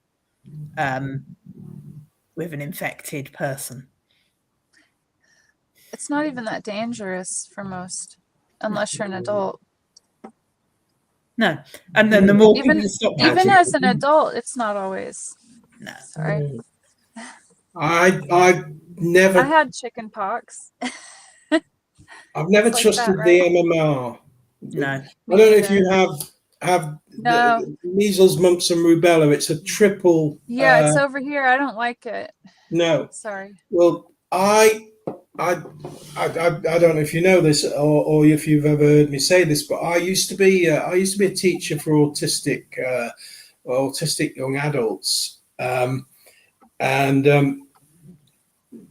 an infected person. It's not even that dangerous for most, unless you're an adult. No, and then the more people stop even as an adult, it's not always. No, sorry. I never. I had chicken pox. I've never trusted the MMR. No, I don't know if you have the measles, mumps, and rubella. It's a triple. Yeah, it's over here. I don't like it. No. Sorry. Well, I don't know if you know this or if you've ever heard me say this, but I used to be a teacher for autistic young adults, and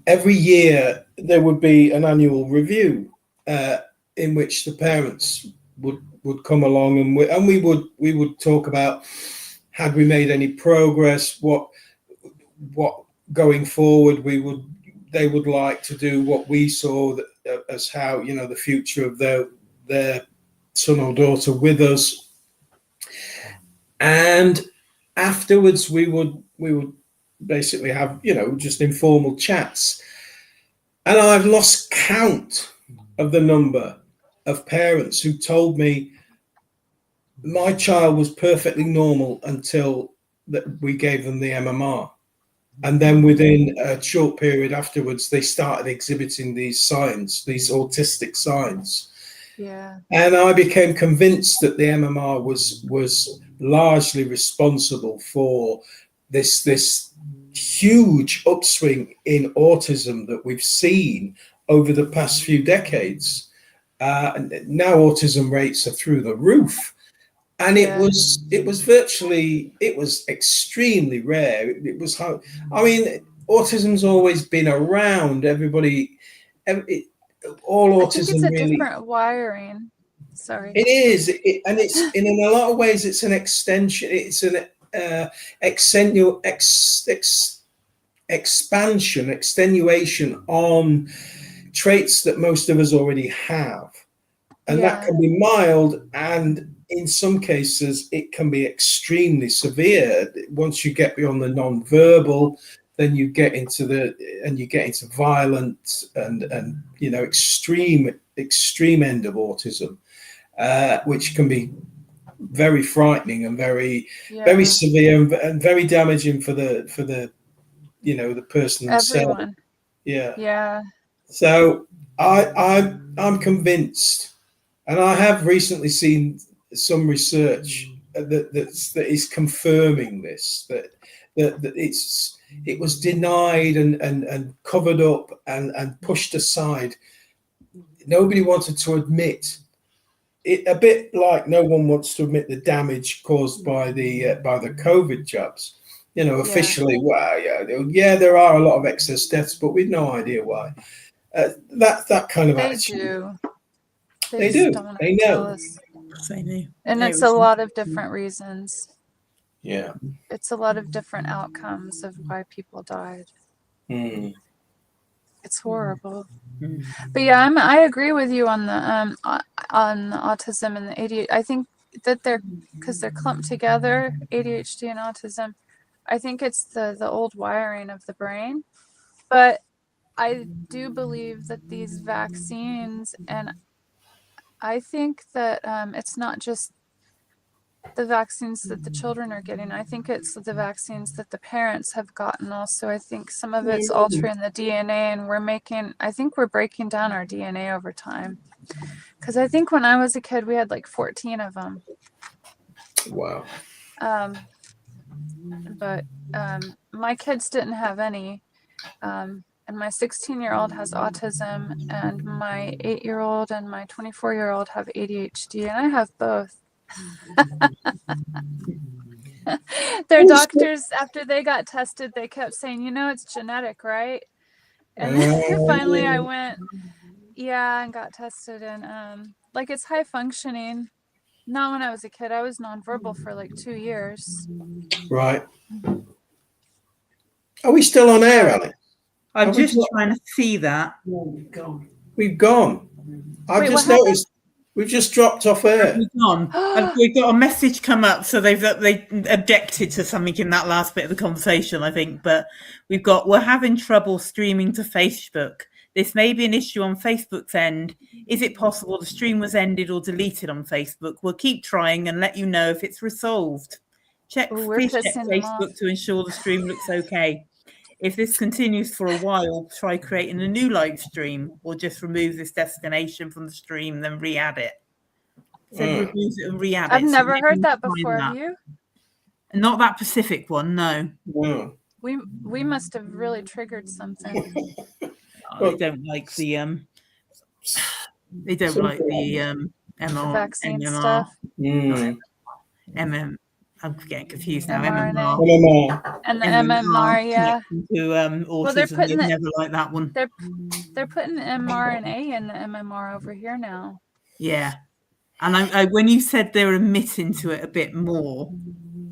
every year there would be an annual review in which the parents would come along and we would talk about had we made any progress, what going forward they would like to do, what we saw as how the future of their son or daughter with us. And afterwards we would basically have just informal chats, and I've lost count of the number of parents who told me my child was perfectly normal until that we gave them the MMR. And then within a short period afterwards, they started exhibiting these signs, these autistic signs. Yeah. And I became convinced that the MMR was largely responsible for this huge upswing in autism that we've seen over the past few decades. Now autism rates are through the roof. And it was extremely rare. It was how, I mean, autism's always been around. All autism, I think it's a really, different wiring. Sorry. It is, and it's in a lot of ways it's an extension. It's an extenuation on traits that most of us already have. And that can be mild, and in some cases it can be extremely severe. Once you get beyond the non-verbal, then you get into violent and extreme end of autism, which can be very frightening and very severe and very damaging for the person themselves. Yeah. Yeah. So I'm convinced, and I have recently seen some research that is confirming this, that it was denied and covered up and pushed aside. Nobody wanted to admit it, a bit like no one wants to admit the damage caused by the COVID jabs. You know, officially, well, yeah, there are a lot of excess deaths, but we've no idea why. That kind of They attitude. do. They just do. don't want to They tell know. us. They knew. And It it's was- a lot of different reasons. Yeah. It's a lot of different outcomes of why people died. Mm. It's horrible. Mm. But yeah, I agree with you on the autism and the ADHD. I think that because they're clumped together, ADHD and autism. I think it's the old wiring of the brain. But I do believe that these vaccines, and I think that it's not just the vaccines that the children are getting. I think it's the vaccines that the parents have gotten also. I think some of it's altering the DNA, and I think we're breaking down our DNA over time. Because I think when I was a kid, we had like 14 of them. Wow. But my kids didn't have any. And my 16-year-old has autism, and my 8-year-old and my 24-year-old have ADHD, and I have both. Their doctors, after they got tested, they kept saying, it's genetic, right? And then finally I went, yeah, and got tested, and like it's high functioning. Not when I was a kid. I was nonverbal for like 2 years. Right. Are we still on air, Alex? I'm just trying to see that. We've gone. I've just noticed we've just dropped off air. We've gone. We've got a message come up, so they objected to something in that last bit of the conversation, I think. But we're having trouble streaming to Facebook. This may be an issue on Facebook's end. Is it possible the stream was ended or deleted on Facebook? We'll keep trying and let you know if it's resolved. Please check Facebook to ensure the stream looks okay. If this continues for a while, try creating a new live stream, or just remove this destination from the stream, then re-add it. So remove it and re-add it. I've never heard that before. Have you? Not that Pacific one, no. No. We must have really triggered something. They don't like the vaccine MMR stuff. I'm getting confused now. MMR. And the MMR, yeah. To autism, they never like that one. They're putting mRNA in the MMR over here now. Yeah, and I when you said they're admitting to it a bit more,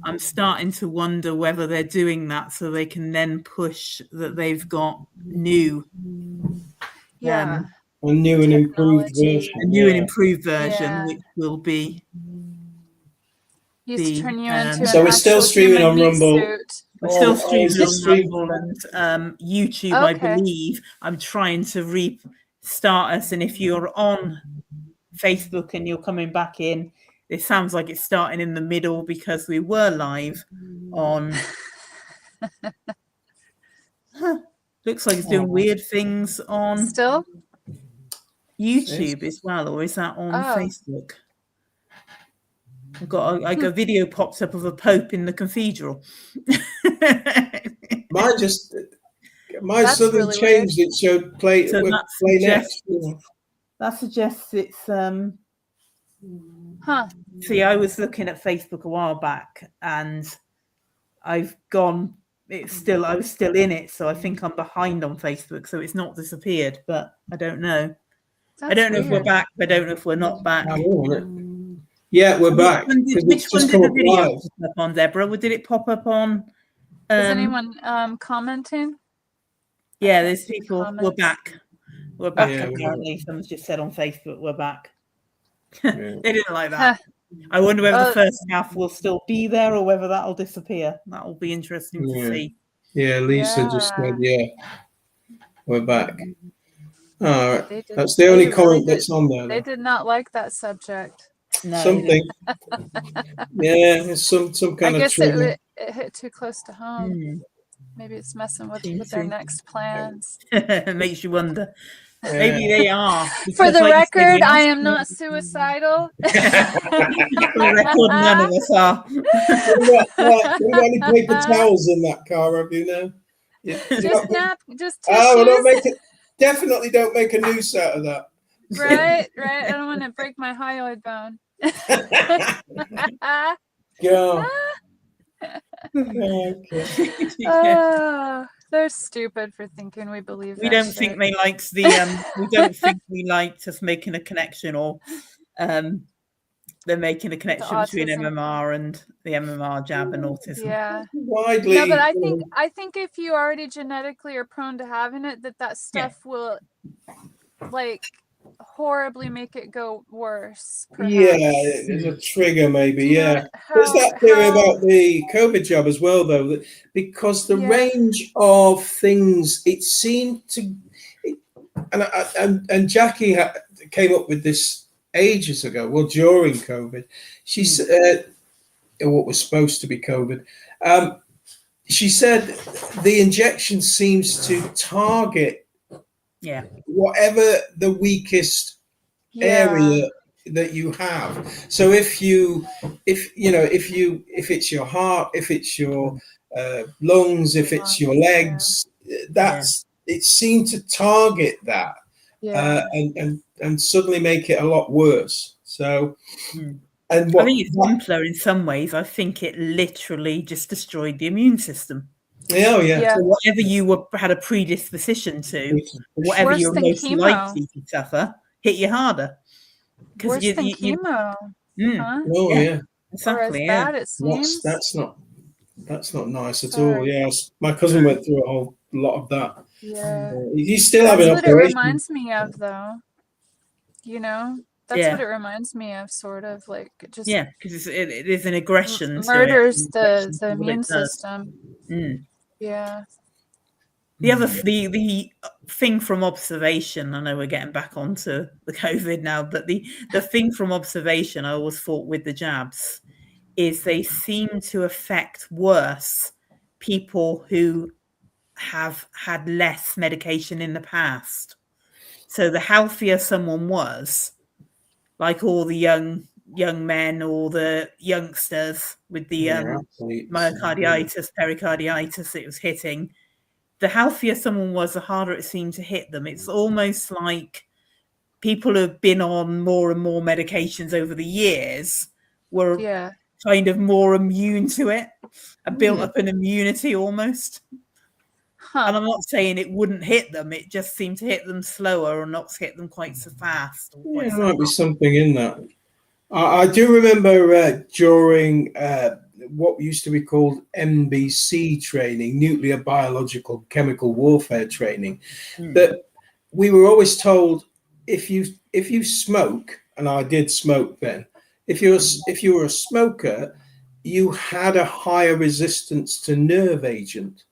I'm starting to wonder whether they're doing that so they can then push that they've got new. Yeah. A new and improved version. A new and improved version, which will be. Used to turn you into so we're still streaming on Rumble. We're still streaming on Rumble and YouTube, I believe. I'm trying to restart us, and if you're on Facebook and you're coming back in, it sounds like it's starting in the middle because we were live on. Looks like it's doing weird things on YouTube as well, or is that on Facebook? I got a video popped up of a pope in the cathedral. Mine suddenly really changed. Weird. It showed play. So play next. That suggests it's See, I was looking at Facebook a while back, and I've gone. I was still in it, so I think I'm behind on Facebook. So it's not disappeared, but I don't know. I don't know if we're back. I don't know if we're not back. Yeah, we're back. Which one did the video pop up on, Deborah? Did it pop up on? Is anyone commenting? Yeah, there's people. We're back. We're back. Apparently, someone's just said on Facebook, we're back. They didn't like that. I wonder whether the first half will still be there or whether that'll disappear. That will be interesting to see. Yeah, Lisa just said, we're back. All right. That's the only comment that's on there. They did not like that subject. No, something. Yeah, it's some kind of. I guess it hit too close to home. Maybe it's messing with Seems their to. next plans. It makes you wonder. Yeah. Maybe they are. For because the like you say, record, we're I am not suicidal. For the record, none of us are. Have you got any paper towels in that car? Have you now? Just Oh, well, don't tissues. make it. Definitely don't make a noose out of that. Right. I don't want to break my hyoid bone. Yeah. Okay. Oh, they're stupid for thinking we believe We that don't shit. think they liked the we don't think we liked us making a connection, or they're making a connection between autism. MMR and the MMR jab and autism. Yeah. Widely. No, but I think if you already genetically are prone to having it, that stuff will like horribly make it go worse. Perhaps. Yeah, there's a trigger maybe. You know Yeah. There's that theory about the COVID jab as well, though, that because the range of things it seemed to, and Jackie came up with this ages ago. Well, during COVID, she said what was supposed to be COVID. She said the injection seems to target whatever the weakest area that you have. So if it's your heart, if it's your lungs, if it's your legs, it seemed to target that and suddenly make it a lot worse. So and I think it's simpler in some ways. I think it literally just destroyed the immune system. Oh yeah. So whatever you had a predisposition to, whatever you're most likely to suffer, hit you harder. Worse than chemo. Huh? Oh yeah. Exactly. Or as bad it seems. That's not nice at all. Yes, my cousin went through a whole lot of that. Yeah. He's still having That's what it operations. reminds me of, though. You know, that's what it reminds me of, sort of like just because it is an aggression. Murders the immune system. Yeah. The other the thing from observation, I know we're getting back onto the COVID now, but the thing from observation I always thought with the jabs is they seem to affect worse people who have had less medication in the past. So the healthier someone was, like all the young men or the youngsters with the myocarditis, pericarditis it was hitting, the healthier someone was, the harder it seemed to hit them. It's almost like people who have been on more and more medications over the years were kind of more immune to it, built up an immunity almost. And I'm not saying it wouldn't hit them, it just seemed to hit them slower or not hit them quite so fast. There might be something in that. I do remember during what used to be called NBC training, nuclear biological chemical warfare training, that we were always told if you smoke, and I did smoke then, if you were a smoker, you had a higher resistance to nerve agent.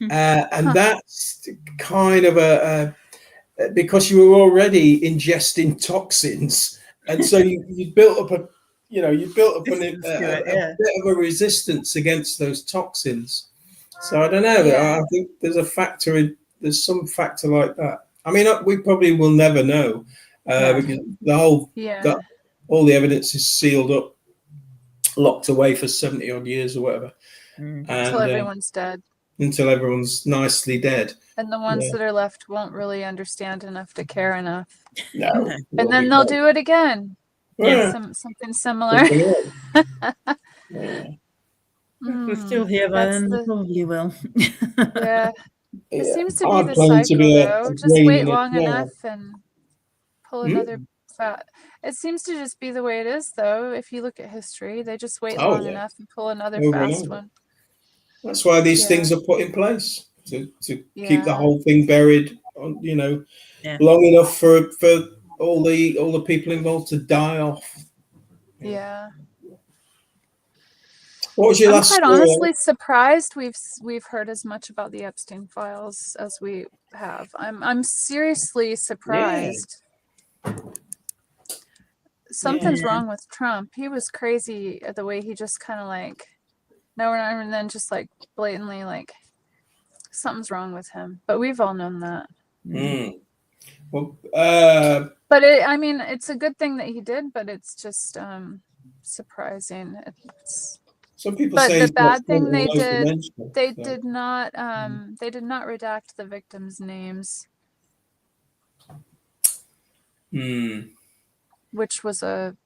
And that's kind of because you were already ingesting toxins, and so you built up a bit of a resistance against those toxins. So I don't know. I think there's some factor like that. I mean, we probably will never know because all the evidence is sealed up, locked away for 70 odd years or whatever, until everyone's dead. Until everyone's nicely dead. And the ones that are left won't really understand enough to care enough. No. And then they'll do it again. Yeah. Something similar. We're still here, but then probably will. It seems to be the cycle, though. Just wait long enough and pull another fat. It seems to just be the way it is, though. If you look at history, they just wait long enough and pull another fast one. That's why these things are put in place to keep the whole thing buried, long enough for all the people involved to die off. Yeah. What was your last I'm quite honestly surprised we've heard as much about the Epstein files as we have. I'm seriously surprised. Something's wrong with Trump. He was crazy at the way he just kind of like. No, and then just like blatantly like something's wrong with him. But we've all known that. Mm. Well, But it's a good thing that he did, but it's just surprising. some people But say the he's got bad thing they low did, dementia, they so. did not redact the victims' names, which was a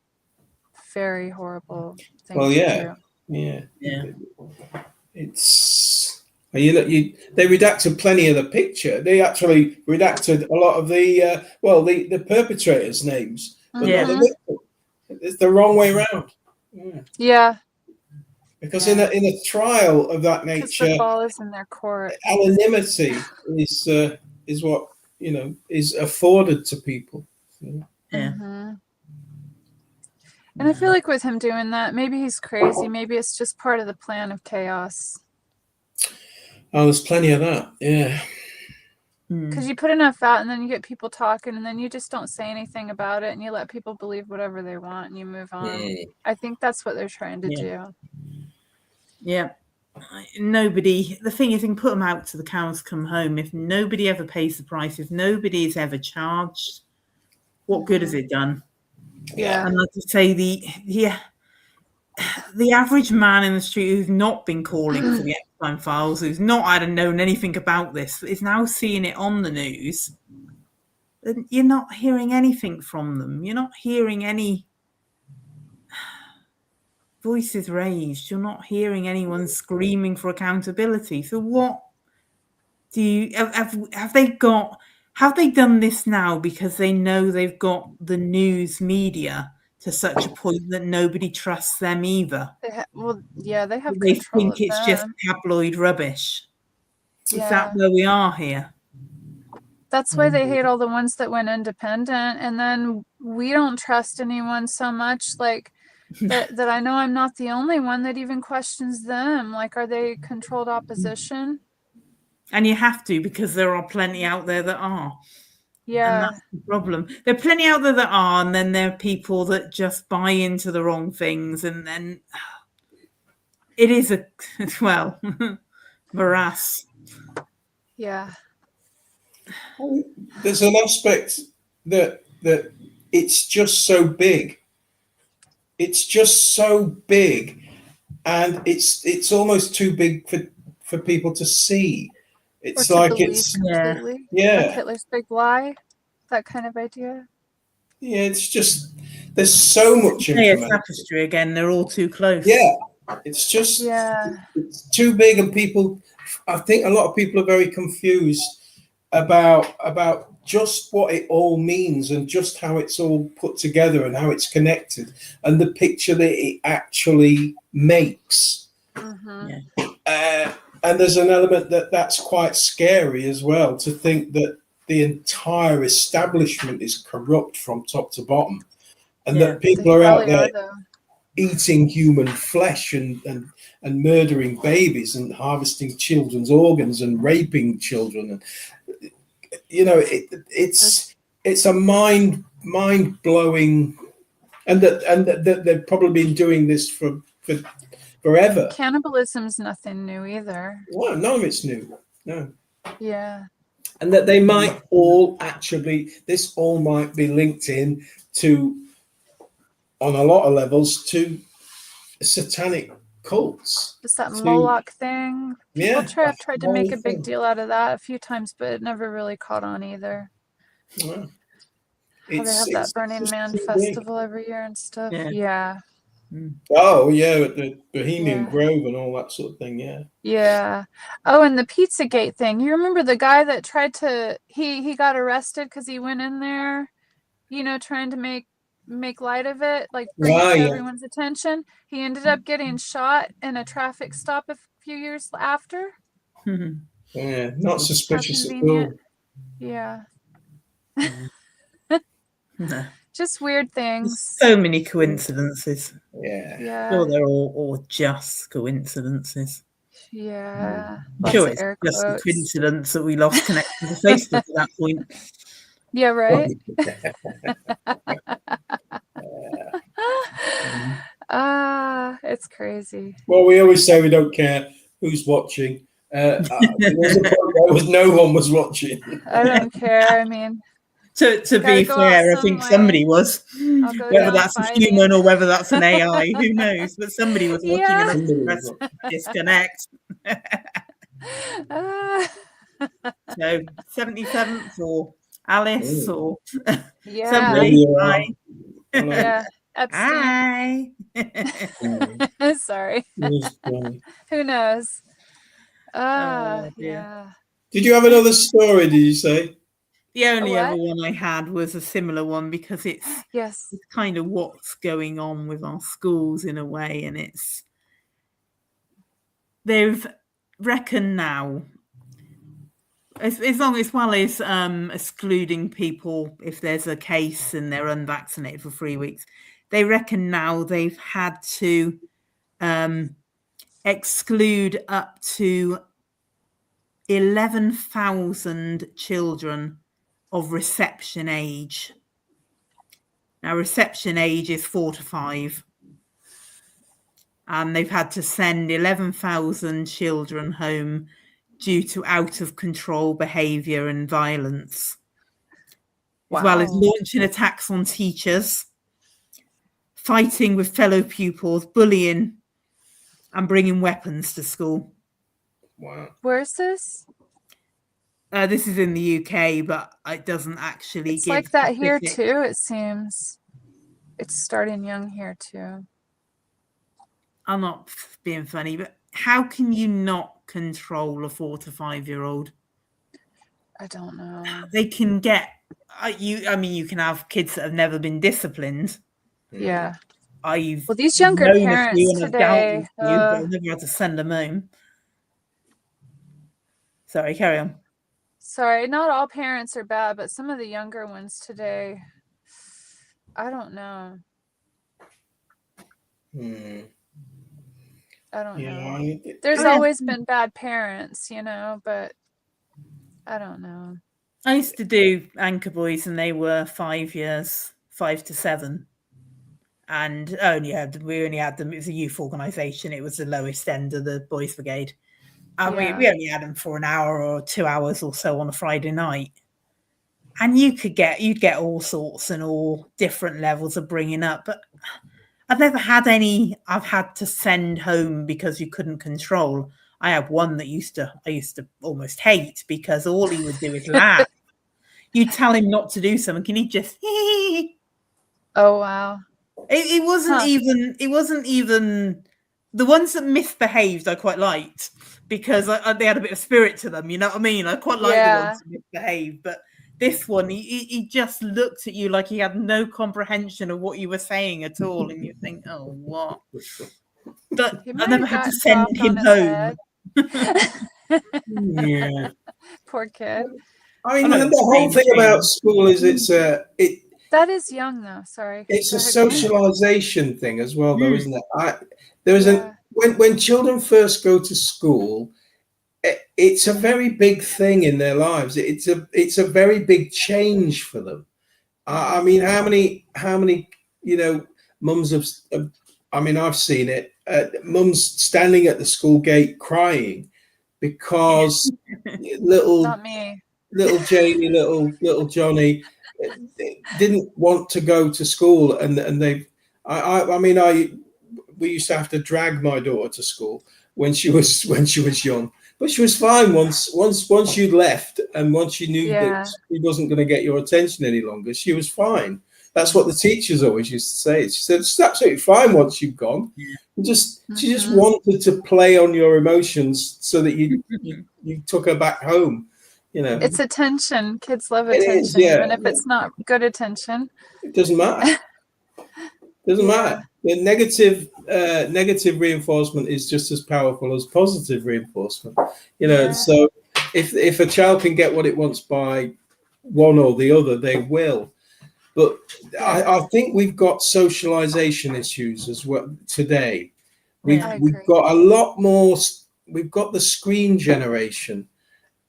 very horrible thing Well, to yeah, do. Yeah. It's they redacted plenty of the picture. They actually redacted a lot of the perpetrators' names, but not the victim. It's the wrong way around. Yeah. Because in a trial of that nature, the ball is in their court. Anonymity is what is afforded to people. Yeah. And I feel like with him doing that, maybe he's crazy. Maybe it's just part of the plan of chaos. Oh, there's plenty of that. Yeah. Because you put enough out and then you get people talking and then you just don't say anything about it and you let people believe whatever they want and you move on. I think that's what they're trying to do. Yeah. Nobody, the thing is, you can put them out to the cows come home. If nobody ever pays the price, if nobody is ever charged, what good has it done? Yeah. And like I say, the average man in the street who's not been calling for the Epstein files, who's not known anything about this, is now seeing it on the news. And you're not hearing anything from them. You're not hearing any voices raised. You're not hearing anyone screaming for accountability. So what do you have they done this now because they know they've got the news media to such a point that nobody trusts them either? They have They control think of it's just them. tabloid rubbish. Yeah. Is that where we are here? That's why they hate all the ones that went independent. And then we don't trust anyone so much that I know I'm not the only one that even questions them. Like, are they controlled opposition? And you have to, because there are plenty out there that are. Yeah. And that's the problem. There are plenty out there that are, and then there are people that just buy into the wrong things. And then it is morass. Yeah. There's an aspect that it's just so big. It's just so big, and it's almost too big for people to see. It's or to like believe it's completely. yeah, Like Hitler's big lie, that kind of idea. Yeah, it's just there's so much information. Tapestry again. They're all too close. Yeah, it's just it's too big, and I think a lot of people are very confused about just what it all means and just how it's all put together and how it's connected and the picture that it actually makes. And there's an element that's quite scary as well, to think that the entire establishment is corrupt from top to bottom, and that people are out there eating human flesh and murdering babies and harvesting children's organs and raping children. And it's a mind blowing, and that they've probably been doing this for forever. Cannibalism's nothing new either. Well, none of it's new. No. Yeah. And that they might all this all might be linked in to, on a lot of levels, to satanic cults. Just that Moloch thing. People have tried to make a big deal out of that a few times, but it never really caught on either. Wow. How they have that Burning Man festival every year and stuff. Yeah. Oh, yeah, the Bohemian Grove and all that sort of thing, yeah. Yeah. Oh, and the Pizzagate thing. You remember the guy that tried to, he got arrested because he went in there, trying to make light of it, like bring it to everyone's attention. He ended up getting shot in a traffic stop a few years after. Yeah, not suspicious at all. Yeah. Just weird things. So many coincidences. Yeah. Sure, they're all just coincidences. Yeah. Sure, it's just a coincidence that we lost connection to Facebook at that point. Yeah, right. It's crazy. Well, we always say we don't care who's watching. There was a point where no one was watching. I don't care. I mean, To be go out fair, I some think way. somebody was. I'll go Whether down that's fighting. a human or whether that's an AI, who knows? But somebody was watching Yeah. and then press disconnect. So 77th or Alice or Yeah. somebody. Hi. Yeah. Hi. Sorry. Who knows? Yeah. Did you have another story, did you say? The only other one I had was a similar one because it's kind of what's going on with our schools in a way, and they've reckoned now, as well as excluding people if there's a case and they're unvaccinated for 3 weeks, they reckon now they've had to exclude up to 11,000 children of reception age. Now, reception age is 4 to 5. And they've had to send 11,000 children home due to out of control behaviour and violence. Wow. As well as launching attacks on teachers, fighting with fellow pupils, bullying, and bringing weapons to school. Wow. Where is this? This is in the UK, but it doesn't actually It's give like that here specific... too, it seems. It's starting young here too. I'm not being funny, but how can you not control a 4 to 5-year-old? I don't know. They can get you can have kids that have never been disciplined. Yeah. Well, these younger parents today, but I've never had to send them home. Sorry, carry on. Sorry, not all parents are bad, but some of the younger ones today, I don't know. I don't know. There's always been bad parents, but I don't know. I used to do Anchor Boys and they were 5 years, 5 to 7. And we only had them, it was a youth organisation, it was the lowest end of the Boys Brigade. And we only had them for an hour or 2 hours or so on a Friday night. And you'd get all sorts and all different levels of bringing up. But I've never had any I've had to send home because you couldn't control. I had one that I used to almost hate because all he would do is laugh. You'd tell him not to do something and he'd just Oh wow. It wasn't even the ones that misbehaved I quite liked because they had a bit of spirit to them, you know what I mean? I quite like the ones that misbehaved, but this one, he just looked at you like he had no comprehension of what you were saying at all, and you think, oh, what? But I never had to send him home. Yeah. Poor kid. I mean, the whole thing about school is that is young though. Sorry. It's a socialization thing as well, though, isn't it? When children first go to school, it's a very big thing in their lives. It's a very big change for them. I mean, how many mums have? I mean, I've seen it. Mums standing at the school gate crying because not me. Little Jamie, little Johnny didn't want to go to school, and we used to have to drag my daughter to school when she was young, but she was fine once you'd left and once you knew that she wasn't going to get your attention any longer. She was fine. That's what the teachers always used to say. She said it's absolutely fine once you've gone. She just wanted to play on your emotions so that you took her back home. It's attention. Kids love attention, even if it's not good attention. It doesn't matter. Matter. The negative reinforcement is just as powerful as positive reinforcement. So if a child can get what it wants by one or the other, they will. But I think we've got socialization issues as well today. We've got a lot more. We've got the screen generation.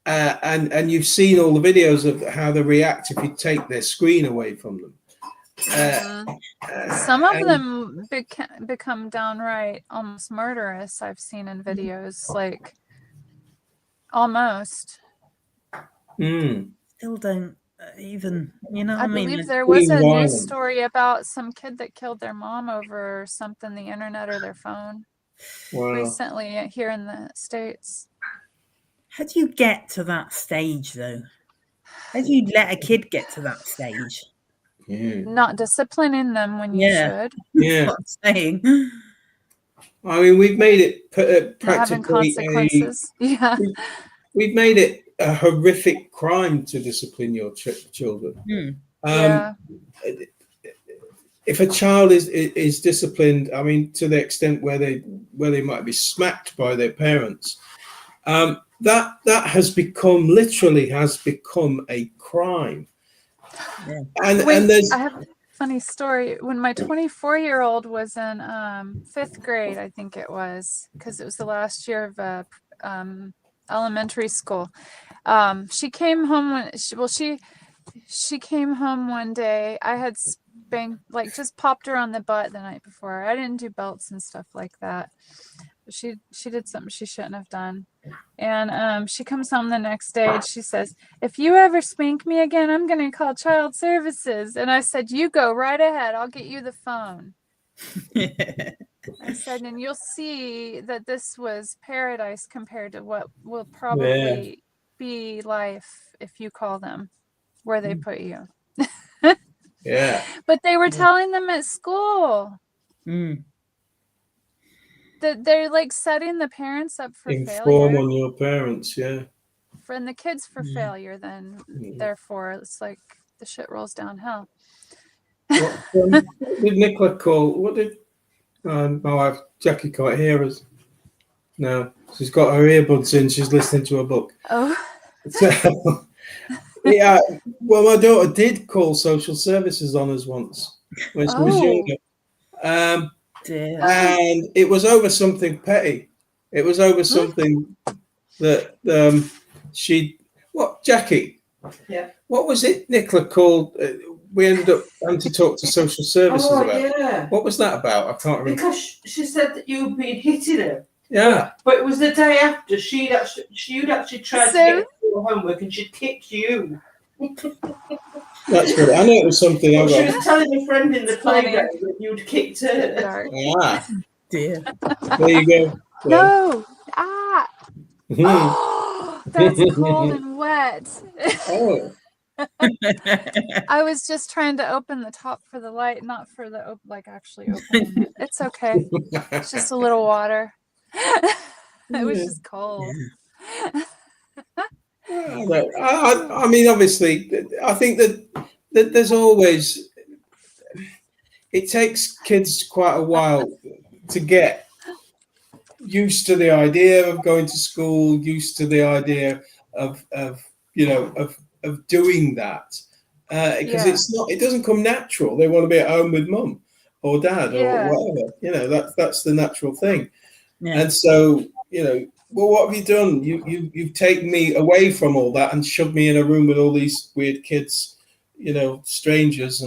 And you've seen all the videos of how they react if you take their screen away from them. Some of them become downright almost murderous. I've seen in videos, like Almost. Still don't even, you know what I I mean? believe Like, there was a Violent. news story about some kid that killed their mom over something, the internet or their phone, Wow. recently here in the States. how do you get to that stage, though? How do you let a kid get to that stage? Yeah. Not disciplining them when you Yeah. should. Yeah. That's what I'm saying. I mean, we've made it Not having practically consequences. Yeah. we've made it a horrific crime to discipline your children. Yeah. If a child is disciplined, I mean, to the extent where they might be smacked by their parents, that has become a crime. Yeah. And there's I have a funny story. When my 24-year-old was in 5th grade, I think it was, because it was the last year of elementary school. She came home when she came home one day. I had just popped her on the butt the night before. I didn't do belts and stuff like that. She did something she shouldn't have done. And she comes home the next day and she says, "If you ever spank me again, I'm going to call child services." And I said, "You go right ahead. I'll get you the phone." I said, "And you'll see that this was paradise compared to what will probably be life if you call them where they put you." yeah. But they were telling them at school that they're like setting the parents up for Inform failure. on your parents, yeah. And the kids for failure, then therefore it's like the shit rolls downhill. What did Nicola call? What did my wife Jackie can't hear us? No, she's got her earbuds in. She's listening to a book. Oh. So, yeah. Well, my daughter did call social services on us once when she was younger. And it was over something petty. It was over something that Jackie? Yeah. What was it Nicola called? We ended up having to talk to social services about. Yeah. What was that about? I can't remember. Because she said that you'd been hitting her. Yeah. But it was the day after you'd actually tried to get your homework and she'd kicked you. That's good. I know it was something. She was telling a friend in the playground that you'd kicked her. Ah, dear. there you go. No. Oh, that's cold and wet. Oh. I was just trying to open the top for the light, not for the actually opening it. It's okay. It's just a little water. It was just cold. I mean, obviously, I think that there's always. It takes kids quite a while to get used to the idea of going to school, used to the idea of doing that, because it doesn't come natural. They want to be at home with mum or dad or whatever. That's the natural thing. And so well, what have you done? You've taken me away from all that and shoved me in a room with all these weird kids, strangers,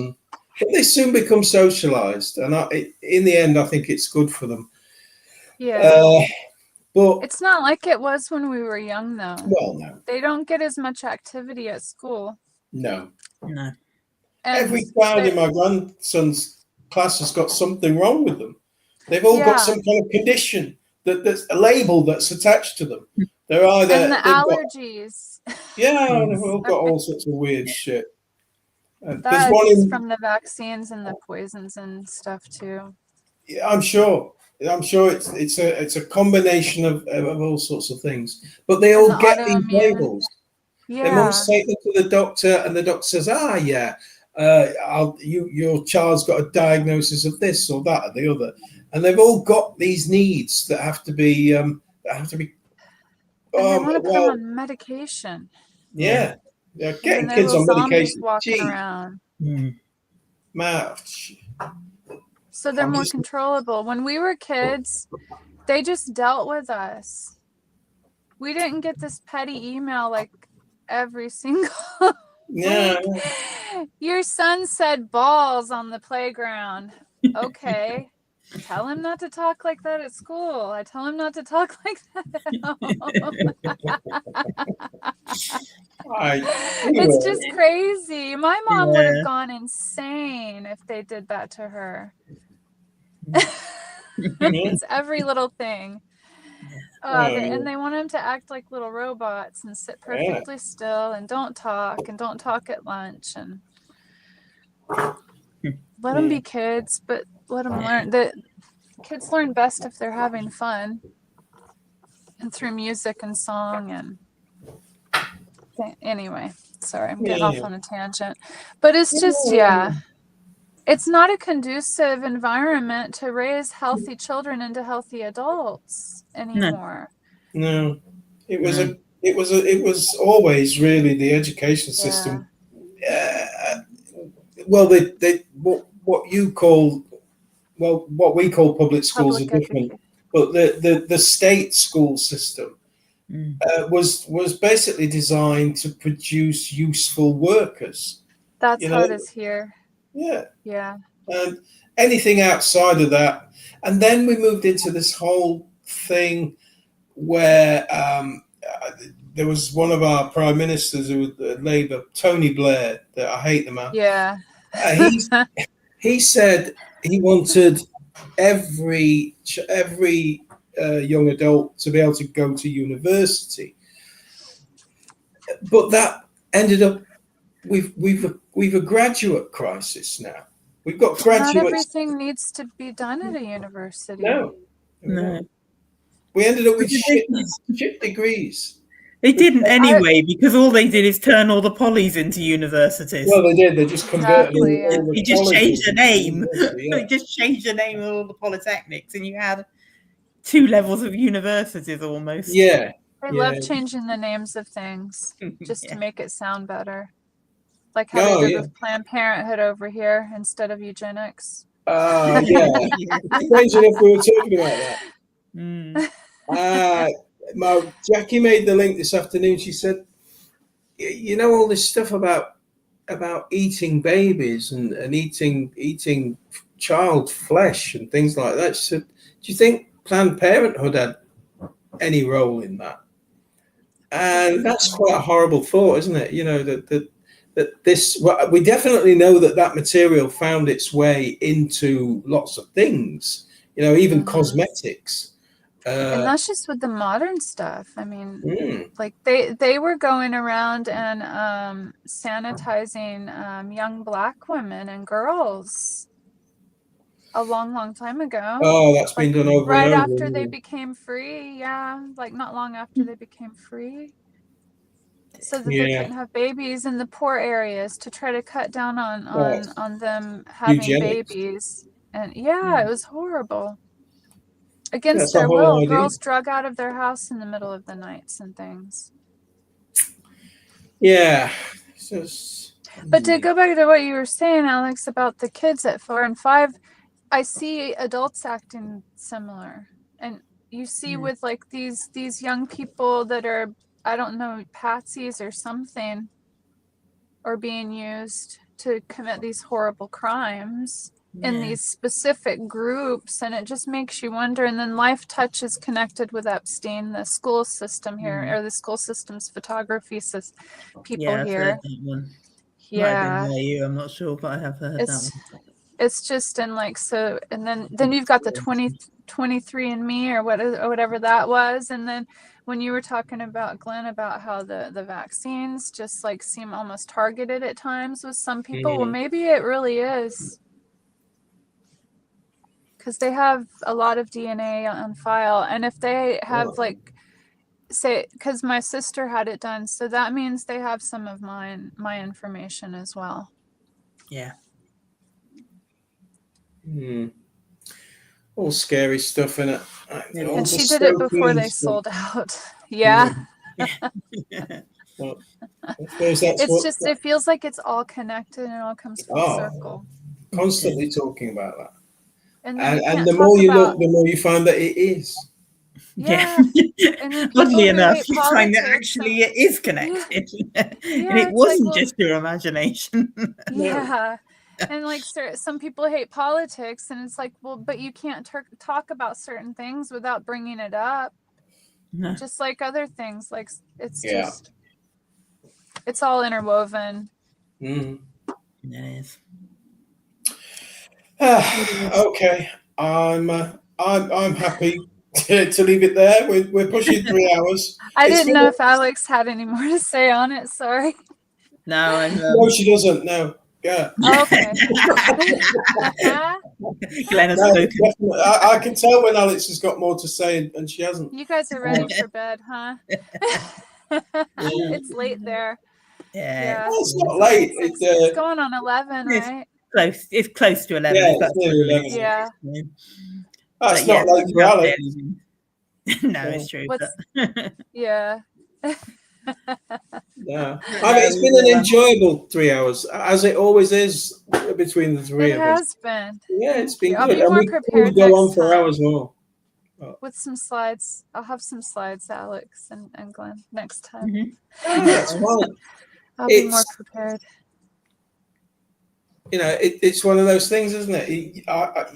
but they soon become socialized, and in the end, I think it's good for them. Yeah. But it's not like it was when we were young, though. Well, no. They don't get as much activity at school. No. No. Every child in my grandson's class has got something wrong with them. They've all got some kind of condition that's a label that's attached to them. They're either and the allergies. They've all got all sorts of weird shit. That is from the vaccines and the poisons and stuff too. Yeah, I'm sure it's a combination of all sorts of things. But they all get these labels. Yeah. Their mums take them to the doctor, and the doctor says, your child's got a diagnosis of this or that or the other, and they've all got these needs that have to be. And they want to put them on medication. Yeah, getting kids on medication. Walking around. So they're more controllable. When we were kids, they just dealt with us. We didn't get this petty email like every single week. Your son said balls on the playground. Okay. Tell him not to talk like that at school. I tell him not to talk like that at home. It's just crazy. My mom would have gone insane if they did that to her. It's every little thing. And they want them to act like little robots and sit perfectly still and don't talk at lunch and let them be kids, but let them learn that kids learn best if they're having fun and through music and song. And anyway, sorry, I'm getting off on a tangent, but it's just, it's not a conducive environment to raise healthy children into healthy adults anymore. No, it was always really the education system. Well, what we call public schools are different, but the state school system was basically designed to produce useful workers. That's how it is here. Yeah. And anything outside of that, and then we moved into this whole thing where there was one of our prime ministers who was Labour, Tony Blair. That I hate the man. Yeah. He said he wanted every young adult to be able to go to university, but that ended up we've a graduate crisis now. We've got graduates. Not everything needs to be done at a university. No. We ended up with shit degrees. They didn't anyway, because all they did is turn all the polys into universities. Well, they did. They just converted. They just changed the name. They just changed the name of all the polytechnics, and you had 2 levels of universities almost. Yeah. I love changing the names of things just to make it sound better. Like how they did with Planned Parenthood over here instead of eugenics. Strange enough we were talking about that. Jackie made the link this afternoon. She said, you know, all this stuff about eating babies and eating child flesh and things like that. She said, do you think Planned Parenthood had any role in that? And that's quite a horrible thought, isn't it? You know, that this, well, we definitely know that material found its way into lots of things, you know, even cosmetics. And that's just with the modern stuff. I mean, like they were going around and sanitizing young Black women and girls a long time ago. Oh, that's been done over right and over. after they became free. Yeah, like not long after they became free. So that they couldn't have babies in the poor areas to try to cut down on them having babies. And it was horrible. Against their will, girls drug out of their house in the middle of the nights and things. Yeah. But to go back to what you were saying, Alex, about the kids at 4 and 5, I see adults acting similar. And you see with like these young people that are, I don't know, patsies or something, or being used to commit these horrible crimes in these specific groups, and it just makes you wonder. And then Life Touch is connected with Epstein, the school system here, or the school system's photography people here. I'm not sure, but I have heard that one. It's just in like, so, and then you've got the 23andMe or whatever that was. And then when you were talking about, Glenn, about how the vaccines just like seem almost targeted at times with some people, well, maybe it really is. Because they have a lot of DNA on file. And if they have like, say, because my sister had it done, so that means they have some of my information as well. Yeah. All scary stuff in it. And she did it before they sold out. Yeah. Well, it feels like it's all connected and it all comes full circle. Constantly talking about that. And the more you look, the more you find that it is. Yeah. Oddly enough, you find that actually it is connected. And it wasn't just your imagination. Yeah. And like some people hate politics, and it's like, well, but you can't talk about certain things without bringing it up. No. Just like other things, like it's Yeah. just, it's all interwoven. Mm. It is. Okay, I'm happy to leave it there. We're pushing 3 hours. I It's didn't know if Alex had any more to say on it. Sorry. No, I'm. No, she doesn't. No. Yeah. Okay. Glenn has No, spoken. definitely. I can tell when Alex has got more to say and she hasn't. You guys are ready for bed, huh? It's late there. Yeah. Well, it's not late. It's going on 11, right? Close. It's close to 11. Yeah, It's about it's nearly 11. Yeah. That's But not late for Alex. No, it's true. But... Yeah. Yeah. I mean, it's been an enjoyable 3 hours, as it always is between the three It of us. has been. Yeah, it's been I'll good. be And more we prepared could go on next for time. hours more. With some slides. I'll have some slides, Alex and Glenn, next time. Mhm. That's fine. I'll be more prepared. You know, it's one of those things, isn't it?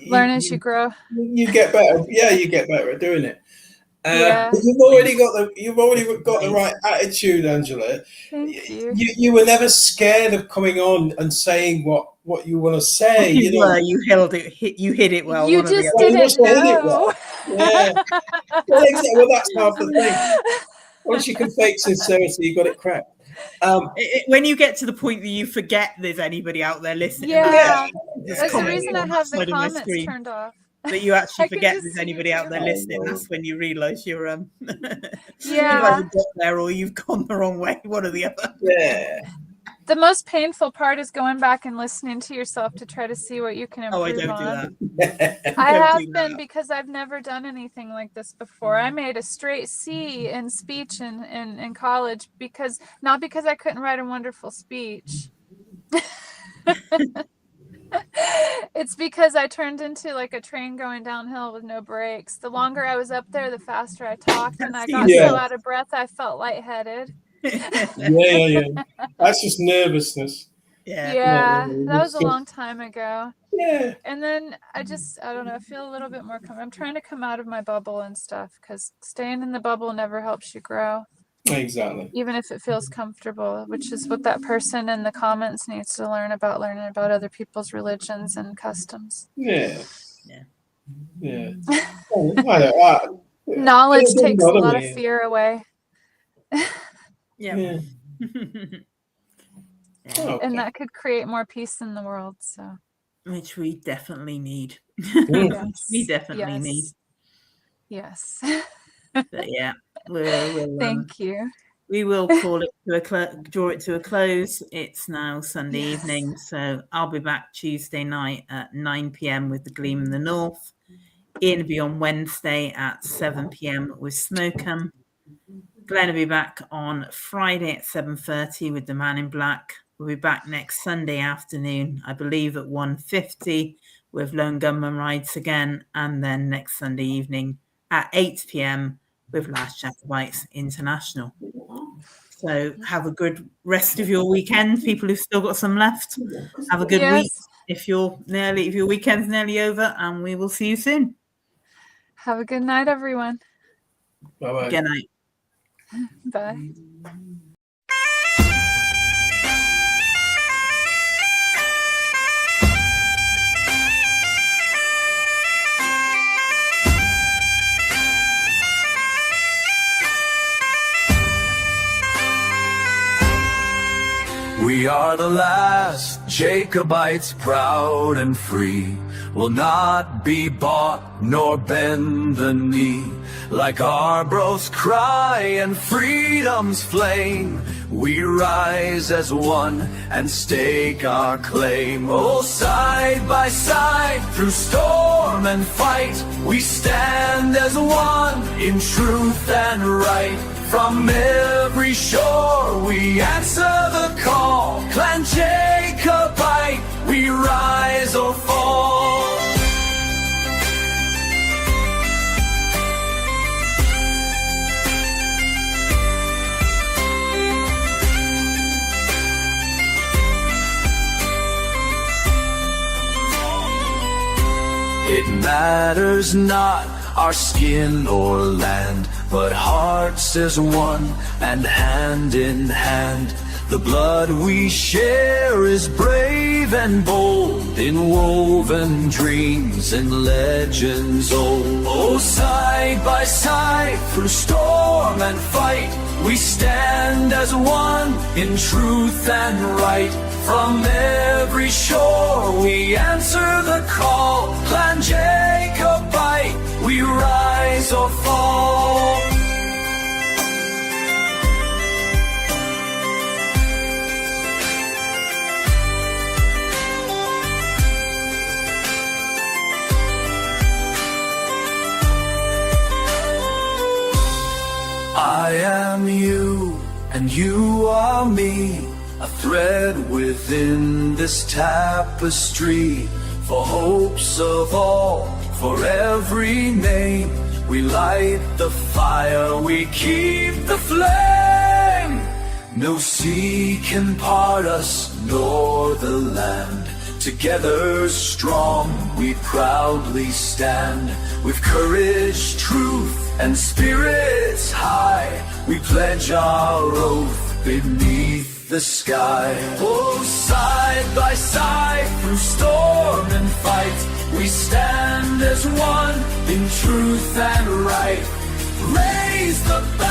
Learn as you grow. You get better. Yeah, you get better at doing it. Yeah. But you've already got the right attitude, Angela. Thank you. You were never scared of coming on and saying what you want to say. You know, you held it. You hit it well. You one or the just other. You must didn't have hit it know. well. Yeah. Well, exactly. Well, that's half the thing. Once you can fake sincerity, you got it cracked. When you get to the point that you forget there's anybody out there listening, Yeah. just That's the comment reason I on have that side the of my comments screen. turned off. That you actually I can forget just there's see anybody you. out there listening. That's when you realise you're Yeah. you've either got there or you've gone the wrong way, one or the other. Yeah. The most painful part is going back and listening to yourself to try to see what you can improve Oh, I don't on. do that. I Don't have do been that. because I've never done anything like this before. I made a straight C in speech in college not because I couldn't write a wonderful speech. It's because I turned into like a train going downhill with no brakes. The longer I was up there, the faster I talked, and I got so out of breath I felt lightheaded. Yeah. That's just nervousness. Yeah, that was a long time ago. Yeah. And then I don't know, I feel a little bit more I'm trying to come out of my bubble and stuff, because staying in the bubble never helps you grow. Exactly. Even if it feels comfortable, which is what that person in the comments needs to learn about other people's religions and customs. Yeah. Knowledge takes a lot of fear away. Yeah. Okay. And that could create more peace in the world. So, which we definitely need. Yes. We definitely need. Yes. But yeah, we'll Thank you. We will call it draw it to a close. It's now Sunday evening, so I'll be back Tuesday night at 9 p.m. with the Gleam in the North. Ian will be on Wednesday at 7 p.m. with Smokem. Glenn will be back on Friday at 7:30 with the Man in Black. We'll be back next Sunday afternoon, I believe at 1:50 with Lone Gunman Rides again, and then next Sunday evening at 8 p.m. with Last Jacobites International. So have a good rest of your weekend, people who've still got some left. Have a good week if your weekend's nearly over, and we will see you soon. Have a good night, everyone. Bye-bye. Good night. Bye. We are the last Jacobites, proud and free, will not be bought nor bend the knee. Like our bros cry and freedom's flame, we rise as one and stake our claim. Oh, side by side through storm and fight, we stand as one in truth and right. From every shore we answer the call. Clan Jacobite, we rise or fall. matters not our skin or land, but hearts as one and hand in hand. The blood we share is brave and bold, in woven dreams and legends old. Oh, side by side through storm and fight, we stand as one in truth and right. From every shore we answer the call, Clan Jacobite, we rise or fall. I am you, and you are me, a thread within this tapestry. For hopes of all, for every name, we light the fire, we keep the flame. No sea can part us, nor the land. Together strong, we proudly stand. With courage, truth, and spirits high, we pledge our oath beneath the sky. Oh, side by side through storm and fight, we stand as one in truth and right. Raise the banner.